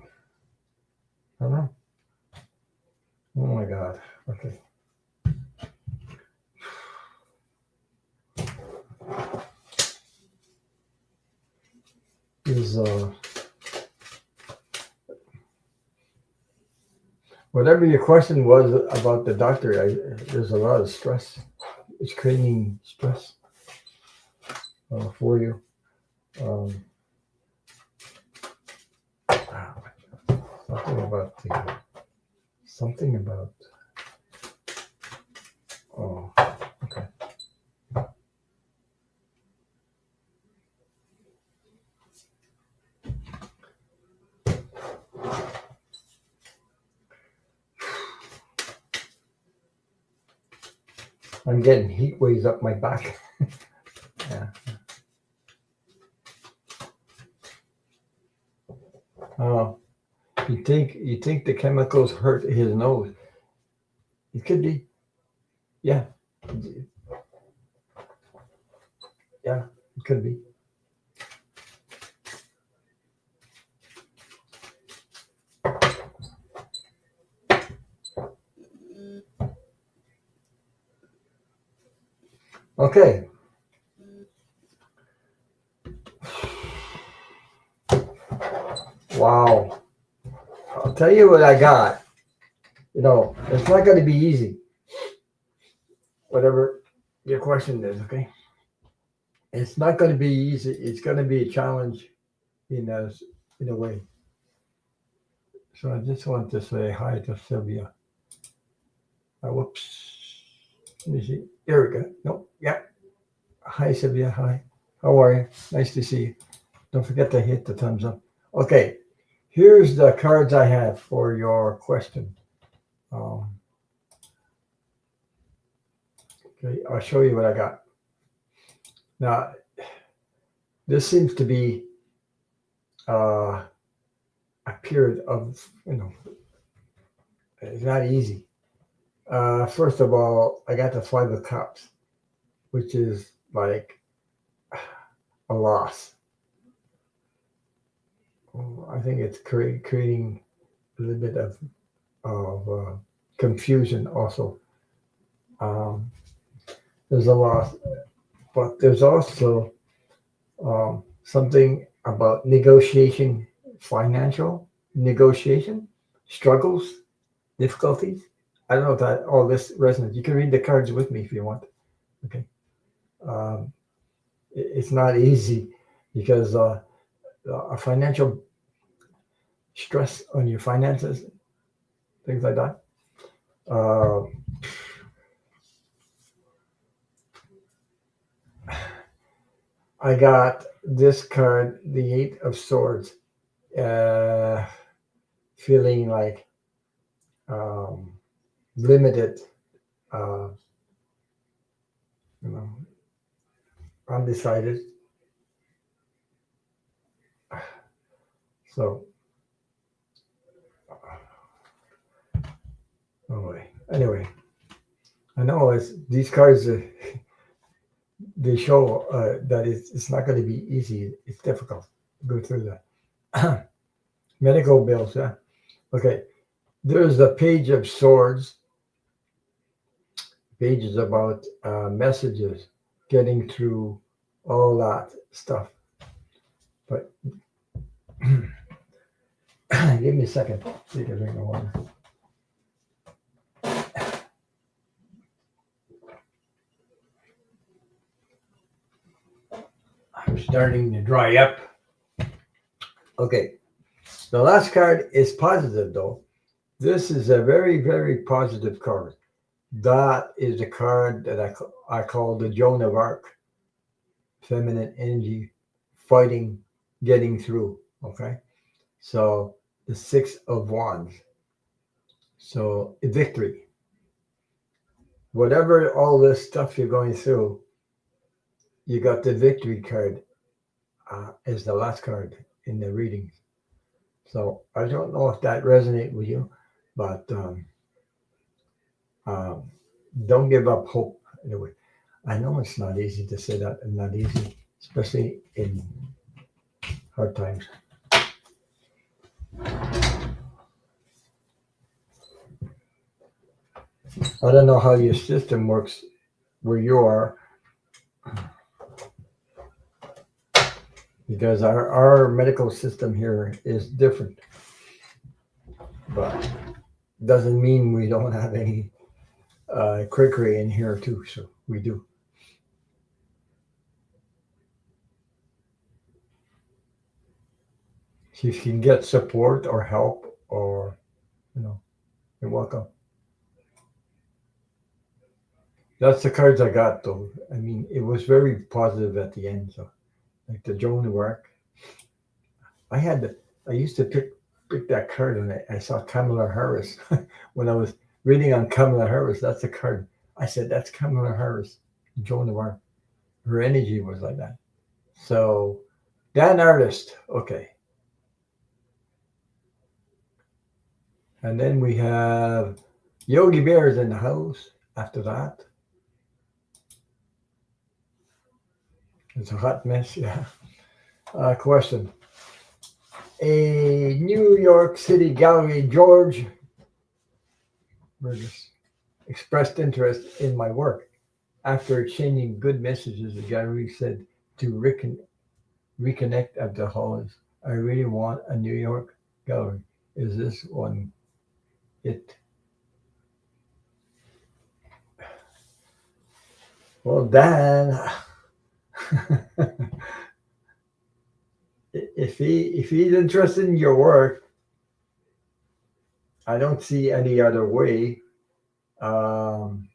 don't know. Oh my God. Okay. Is whatever your question was about the doctor? There's a lot of stress. It's creating stress for you. Um, something about something about. Oh, okay. I'm getting heat waves up my back. Yeah. Uh, you think the chemicals hurt his nose? It could be. Yeah. Yeah. It could be. Okay. Wow. I'll tell you what I got. It's not going to be easy. Whatever your question is, okay? It's not going to be easy. It's going to be a challenge in a in a way. So I just want to say hi to Sylvia. Whoops. Let me see. There we go. No. Yeah. Hi, Sylvia. Hi. How are you? Nice to see you. Don't forget to hit the thumbs up. Okay. Here's the cards I have for your question. Um, okay. I'll show you what I got. Now, this seems to be uh, a period of, it's not easy. First of all, I got the Five of Cups, which is like a loss. I think it's creating a little bit of confusion also. Um, there's a loss, but there's also something about negotiation, financial negotiation, struggles, difficulties. I don't know if that all this resonates. You can read the cards with me if you want. Okay. Um, it's not easy because a financial stress on your finances, things like that. Uh, I got this card, the Eight of Swords, uh, feeling like um, limited, uh, you know, undecided. So, anyway, I know these cards. They show that it's not going to be easy. It's difficult to go through that. Medical bills. Yeah. Okay. There's the Page of Swords. Pages about messages, getting through all that stuff. But give me a second. Take a drink of water. I'm starting to dry up. Okay. The last card is positive, though. This is a very, very positive card. That is a card that I call the Joan of Arc, feminine energy, fighting, getting through. Okay. So the Six of Wands. So victory. Whatever all this stuff you're going through, you got the victory card as the last card in the reading. So I don't know if that resonates with you, but um, don't give up hope. Anyway, I know it's not easy to say that, and not easy, especially in hard times. I don't know how your system works where you are, because our medical system here is different, but doesn't mean we don't have any quickery in here too. So we do. So if you can get support or help, or you know, you're welcome. That's the cards I got though. I mean, it was very positive at the end. So like the Joan work, I had to, I used to pick that card, and I saw Kamala Harris when I was reading on Kamala Harris. That's the card. I said that's Kamala Harris, Joan of Arc. Her energy was like that. So Dan Artist, okay, and then we have Yogi Bears in the house. After that, it's a hot mess. Yeah. Question: A New York City gallery, George Burgess, expressed interest in my work. After exchanging good messages, the gallery said to reconnect at the halls. I really want a New York gallery. Is this one it? Well, Dan, if he's interested in your work, I don't see any other way. Um,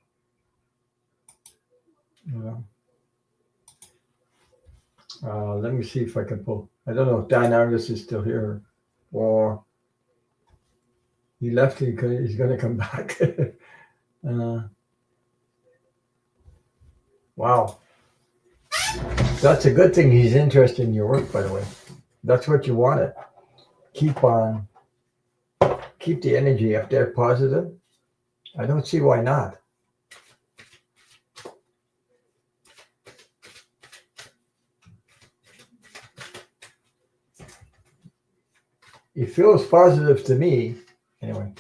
you know, let me see if I can pull. I don't know if Dan Argus is still here, or he left. He's going to come back. uh, wow, that's a good thing. He's interested in your work, by the way. That's what you wanted. Keep on, keep the energy up there positive. I don't see why not. It feels positive to me. Anyway,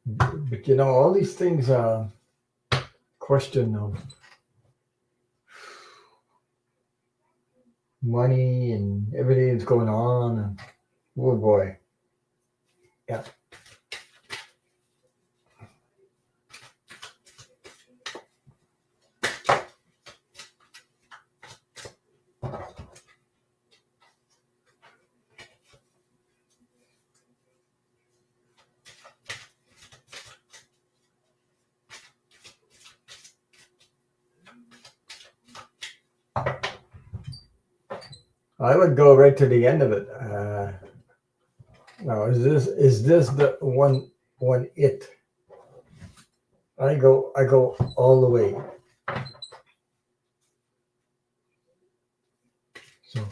but all these things, question of money and everything that's going on. And, oh boy. Yeah. I would go right to the end of it. Now, is this the one it? I go all the way. So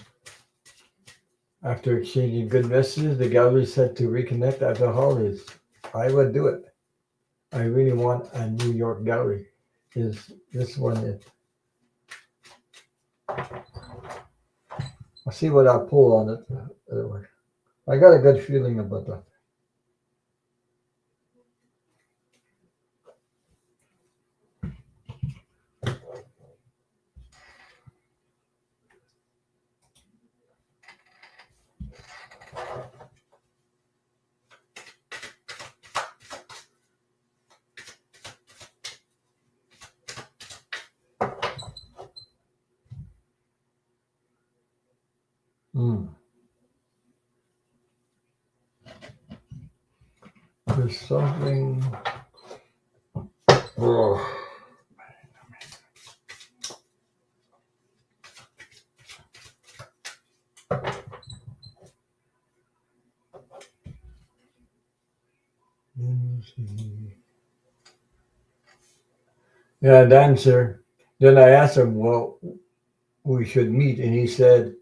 after exchanging good messages, the gallery said to reconnect at the holidays. I would do it. I really want a New York gallery. Is this one it? I'll see what I'll pull on it. I got a good feeling about that. Mm. There's something. Oh. Yeah, the answer. Then I asked him, well, we should meet, and he said,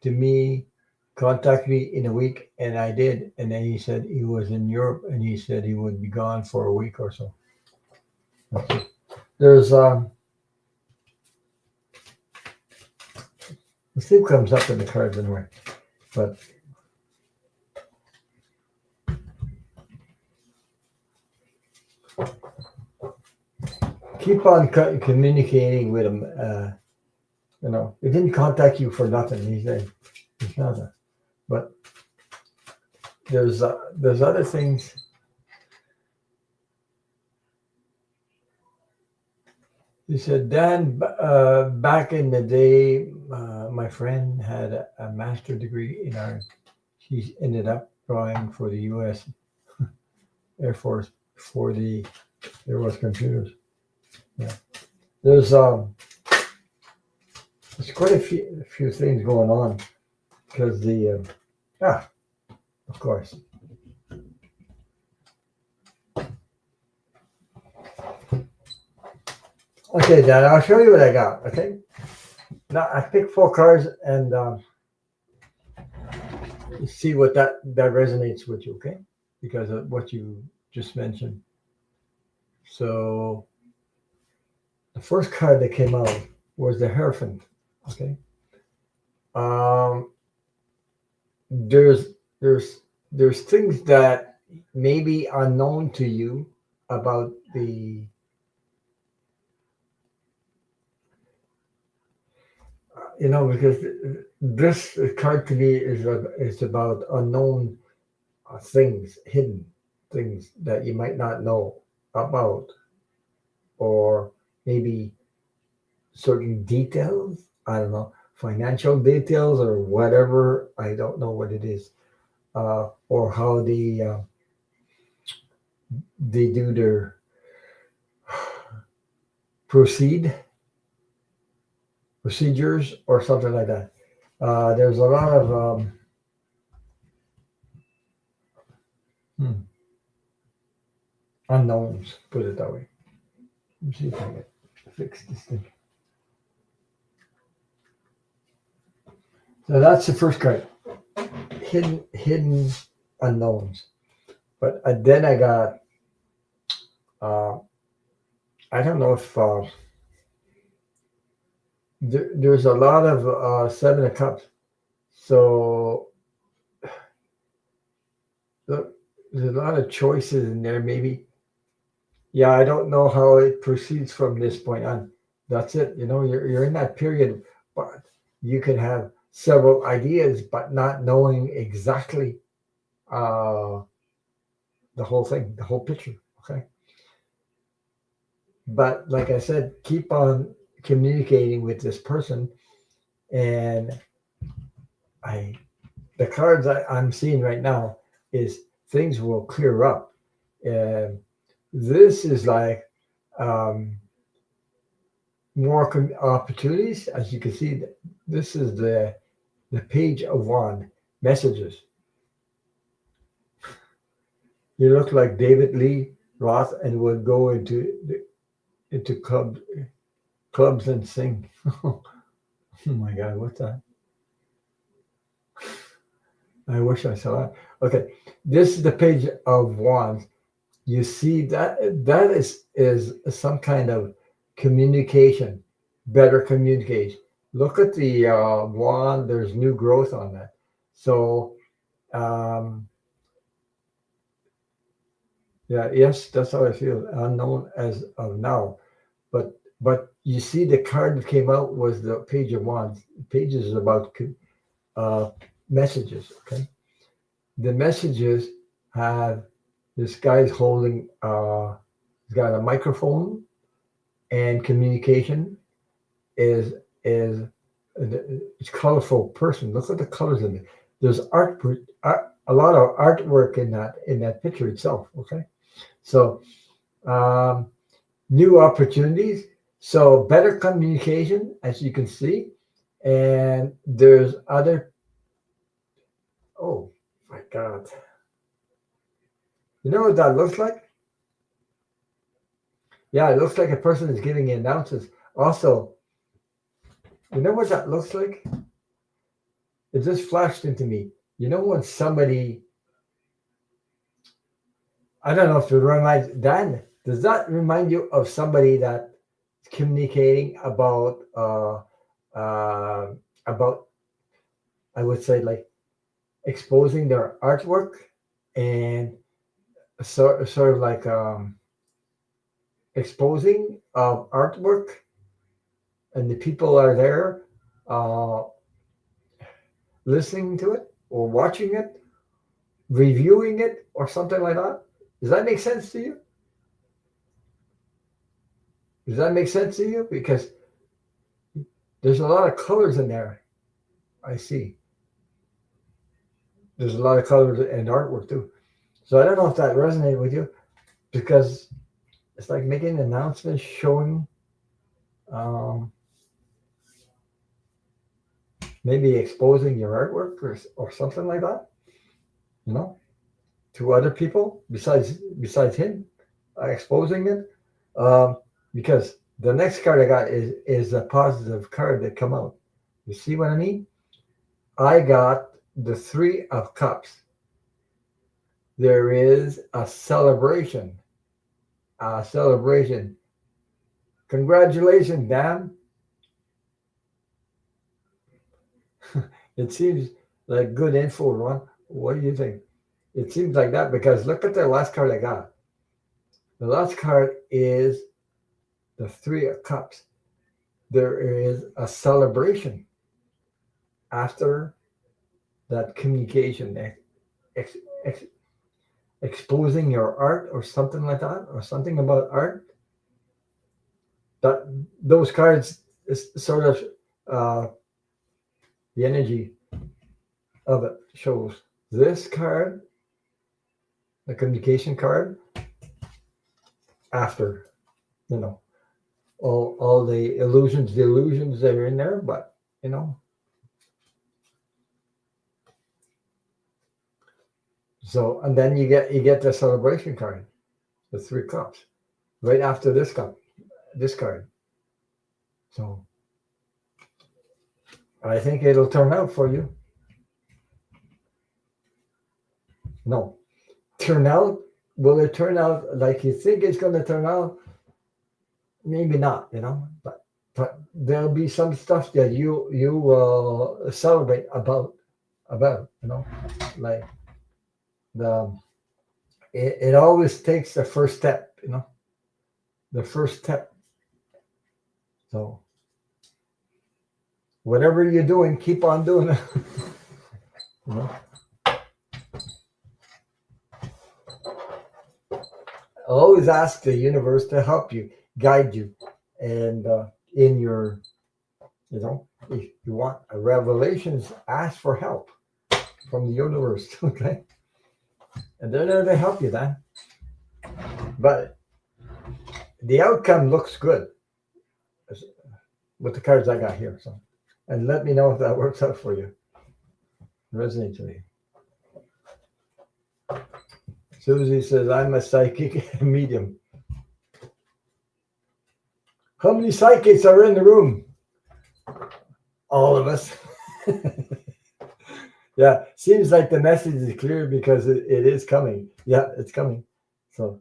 to me, contact me in a week, and I did. And then he said he was in Europe, and he said he would be gone for a week or so. There's the sleep comes up in the cards anyway, but keep on communicating with him. He didn't contact you for nothing. He said he's not a, but there's other things. He said, Dan, back in the day, my friend had a master's degree in art. She ended up drawing for the U.S. Air Force for the Air Force computers. Yeah, there's quite a few things going on because of course. Okay, Dan, I'll show you what I got. Okay, now I picked 4 cards and see what that resonates with you. Okay, because of what you just mentioned. So the first card that came out was the Hierophant. Okay. There's there's things that may be unknown to you about because this card to me is about unknown things, hidden things that you might not know about, or maybe certain details. I don't know, financial details or whatever. I don't know what it is, or how they do their procedures or something like that. There's a lot of unknowns, put it that way. Let me see if I can fix this thing. So that's the first card, hidden unknowns. But then I got, I don't know if there's a lot of 7 of Cups. So there's a lot of choices in there, maybe. Yeah, I don't know how it proceeds from this point on. That's it. You're in that period, but you can have several ideas, but not knowing exactly the whole thing, the whole picture. Okay. But like I said, keep on communicating with this person, and the cards I'm seeing right now is things will clear up. And this is like more opportunities. As you can see, this is the Page of Wand messages. You look like David Lee Roth and would go into clubs and sing. Oh my God, what's that? I wish I saw that. Okay, this is the Page of Wands. You see that is some kind of communication, better communication. Look at the wand. There's new growth on that. So yeah, yes, that's how I feel. Unknown as of now, but you see, the card that came out was the Page of Wands. Pages is about messages. Okay, the messages have this guy's holding. He's got a microphone, and communication is it's colorful person. Look at the colors in it. There's a lot of artwork in that picture itself. Okay, so new opportunities. So better communication, as you can see, and there's other. Oh my God! You know what that looks like? Yeah, it looks like a person is giving announcements. Also, you know what that looks like? it just flashed into me. You know when somebody, I don't know if it reminds Dan, does that remind you of somebody that communicating uh, about I would say like exposing their artwork and sort of like exposing of artwork, and the people are there uh, listening to it or watching it, reviewing it, or something like that. Does that make sense to you? Does that make sense to you? Because there's a lot of colors in there. I see. There's a lot of colors and artwork too. So I don't know if that resonated with you because it's like making announcements showing um, maybe exposing your artwork or something like that, you know, to other people besides him, exposing it. Um, because the next card I got is a positive card that come out. You see what I mean? I got the Three of Cups. There is a celebration. A celebration. Congratulations, Dan. It seems like good info, Ron. What do you think? It seems like that because look at the last card I got. The last card is the Three of Cups. There is a celebration after that communication, ex, ex, exposing your art or something like that, or something about art. That those cards is sort of uh, the energy of it shows. This card, the communication card, after you know all the the illusions that are in there, but you know. So and then you get the celebration card, the Three Cups, right after this card. So I think it'll turn out for you. No, turn out. Will it turn out like you think it's going to turn out? Maybe not, but there'll be some stuff that you will celebrate about, like the it always takes the first step, the first step. So whatever you're doing, keep on doing it. you know? Always ask the universe to help you, guide you, and in your, if you want a revelations, ask for help from the universe, okay? And they're there to help you then. But the outcome looks good with the cards I got here. So, and let me know if that works out for you. Resonates with you. Susie says, I'm a psychic medium. How many psychics are in the room? All of us. Yeah, seems like the message is clear because it is coming. Yeah, it's coming. So,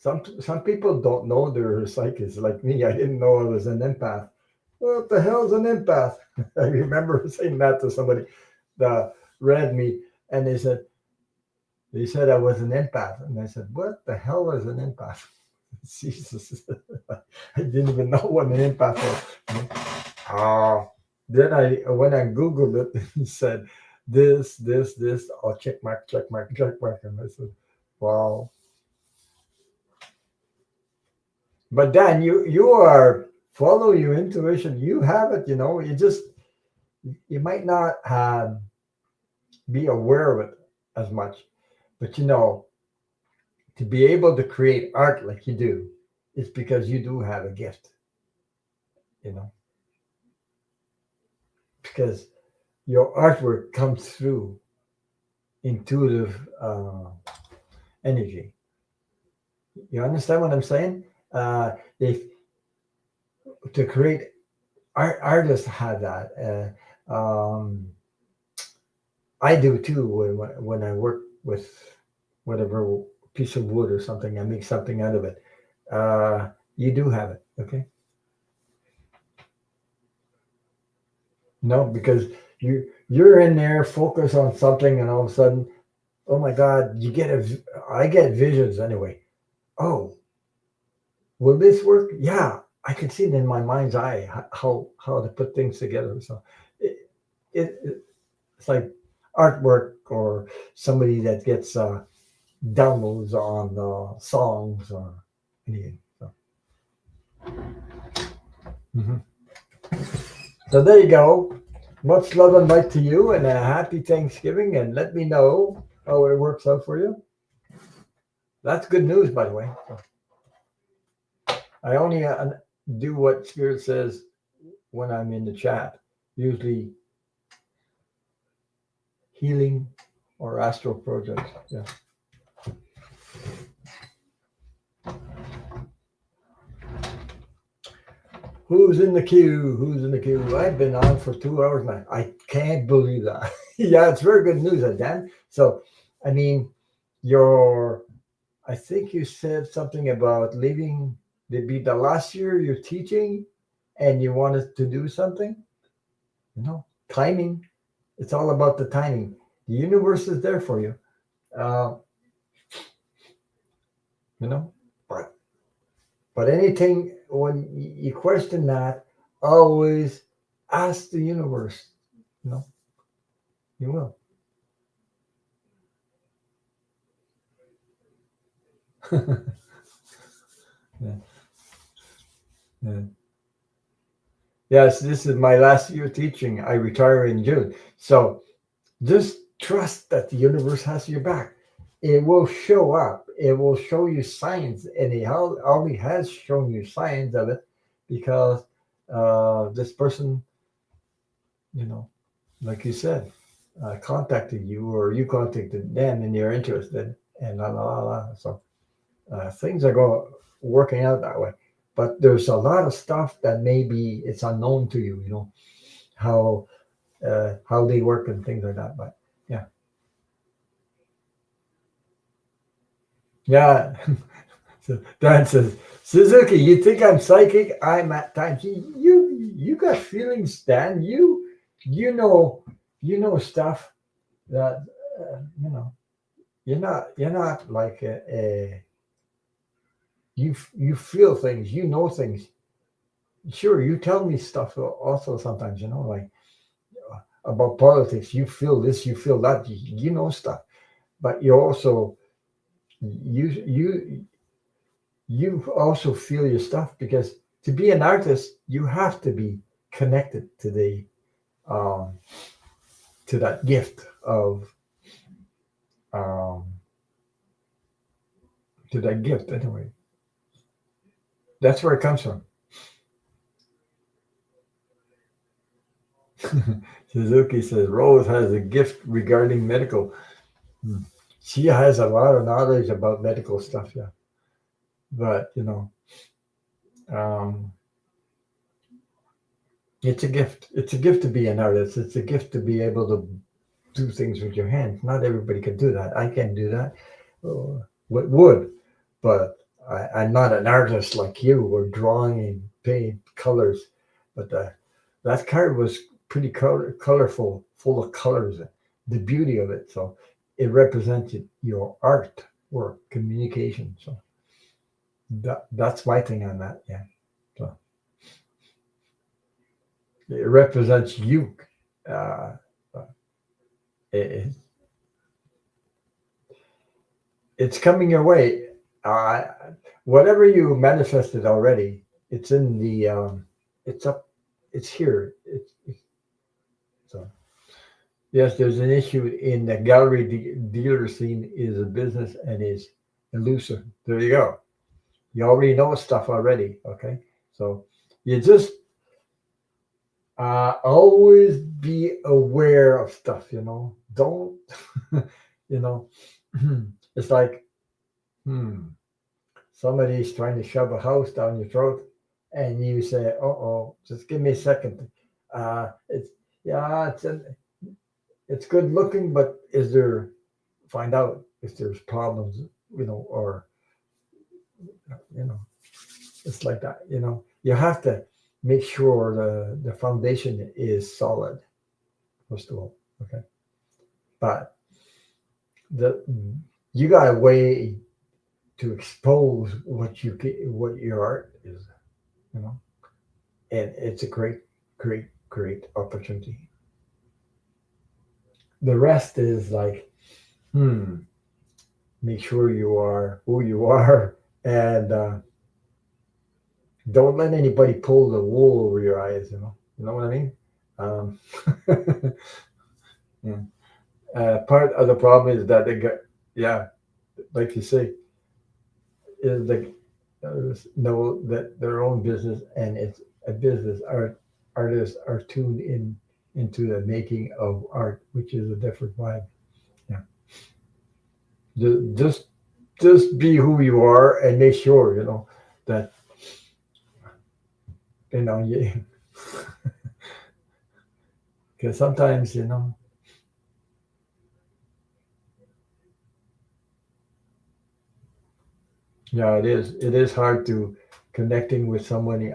some people don't know they're psychics. Like me, I didn't know I was an empath. What the hell's an empath? I remember saying that to somebody that read me, and they said I was an empath, and I said, "What the hell is an empath?" Jesus, I didn't even know what an empath was. Then when I googled it, it said this. Oh, check mark, check mark, and I said, "Wow." But Dan, you are follow your intuition. You have it. You might not be aware of it as much, but to be able to create art like you do, it's because you do have a gift. You know, because your artwork comes through intuitive energy. You understand what I'm saying? If to create artists have that. I do too when I work with whatever piece of wood or something. I make something out of it. You do have it, okay? No, because you're in there, focus on something, and all of a sudden, oh my God, you get I get visions anyway. Oh, will this work? Yeah, I can see it in my mind's eye how to put things together. So it, it's like artwork or somebody that gets downloads on songs or anything. So, mhm. So there you go. Much love and light to you, and a happy Thanksgiving. And let me know how it works out for you. That's good news, by the way. So I only do what Spirit says when I'm in the chat. Usually healing or astral projects. Yeah. Who's in the queue? Who's in the queue? I've been on for 2 hours now. I can't believe that. Yeah, it's very good news, Dan. So, I mean, your, I think you said something about leaving. Did be the last year you're teaching, and you wanted to do something. Timing. It's all about the timing. The universe is there for you. Uh, you know, but anything when you question that, always ask the universe. You know, you will. Yeah, yeah. Yes, this is my last year teaching. I retire in June. So just trust that the universe has your back. It will show up. It will show you signs, and it already has shown you signs of it because this person, you know, like you said, contacted you or you contacted them and you're interested and la la la. La. So things are going working out that way. But there's a lot of stuff that maybe it's unknown to you. You know how they work and things like that. But yeah, yeah. So Dan says, Suzuki, you think I'm psychic? I'm at times. You got feelings, Dan. You know stuff that you know. You're not like you feel things. You know things. Sure, you tell me stuff also sometimes. Like about politics. You feel this. You feel that. You know stuff. But you also you you also feel your stuff because to be an artist, you have to be connected um, to that gift of um, to that gift anyway. That's where it comes from. Suzuki says Rose has a gift regarding medical. Hmm. She has a lot of knowledge about medical stuff, yeah. But um, it's a gift. It's a gift to be an artist. It's a gift to be able to do things with your hands. Not everybody can do that. I can't do that. Would, but I'm not an artist like you or drawing and paint colors. But that card was pretty colorful, full of colors. The beauty of it. So it represented your art work, communication. So that's my thing on that. Yeah. So it represents you. Uh, it, it's coming your way. Uh, Whatever you manifested already, it's in the, it's up, it's here. So yes, there's an issue in the gallery dealer scene is a business and is elusive. There you go. You already know stuff already. Okay, so you just always be aware of stuff. Don't, you know, it's like, hmm. somebody's trying to shove a house down your throat, and you say, "Oh, just give me a second." It's yeah, it's good looking, but is there find out if there's problems, or you know, it's like that. You have to make sure the foundation is solid first of all. Okay, but the you got a way to expose what your art is, you know, and it's a great opportunity. The rest is like, make sure you are who you are, and don't let anybody pull the wool over your eyes. You know what I mean? Um, yeah. Part of the problem is that they get, yeah, like you say, is the know that their own business, and it's a business. Artists are tuned into the making of art, which is a different vibe. Yeah, just just be who you are, and make sure that you, because sometimes yeah, it is hard to connecting with somebody,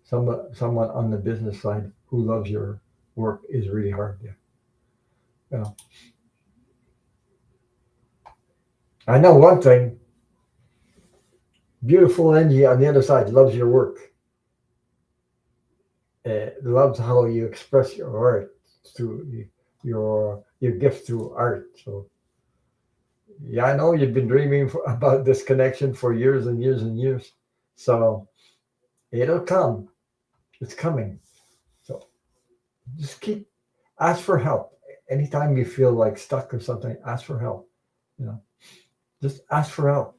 someone on the business side who loves your work is really hard. Yeah, you know. I know one thing: beautiful Angie on the other side loves your work, loves how you express your art through your gift through art. So yeah, I know you've been dreaming about this connection for years and years and years. So it'll come. It's coming. So just keep ask for help. Anytime you feel like stuck or something, ask for help. You know, just ask for help.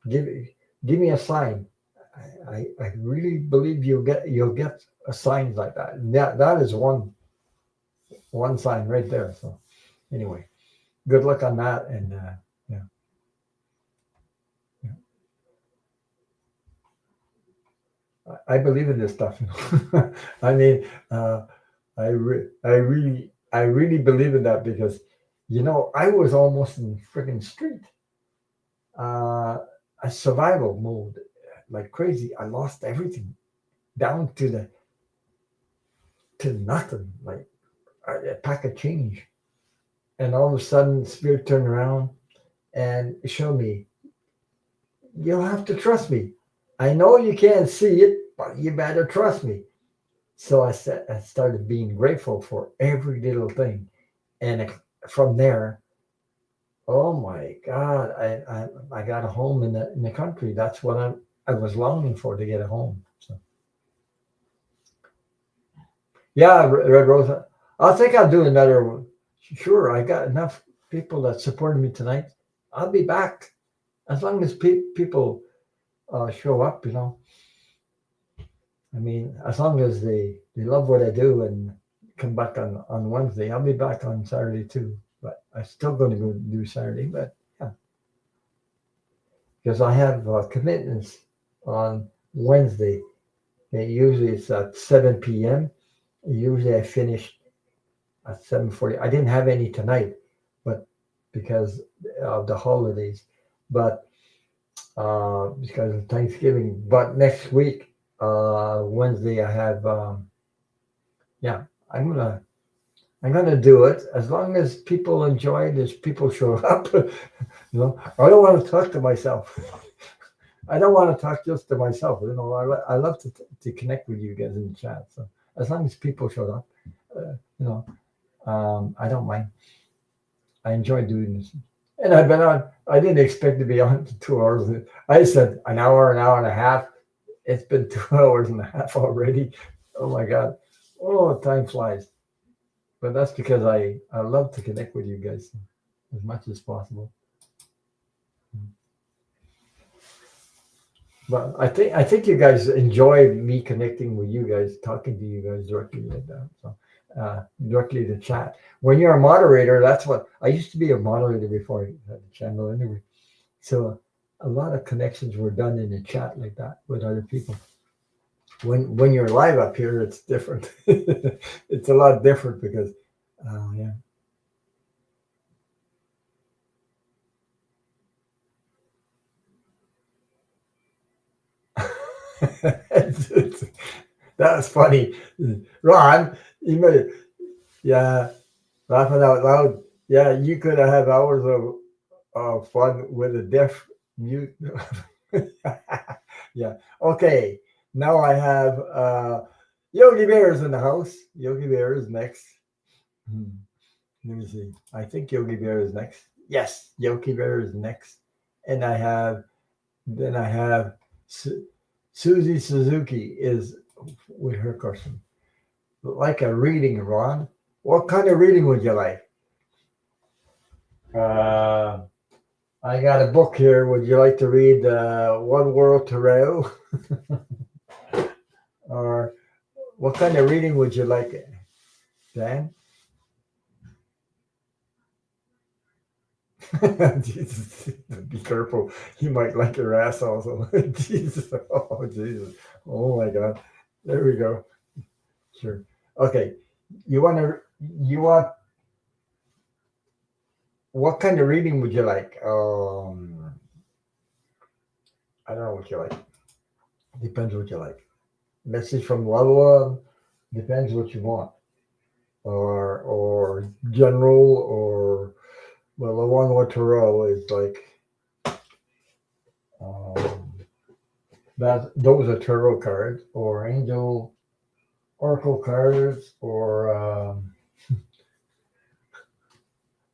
Give give me a sign. I really believe you'll get a sign like that. That is one sign right there. So anyway, good luck on that. And yeah, yeah. I believe in this stuff. I mean, I really believe in that because I was almost in freaking street, uh, a survival mode, like crazy. I lost everything down to nothing, like a pack of change. And all of a sudden, Spirit turned around and showed me, you'll have to trust me. I know you can't see it, but you better trust me. So I started being grateful for every little thing. And from there, oh my God, I got a home in the country. That's what I was longing for, to get a home. So yeah, Red Rose. I think I'll do another one. Sure, I got enough people that supported me tonight. I'll be back as long as people show up. I mean, as long as they love what I do and come back on Wednesday, I'll be back on Saturday too. But I'm still going to go do Saturday. But yeah, because I have commitments on Wednesday. And usually it's at 7 p.m. Usually I finish at 7:40. I didn't have any tonight, but because of the holidays, but because of Thanksgiving. But next week, Wednesday, I have. Yeah, I'm gonna I'm gonna do it as long as people enjoy it, as people show up. I don't want to talk to myself. I don't want to talk just to myself. I love to connect with you guys in the chat. So as long as people show up, uh, you know, I don't mind. I enjoy doing this. And I've been on. I didn't expect to be on for 2 hours. I said an hour and a half. It's been 2 hours and a half already. Oh my God. Oh, time flies. But that's because I love to connect with you guys as much as possible. But I think you guys enjoy me connecting with you guys, talking to you guys directly like that. So directly to chat. When you're a moderator, that's what I used to be, a moderator before I had the channel anyway. So a lot of connections were done in the chat like that with other people. When you're live up here, it's different. It's a lot different because, yeah. That's funny, Ron. You may, yeah, laughing out loud. Yeah, you could have hours of fun with a deaf mute. Yeah. Okay. Now I have Yogi Bear is in the house. Yogi Bear is next. Hmm. Let me see. I think Yogi Bear is next. Yes, Yogi Bear is next. And I have Susie Suzuki is with her question. Like a reading, Ron. What kind of reading would you like? Uh, I got a book here. Would you like to read One World Tarot? Or what kind of reading would you like, Dan? Jesus, be careful. He might like your ass also. Jesus. Oh, Jesus. Oh, my God. There we go. Sure. Okay. You want, what kind of reading would you like? I don't know what you like. Depends what you like. Message from loved one. Depends what you want. Or general, or well, the one with tarot is like um, that. Those are tarot cards, or angel oracle cards, or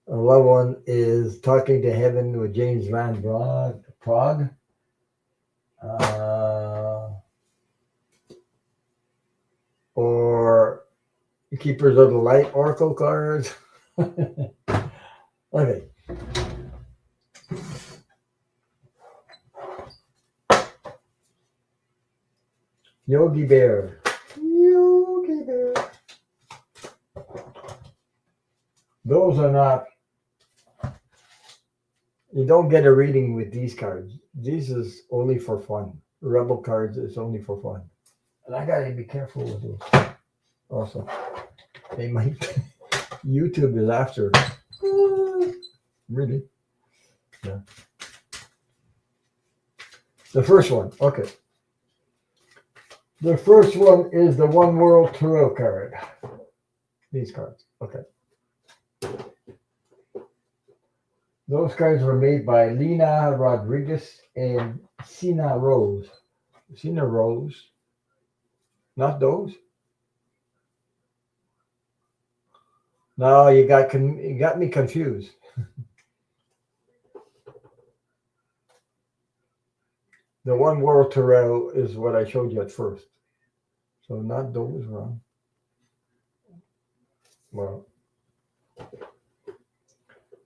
another one is talking to heaven with James Van Prague. Or Keepers of the Light oracle cards. Okay. Yogi Bear. Yogi Bear. Those are not, you don't get a reading with these cards. This is only for fun. Rebel cards is only for fun. And I gotta be careful with those. Also, they might, YouTube is after. Really? Yeah. The first one, okay. The first one is the One World Tarot card. These cards, okay. Those cards were made by Lena Rodriguez and Sina Rose. Sina Rose, not those. No, you got me confused. The One World Tarot is what I showed you at first. So not those, wrong. Well,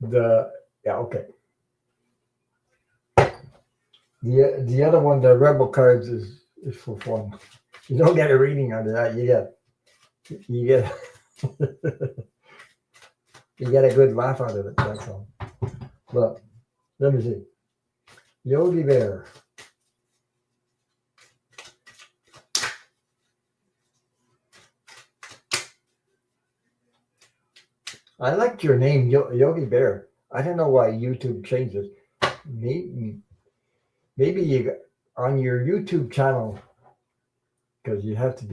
okay. The other one, the Rebel cards, is for fun. You don't get a reading under that. You get you get a good laugh out of it. That's all. But let me see. Yogi Bear. I liked your name, Yogi Bear. I don't know why YouTube changed it. Maybe you on your YouTube channel, because you have to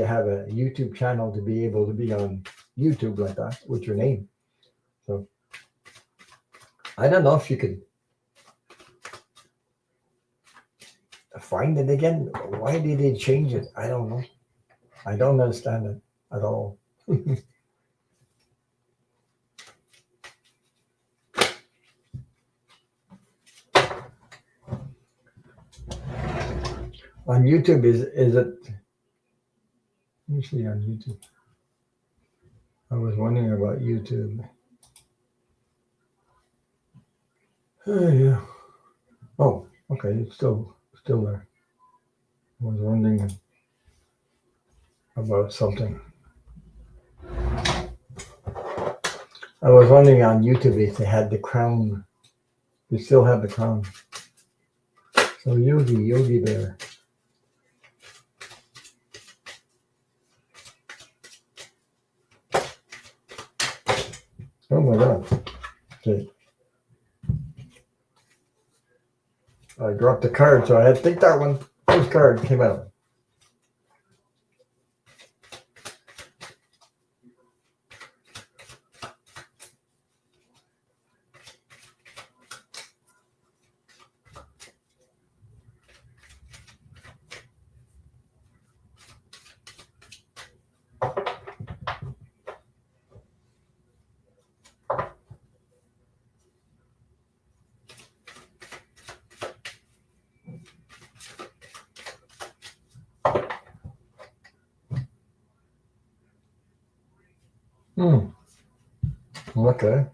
have a YouTube channel to be able to be on YouTube like that with your name. So I don't know if you could find it again. Why did they change it? I don't know. I don't understand it at all. On YouTube, is it? Let me see on YouTube. I was wondering about YouTube. Oh, yeah. Oh, okay. It's still there. I was wondering about something. I was wondering on YouTube if they had the crown You still have the crown. So Yogi Bear. Oh my God. Okay. I dropped the card, so I had to think that one. First card came out. Hmm. Okay.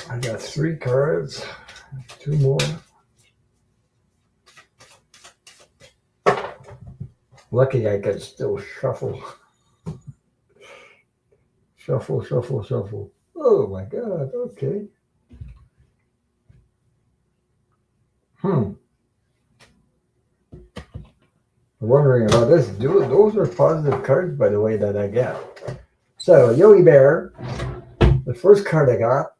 I got 3 cards. 2 more. Lucky I could still shuffle. Shuffle. Oh my God. Okay. I'm wondering about this. Those are positive cards, by the way, that I get. So, Yogi Bear, the first card I got.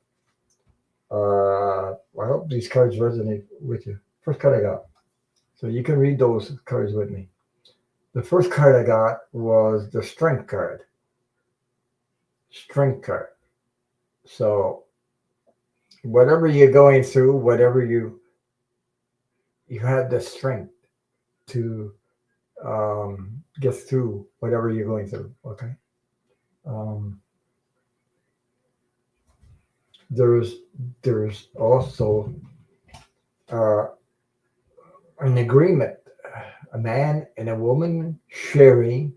I hope these cards resonate with you. First card I got. So you can read those cards with me. The first card I got was the Strength card. Strength card. So whatever you're going through, whatever you have the strength to get through whatever you're going through. Okay. There's also an agreement, a man and a woman sharing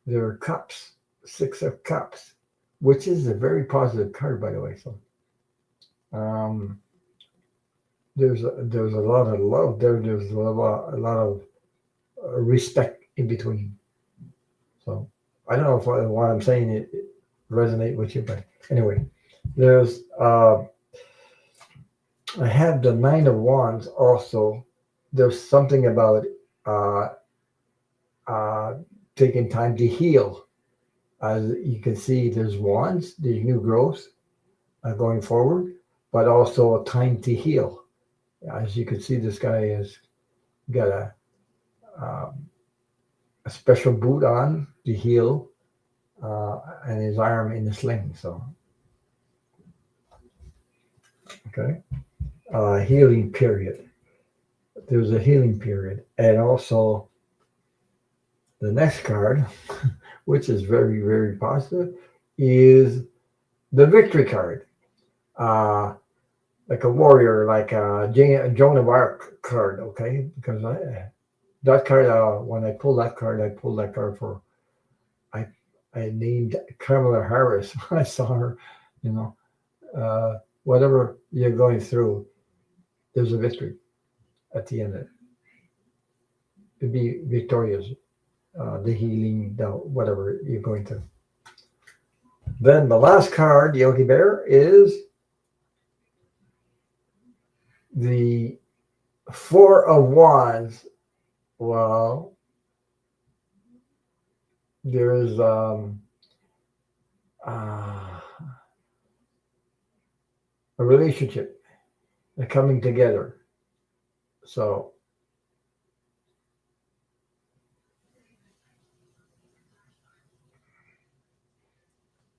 their cups, 6 of cups, which is a very positive card, by the way. So there's a lot of love there. There's a lot of respect in between. So I don't know if what I'm saying it resonate with you, but anyway, there's I have the 9 of Wands also. There's something about uh, taking time to heal. As you can see, there's wands, there's new growth going forward, but also a time to heal. As you can see, this guy has got a special boot on to heal, and his arm in a sling. So, okay, healing period. There's a healing period, and also the next card, which is very, very positive, is the victory card. Like a warrior, like a Joan of Arc card, okay? Because that card, when I pulled that card for, I named Kamala Harris. I saw her, whatever you're going through, there's a victory at the end of it. To be victorious, the healing, whatever you're going through. Then the last card, Yogi Bear, is the 4 of Wands. Well, there's a relationship, a coming together. So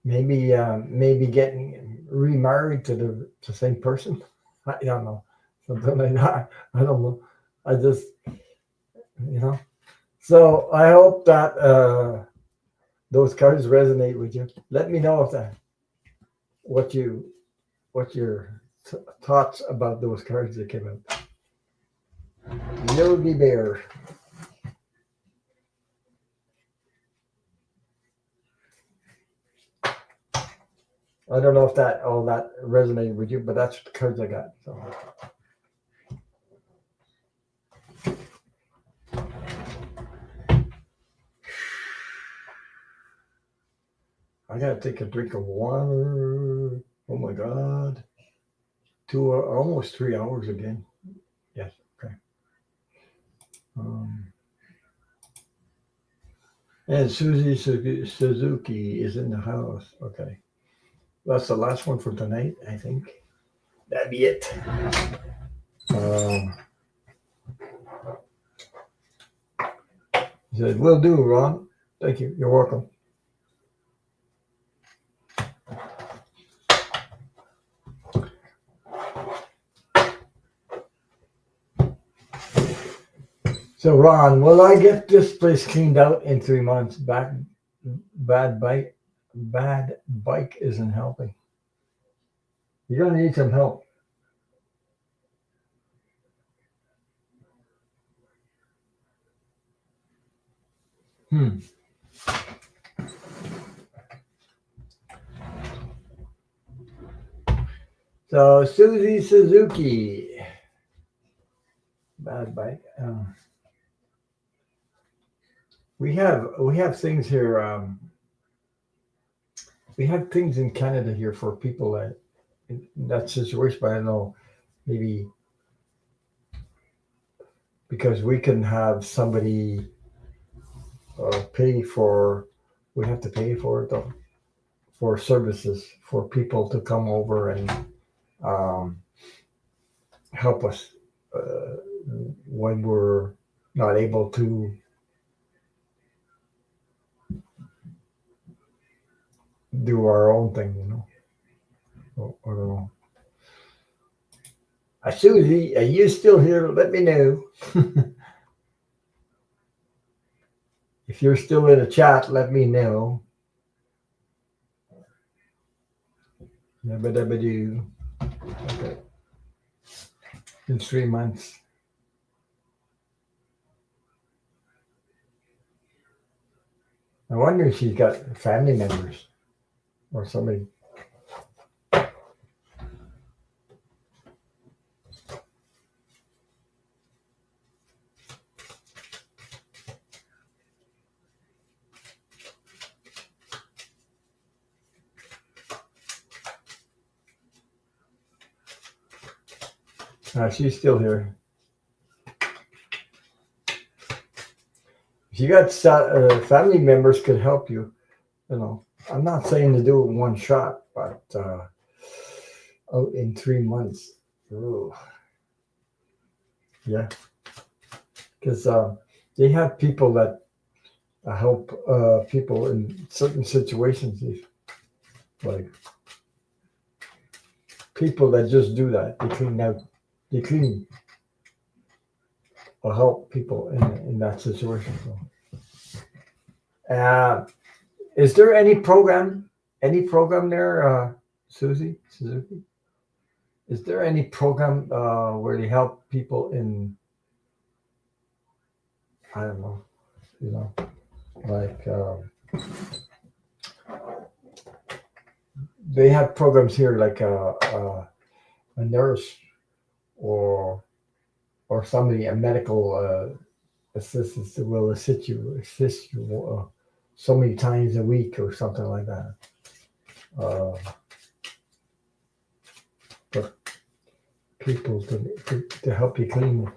maybe getting remarried to the same person. I don't know, something like that. I don't know. I just So I hope that those cards resonate with you. Let me know if that what your thoughts about those cards that came out. Yogi Bear. I don't know if that all that resonated with you, but that's the cards I got. So I gotta take a drink of water. Oh my god. Almost 3 hours again. Yes, okay. And Suzuki is in the house. Okay. That's the last one for tonight, I think. That'd be it. He said, will do, Ron. Thank you. You're welcome. So, Ron, will I get this place cleaned out in 3 months? Bad bike isn't helping. You're going to need some help. So, Susie Suzuki. Bad bike. We have things here. We have things in Canada here for people that in that situation, but I don't know, maybe because we can have somebody pay for, we have to pay for it though, for services for people to come over and help us when we're not able to do our own thing, you know. I don't know. Susie, are you still here? Let me know. If you're still in the chat, let me know. Yabba-dabba-doo. Okay. In 3 months. I wonder if she's got family members or somebody. She's still here. If you got family members could help you, you know. I'm not saying to do it in one shot, but in 3 months. Ooh. Yeah. Because they have people that help people in certain situations, like people that just do that. They clean or help people in that situation. So. Is there any program there, Suzuki? Is there any program where they help people in, I don't know, you know, like they have programs here like a nurse or somebody, a medical assistant that will assist you so many times a week or something like that. For people to help you clean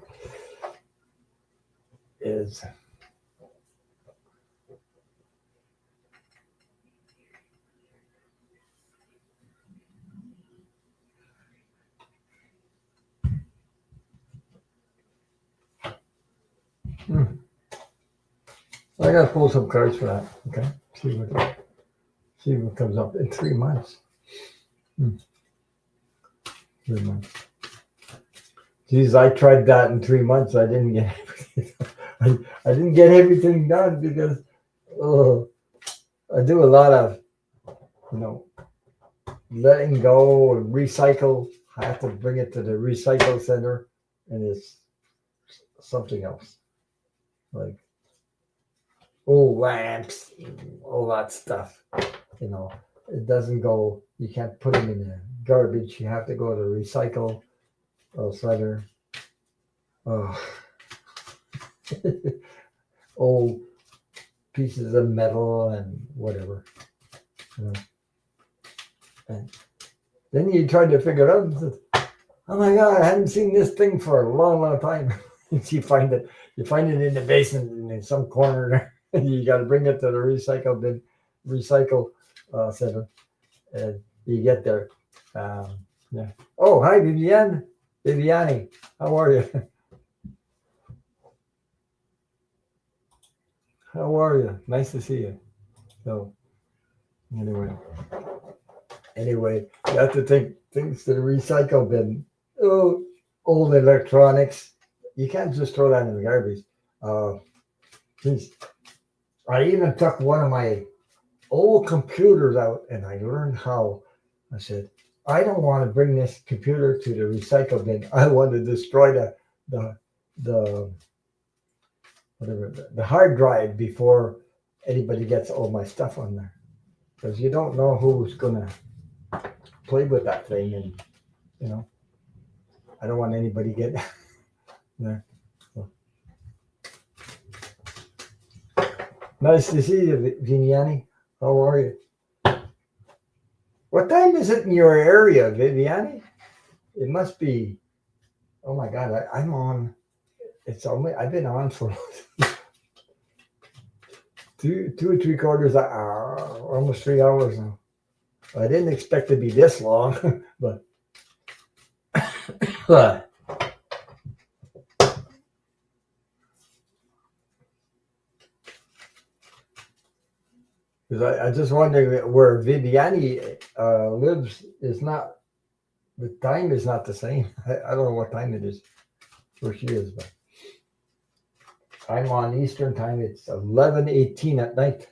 is I gotta pull some cards for that. Okay, see what comes up in 3 months. 3 months. Geez, I tried that in 3 months. I didn't get everything. I didn't get everything done because I do a lot of, you know, letting go and recycle. I have to bring it to the recycle center, and it's something else, like old lamps, all that stuff. You know, it doesn't go. You can't put them in the garbage. You have to go to recycle center. Oh, old pieces of metal and whatever. You know. And then you try to figure out, oh my God, I hadn't seen this thing for a long, long time. you find it, you find it in the basement in some corner there. You got to bring it to the recycle bin, recycle center, and you get there. Um, yeah. Oh, hi, Viviani. How are you? How are you? Nice to see you. So anyway, you have to take things to the recycle bin. Oh, old electronics. You can't just throw that in the garbage. Uh, geez. I even took one of my old computers out and I learned how. I said, I don't want to bring this computer to the recycle bin. I want to destroy the the whatever the hard drive before anybody gets all my stuff on there. Because you don't know who's gonna play with that thing, and you know, I don't want anybody get there. So. Nice to see you, Viviani. How are you? What time is it in your area, Viviani? It must be. Oh my God, I'm on. It's only I've been on for two or three quarters hour, almost 3 hours now. I didn't expect to be this long, but because I just wondering where Viviani lives is not the time is not the same. I don't know what time it is where she is, but I'm on Eastern time. It's 11:18 at night.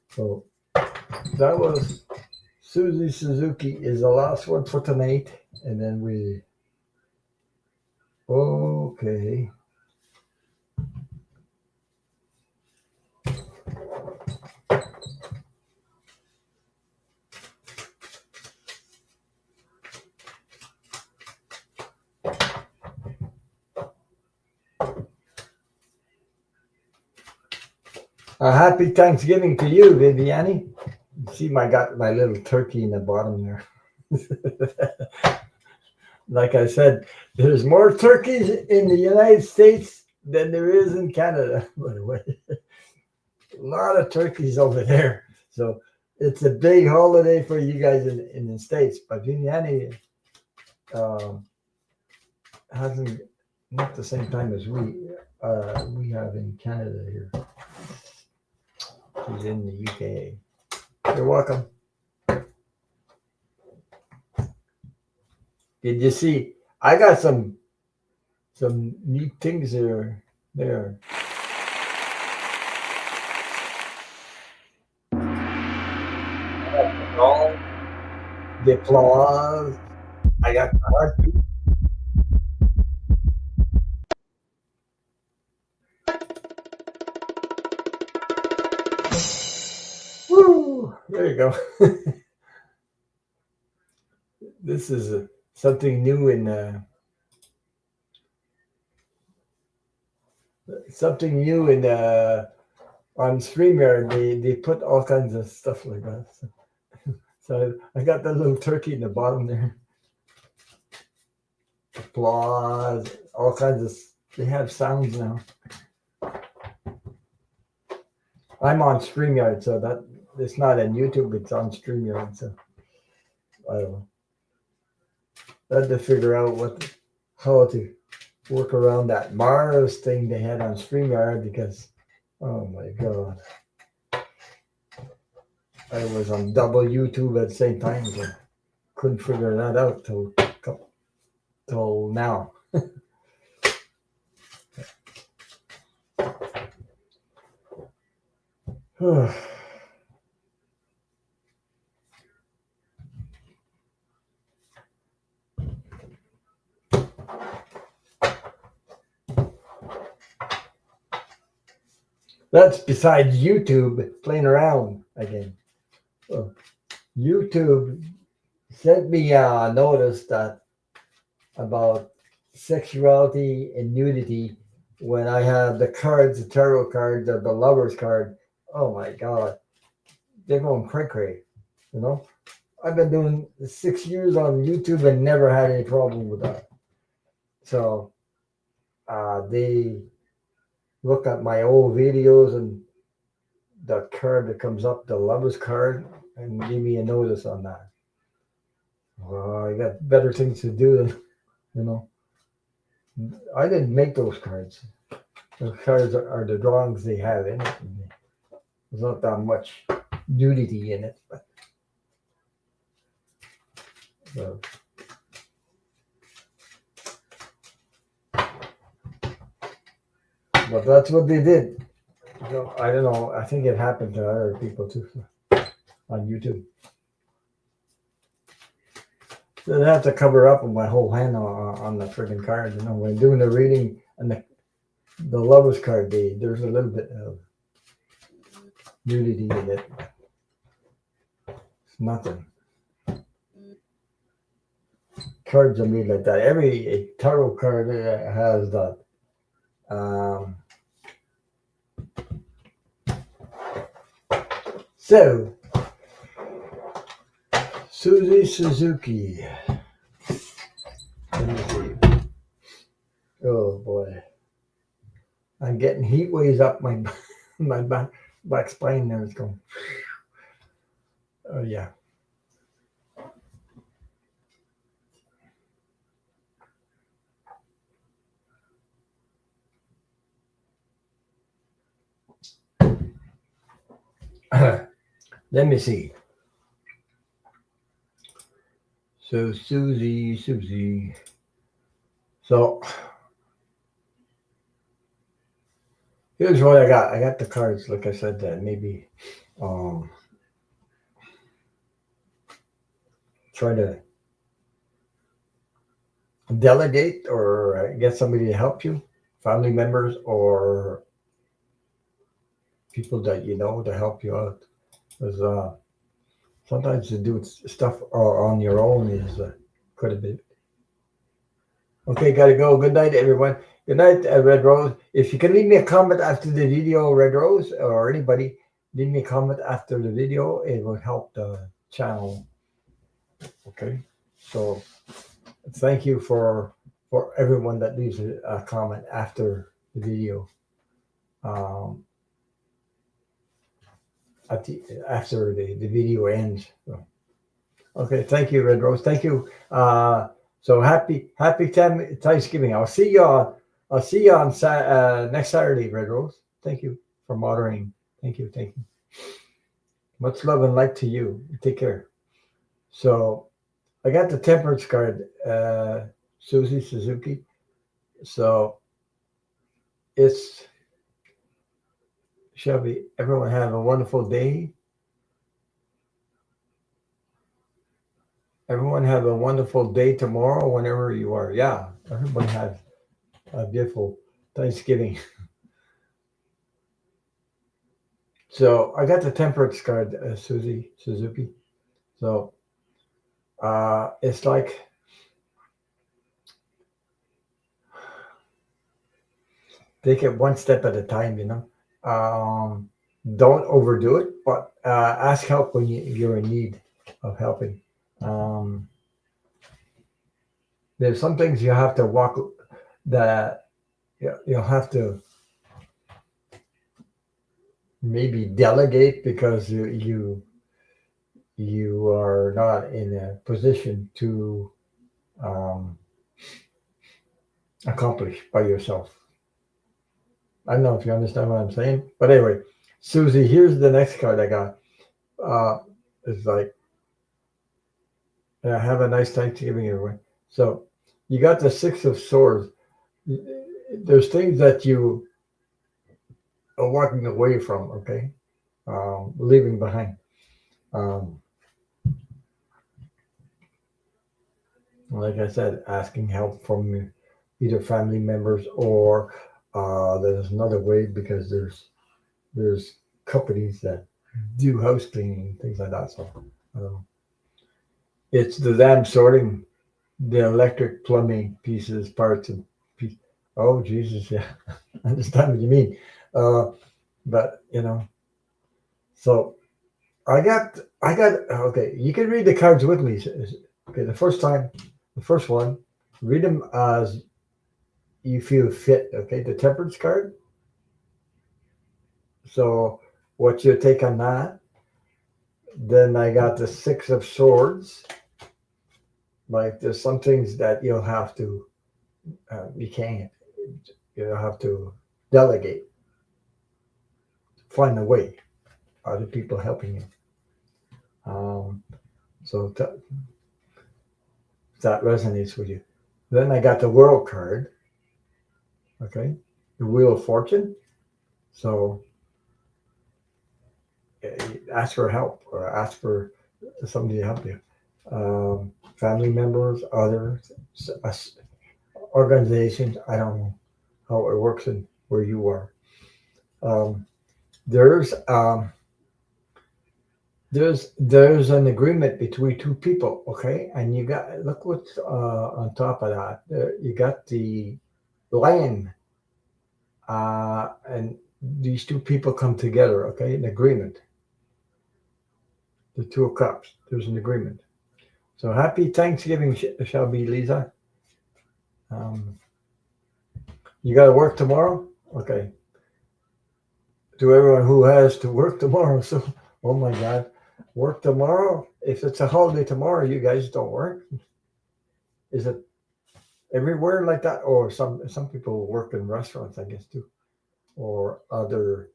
So that was Susie Suzuki is the last one for tonight, and then we. Okay. A happy Thanksgiving to you, Viviani. See, I got my little turkey in the bottom there. Like I said, there's more turkeys in the United States than there is in Canada, by the way. A lot of turkeys over there. So it's a big holiday for you guys in the States. But Viviani hasn't, not the same time as we have in Canada here. She's in the UK. You're welcome. Did you see? I got some neat things there. The applause. I got the heartbeat. Woo! There you go. This is something new in on StreamYard. They put all kinds of stuff like that. So I got that little turkey in the bottom there. Applause, all kinds of. They have sounds now. I'm on StreamYard, so that it's not on YouTube. It's on StreamYard. So I don't know. I had to figure out how to work around that Mars thing they had on StreamYard because, oh my God, I was on double YouTube at the same time. So couldn't figure that out till now. That's besides YouTube playing around again. So YouTube sent me a notice that about sexuality and nudity when I have the cards, the tarot cards, or the lovers card. Oh my god, they're going cray cray. You know, I've been doing 6 years on YouTube and never had any problem with that. So they look at my old videos and the card that comes up, the lovers card, and give me a notice on that. Well, I got better things to do than, you know. I didn't make those cards. Those cards are the drawings they have in it. There's not that much nudity in it, uh, but that's what they did. So, I don't know. I think it happened to other people too on YouTube. So they have to cover up with my whole hand on the friggin' card. You know, when doing the reading and the lovers card, there's a little bit of nudity in it. It's nothing. Cards are made like that. Every tarot card has that. Um, so, Susie Suzuki. Let me see. Oh boy, I'm getting heat waves up my my back spine. There it's going. Oh yeah. Let me see. So Susie. So here's what I got. I got the cards, like I said, that maybe um, try to delegate or get somebody to help you, family members or people that you know to help you out. Because sometimes to do stuff on your own is quite a bit. Okay, gotta go. Good night, everyone. Good night, Red Rose. If you can leave me a comment after the video, Red Rose, or anybody, leave me a comment after the video. It will help the channel. Okay, so thank you for everyone that leaves a comment after the video. Um, after the video ends. So, okay, thank you, Red Rose. Thank you. So happy Thanksgiving. I'll see you on next Saturday, Red Rose. Thank you for moderating. Thank you. Much love and light to you. Take care. So I got the temperance card, Susie Suzuki. So it's Shelby. Everyone have a wonderful day. Everyone have a wonderful day tomorrow, whenever you are. Yeah, everyone have a beautiful Thanksgiving. So I got the temperance card, Susie Suzuki. So it's like take it one step at a time, you know. Don't overdo it, but ask help when you're in need of helping. Um, there's some things you have to walk that you'll have to maybe delegate because you are not in a position to um, accomplish by yourself. I don't know if you understand what I'm saying, but anyway, Susie, here's the next card I got. It's like, have a nice Thanksgiving, everyone. So you got the Six of Swords. There's things that you are walking away from, okay, leaving behind. Um, like I said, asking help from either family members or there's another way because there's there's companies that do house cleaning, things like that. So I don't know. It's the damn sorting the electric plumbing pieces, parts, and pieces. Oh Jesus, yeah, I understand what you mean. Uh, but so I got. Okay, you can read the cards with me. Okay, the first one, read them as you feel fit. Okay, the Temperance card. So, what's your take on that? Then I got the Six of Swords. Like there's some things that you'll have to, you can't, you'll have to delegate, find a way. Other people helping you. Um, so that resonates with you. Then I got the World card. Okay, the Wheel of Fortune. So ask for help or ask for somebody to help you. Family members, others, organizations. I don't know how it works and where you are. Um, there's there's an agreement between two people, okay, and you got look what's on top of that. You got the land, and these two people come together, okay, an agreement. The Two of Cups. There's an agreement. So happy Thanksgiving, Shelby, Lisa. Um, you got to work tomorrow, okay? To everyone who has to work tomorrow. So, oh my God, work tomorrow. If it's a holiday tomorrow, you guys don't work. Is it everywhere like that, or some people work in restaurants, I guess too, or other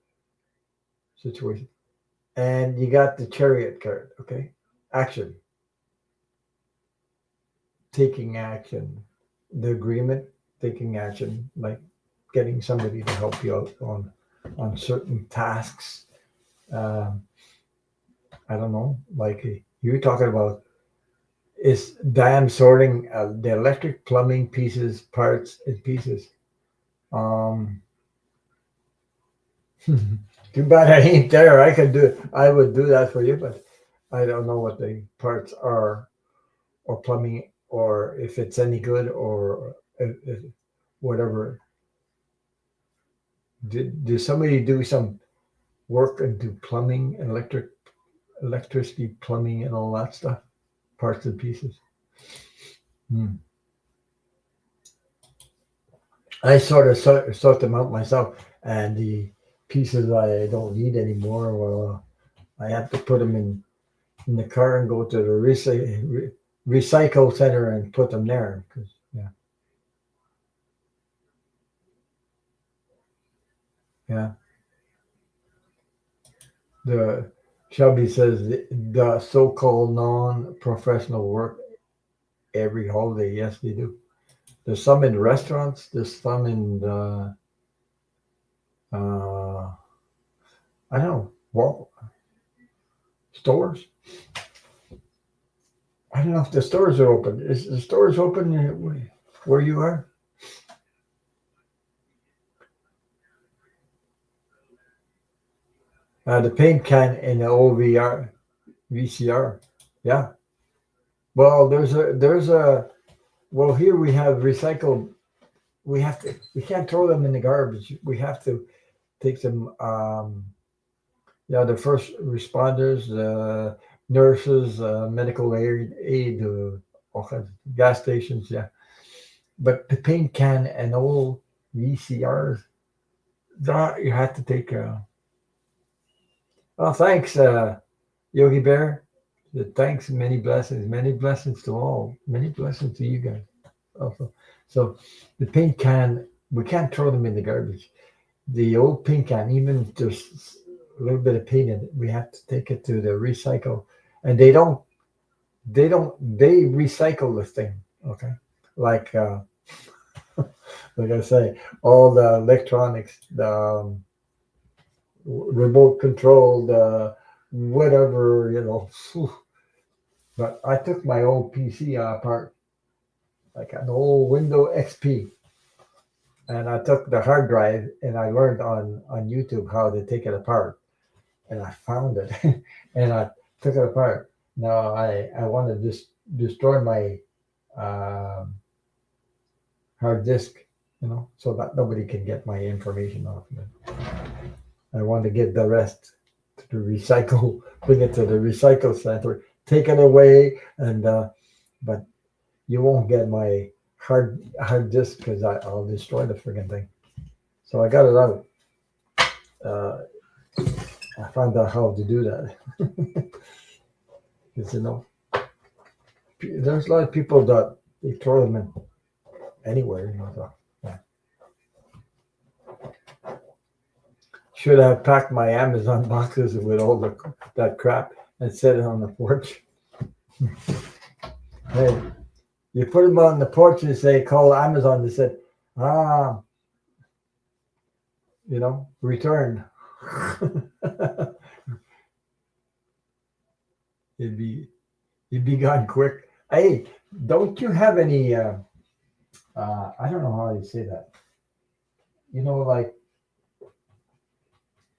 situations? And you got the Chariot card, okay? Action, taking action, the agreement, taking action, like getting somebody to help you out on certain tasks. Um, I don't know, like you're talking about is damn sorting the electric plumbing pieces, parts and pieces. Um, Too bad I ain't there. I would do that for you, but I don't know what the parts are, or plumbing, or if it's any good, or whatever. Did somebody do some work and do plumbing, electricity, plumbing, and all that stuff, parts and pieces? Hmm. I sort of sort them out myself, and the pieces I don't need anymore, well, I have to put them in the car and go to the recycle center and put them there. Because yeah, yeah. The Shelby says the so-called non-professional work every holiday. Yes, they do. There's some in restaurants. There's some in the I don't know, stores. I don't know if the stores are open. Is the stores open where you are? The paint can in the old VCR. Yeah. Well, well, here we have recycled. We can't throw them in the garbage. We have to take them. Yeah, the first responders, nurses, medical aid, all kinds of gas stations. Yeah, but the paint can and old VCRs, that you have to take. Oh, thanks, Yogi Bear. Thanks, many blessings to all, many blessings to you guys. Also, so the paint can, we can't throw them in the garbage. The old paint can, even if there's a little bit of paint in it, we have to take it to the recycle, and they recycle the thing. Okay, like like I say, all the electronics, the remote control, the whatever, Phew. But I took my old PC apart, like an old Windows XP. and I took the hard drive and I learned on YouTube how to take it apart, and I found it, and I took it apart. Now I want to just destroy my um hard disk, so that nobody can get my information off of it. I want to get the rest to the recycle, bring it to the recycle center, take it away, and but you won't get my hard disk because I'll destroy the friggin' thing. So I got it out. Uh, I found out how to do that. Because there's a lot of people that they throw them in anywhere. So, yeah. Should have packed my Amazon boxes with all that crap and set it on the porch. Hey, you put them on the porch and say, call Amazon. They said, return. It'd be gone quick. Hey, don't you have any? I don't know how you say that. Like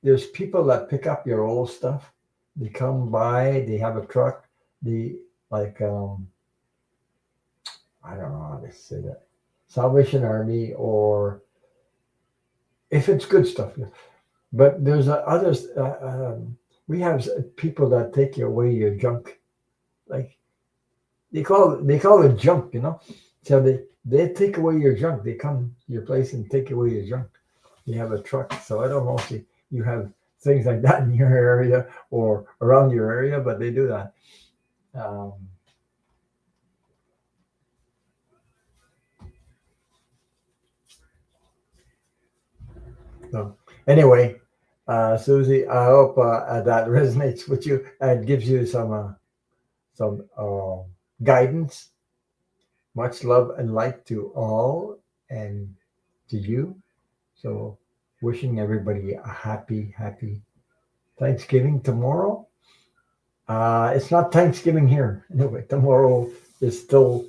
there's people that pick up your old stuff. They come by. They have a truck. They like I don't know how to say that. Salvation Army, or if it's good stuff. Yeah. But there's others. We have people that take away your junk, like they call it junk. So they take away your junk. They come to your place and take away your junk. You have a truck, so I don't know if you have things like that in your area or around your area, but they do that. So anyway, Susie, I hope that resonates with you and gives you some guidance. Much love and light to all and to you. So wishing everybody a happy Thanksgiving tomorrow. It's not Thanksgiving here. Anyway, tomorrow is still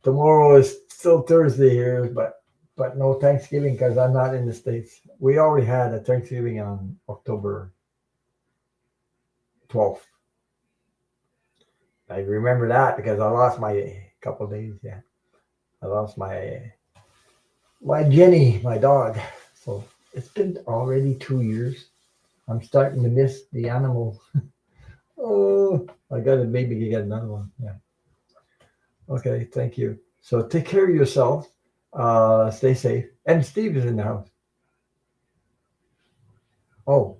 Thursday here, but no Thanksgiving because I'm not in the States. We already had a Thanksgiving on October 12th. I remember that because I lost my couple of days. Yeah, I lost my Jenny, my dog. So it's been already 2 years. I'm starting to miss the animal. Oh, I got to maybe get another one. Yeah. Okay, thank you. So take care of yourself. Stay safe. And Steve is in the house. Oh.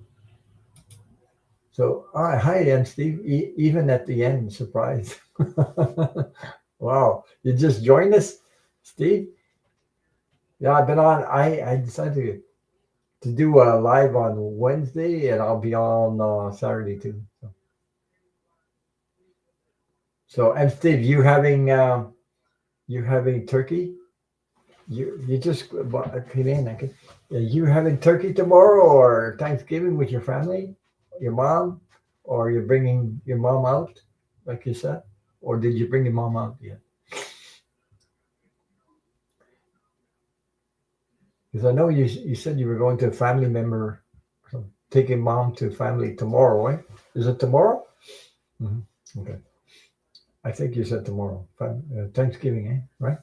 So, all right. Hi, and Steve. Even at the end, surprise. Wow. You just joined us, Steve? Yeah, I've been on. I decided to do a live on Wednesday, and I'll be on Saturday too. So, and Steve, you having turkey? You just came in. Okay. Are you having turkey tomorrow or Thanksgiving with your family, your mom, or you're bringing your mom out, like you said, or did you bring your mom out yet? Because I know you said you were going to a family member, taking mom to family tomorrow, right? Is it tomorrow? Mm-hmm. Okay. I think you said tomorrow, Thanksgiving, right?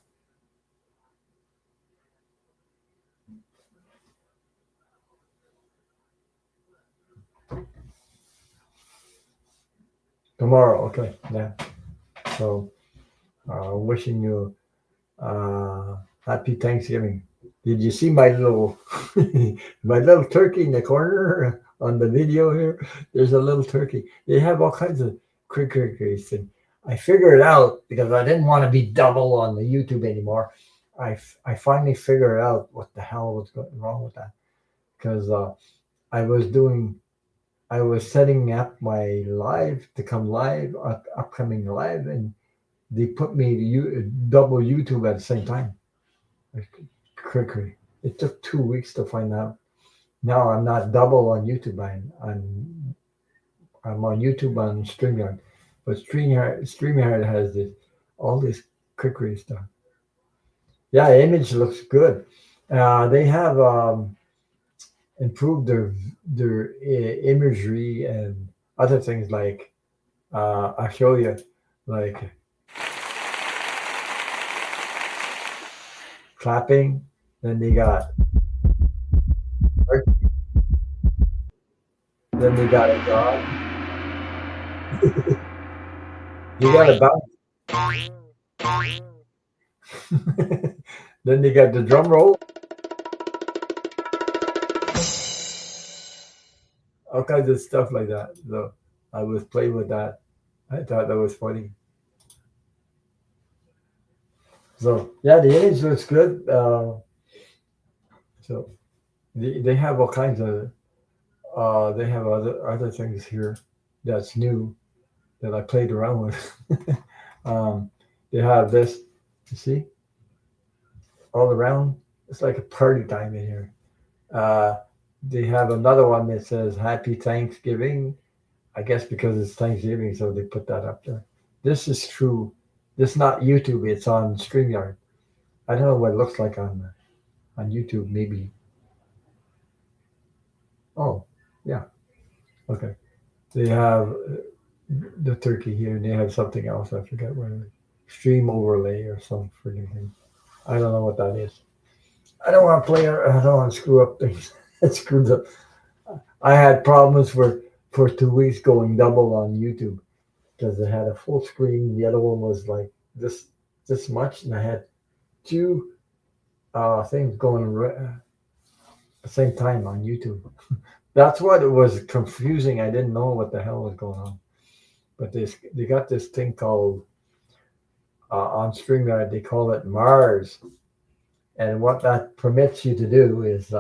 Tomorrow, okay, yeah. So, wishing you happy Thanksgiving. Did you see my little my little turkey in the corner on the video here? There's a little turkey. They have all kinds of crickets, and I figured it out because I didn't want to be double on the YouTube anymore. I finally figured out what the hell was going wrong with that because I was setting up my live to come live, upcoming live, and they put me to double YouTube at the same time. Quickly. It took 2 weeks to find out. Now I'm not double on YouTube. I'm on YouTube on StreamYard, but StreamYard has all this quickery stuff. Yeah, image looks good. They have improved their imagery and other things like I'll show you, like clapping. Then they got then they got a dog. They got a bounce. Then they got the drum roll. All kinds of stuff like that. So I was playing with that. I thought that was funny. So yeah, the image looks good. So they have all kinds of they have other things here that's new that I played around with. um, they have this, you see, all around. It's like a party time in here. Uh, they have another one that says Happy Thanksgiving. I guess because it's Thanksgiving, so they put that up there. This is true. This is not YouTube. It's on StreamYard. I don't know what it looks like on YouTube. Maybe. Oh, yeah. Okay. They have the turkey here, and they have something else. I forget what it is. Stream overlay or some freaking thing. I don't know what that is. I don't want to play. I don't want to screw up things. It screws up. I had problems for 2 weeks going double on YouTube because it had a full screen. The other one was like this much, and I had two things going at the same time on YouTube. That's what it was confusing. I didn't know what the hell was going on. But they got this thing called on StreamYard. They call it Mars, and what that permits you to do is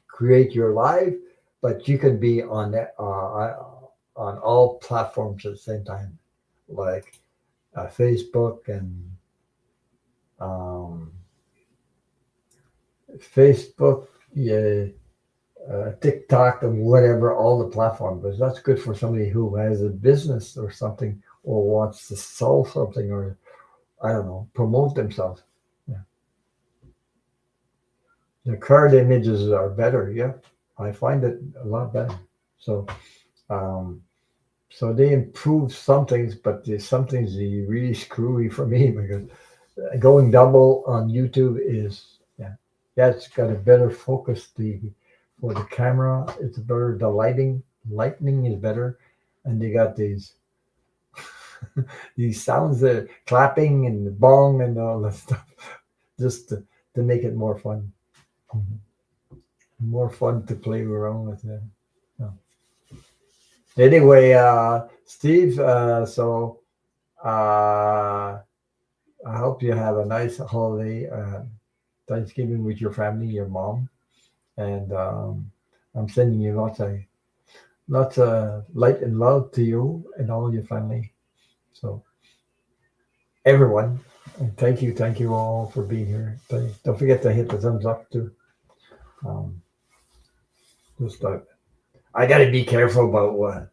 create your live, but you can be on all platforms at the same time, like Facebook and um, Facebook, yeah, TikTok, and whatever, all the platforms. But that's good for somebody who has a business or something, or wants to sell something, or I don't know, promote themselves. Yeah. The card images are better. Yeah, I find it a lot better. So, um, so they improve some things, but there's some things that really screwy for me because going double on YouTube is yeah, it's got a better focus. The for the camera, it's better. The lightning is better, and they got these these sounds that clapping and bong and all that stuff, just to make it more fun. Mhm. More fun to play around with it. Yeah. Anyway, Steve, so uh, I hope you have a nice holiday, Thanksgiving with your family, your mom, and I'm sending you lots of light and love to you and all your family. So everyone, and thank you all for being here. Don't forget to hit the thumbs up too. Um, just I got to be careful about what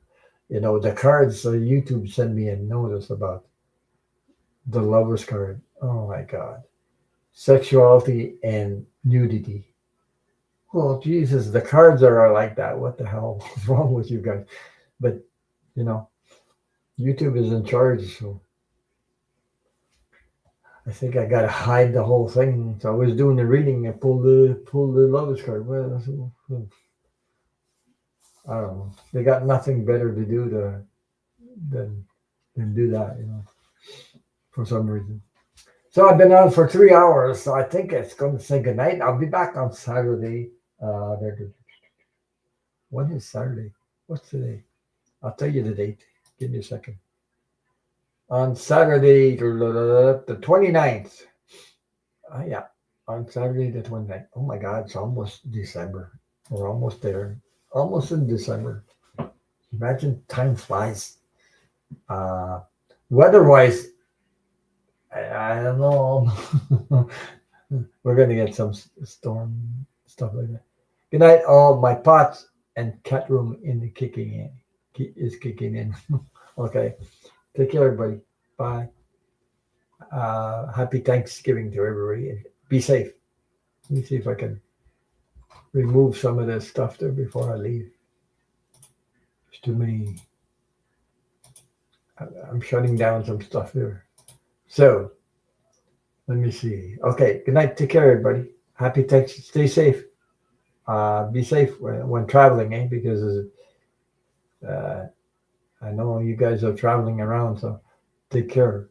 the cards. YouTube sent me a notice about the lovers card. Oh my God, sexuality and nudity. Well, Jesus, the cards are like that. What the hell is wrong with you guys? But you know, YouTube is in charge, so I think I gotta hide the whole thing. So I was doing the reading and pulled the lovers card. Well, I don't know. They got nothing better to do than than do that, for some reason. So I've been on for 3 hours, so I think it's going to say goodnight. I'll be back on Saturday. When is Saturday? What's today? I'll tell you the date. Give me a second. On Saturday, the 29th. Yeah, on Saturday the 29th. Oh my God, it's almost December. We're almost there. Almost in December. Imagine time flies. Uh, Weather-wise, I don't know. We're gonna get some storm stuff like that. Good night, all. My pots and cat room is kicking in. Okay, take care, everybody. Bye. Happy Thanksgiving to everybody. Be safe. Let me see if I can remove some of this stuff there before I leave. There's too many. I'm shutting down some stuff here. So let me see. Okay. Good night. Take care, everybody. Happy Thanks. Stay safe. Be safe when traveling, because uh, I know you guys are traveling around, so take care.